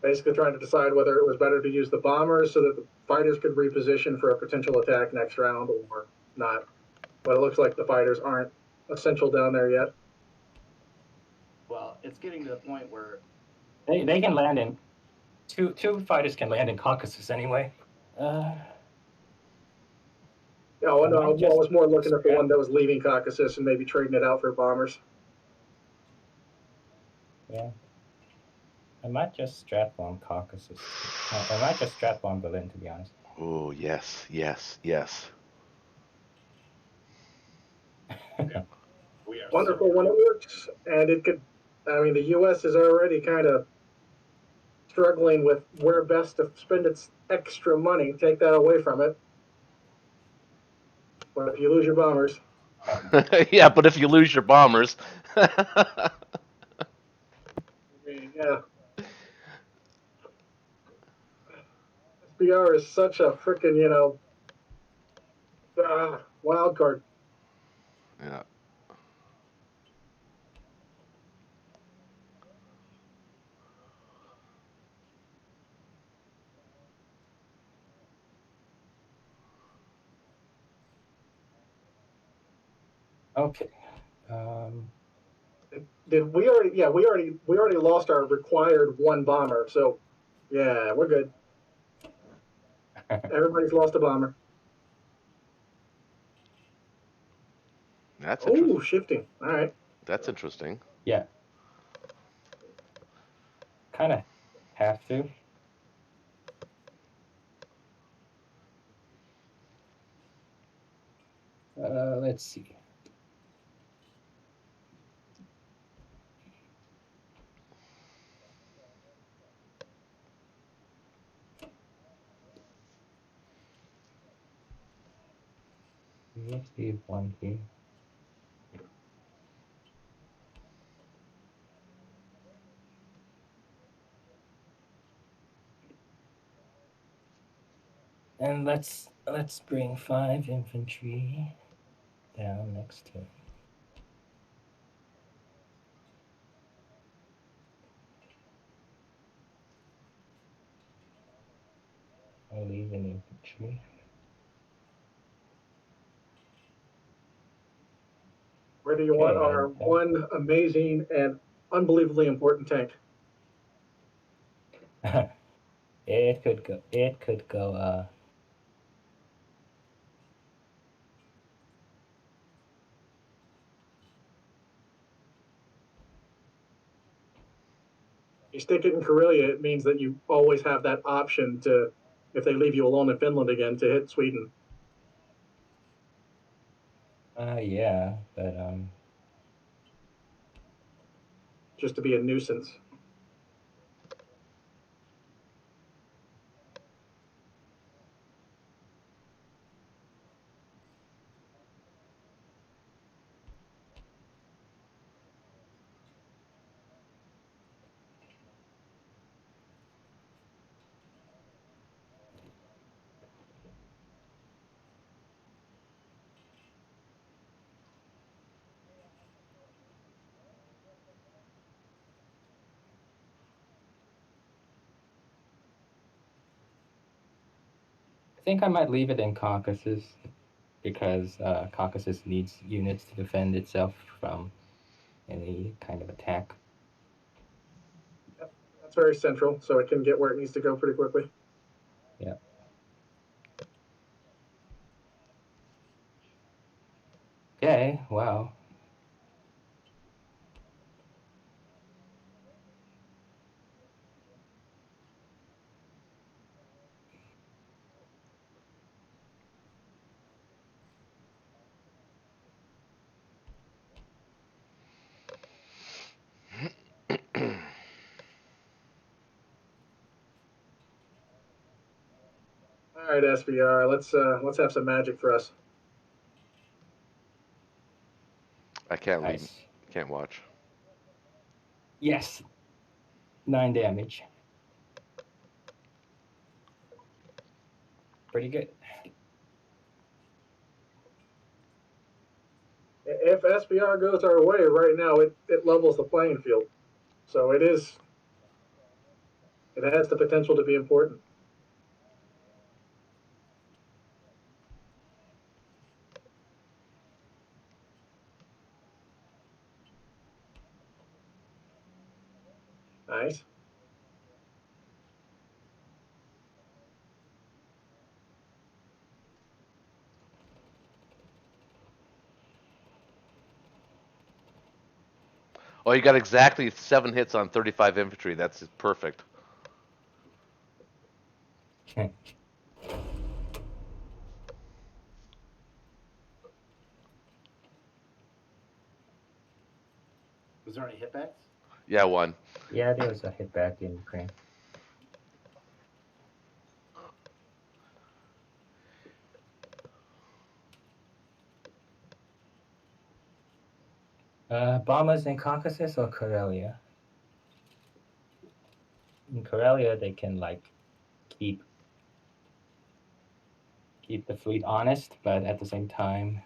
Basically trying to decide whether it was better to use the bombers so that the fighters could reposition for a potential attack next round or not. But it looks like the fighters aren't essential down there yet. Well, it's getting to the point where They can land in two fighters can land in Caucasus anyway. No, I was more looking at the one that was leaving Caucasus and maybe trading it out for bombers. Yeah. I might just strap on Caucasus. I might just strap on Berlin, to be honest. Oh, yes. we are Wonderful when it works, and it could. I mean, the U.S. is already kind of struggling with where best to spend its extra money. Take that away from it. But if you lose your bombers, Yeah, but if you lose your bombers, I mean, yeah, SBR is such a freaking wild card. yeah. Okay. Did we already? Yeah, we already lost our required one bomber. So, yeah, we're good. Everybody's lost a bomber. That's Oh, interesting. shifting. All right. That's interesting. Yeah. Kind of have to. Let's see. Let's leave one here. And let's bring 5 infantry down next to it. I'll leave an infantry. Where do you want our one amazing and unbelievably important tank? It could go. You stick it in Karelia, it means that you always have that option to, if they leave you alone in Finland again, to hit Sweden. Yeah, but just to be a nuisance. I think I might leave it in Caucasus because Caucasus needs units to defend itself from any kind of attack. That's very central, so it can get where it needs to go pretty quickly. Yeah. Okay, wow. All right, SBR, let's have some magic for us. I can't leave. Nice. Can't watch. Yes. 9 damage. Pretty good. If SBR goes our way right now, it levels the playing field. So it has the potential to be important. Nice. Oh, you got exactly 7 hits on 35 infantry. That's perfect. Was there any hitbacks? Yeah, one. Yeah, there was a hit back in Ukraine. Bombers in Caucasus or Karelia? In Karelia, they can like keep the fleet honest, but at the same time,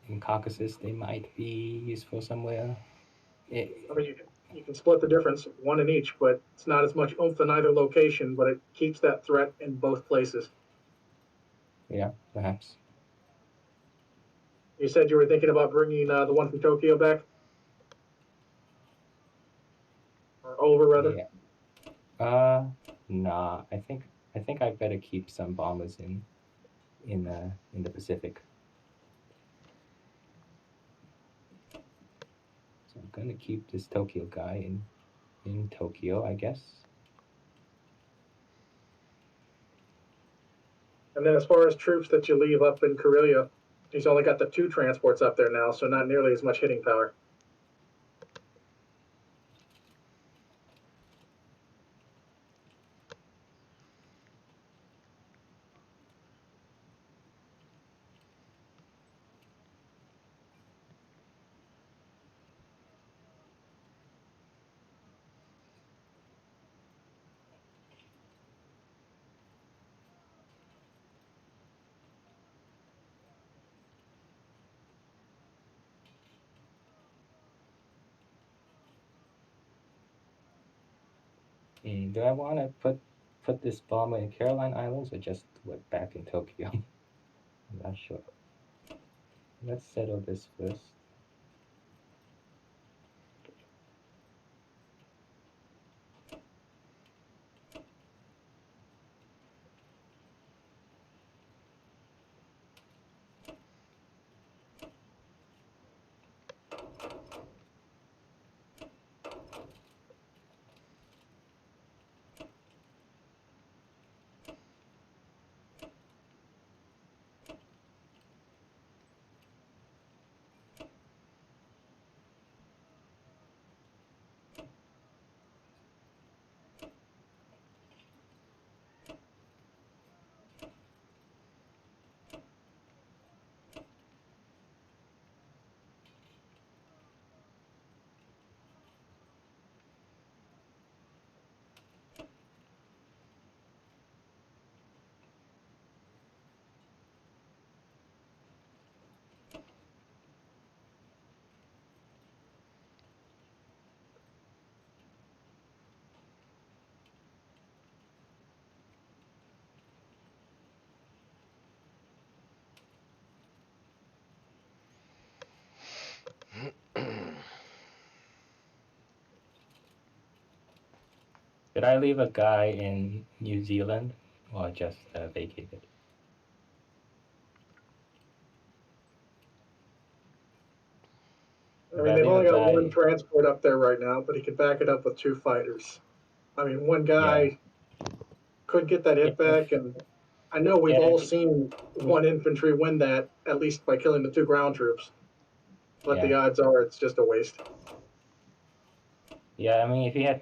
in Caucasus, they might be useful somewhere. I mean, you can split the difference, one in each, but it's not as much oomph in either location, but it keeps that threat in both places. Yeah, perhaps. You said you were thinking about bringing the one from Tokyo back? Or over, rather? Yeah. Nah. I think I better keep some bombers in the Pacific. So I'm gonna keep this Tokyo guy in Tokyo, I guess. And then as far as troops that you leave up in Karelia, he's only got the 2 transports up there now, so not nearly as much hitting power. Do I want to put this bomber in Caroline Islands or just back in Tokyo? I'm not sure. Let's settle this first. Should I leave a guy in New Zealand or just vacate it? I mean, they've only got one transport up there right now, but he could back it up with 2 fighters. I mean, one guy could get that hit back, and I know we've all seen one infantry win that, at least by killing the 2 ground troops. But the odds are it's just a waste. Yeah, I mean, if he had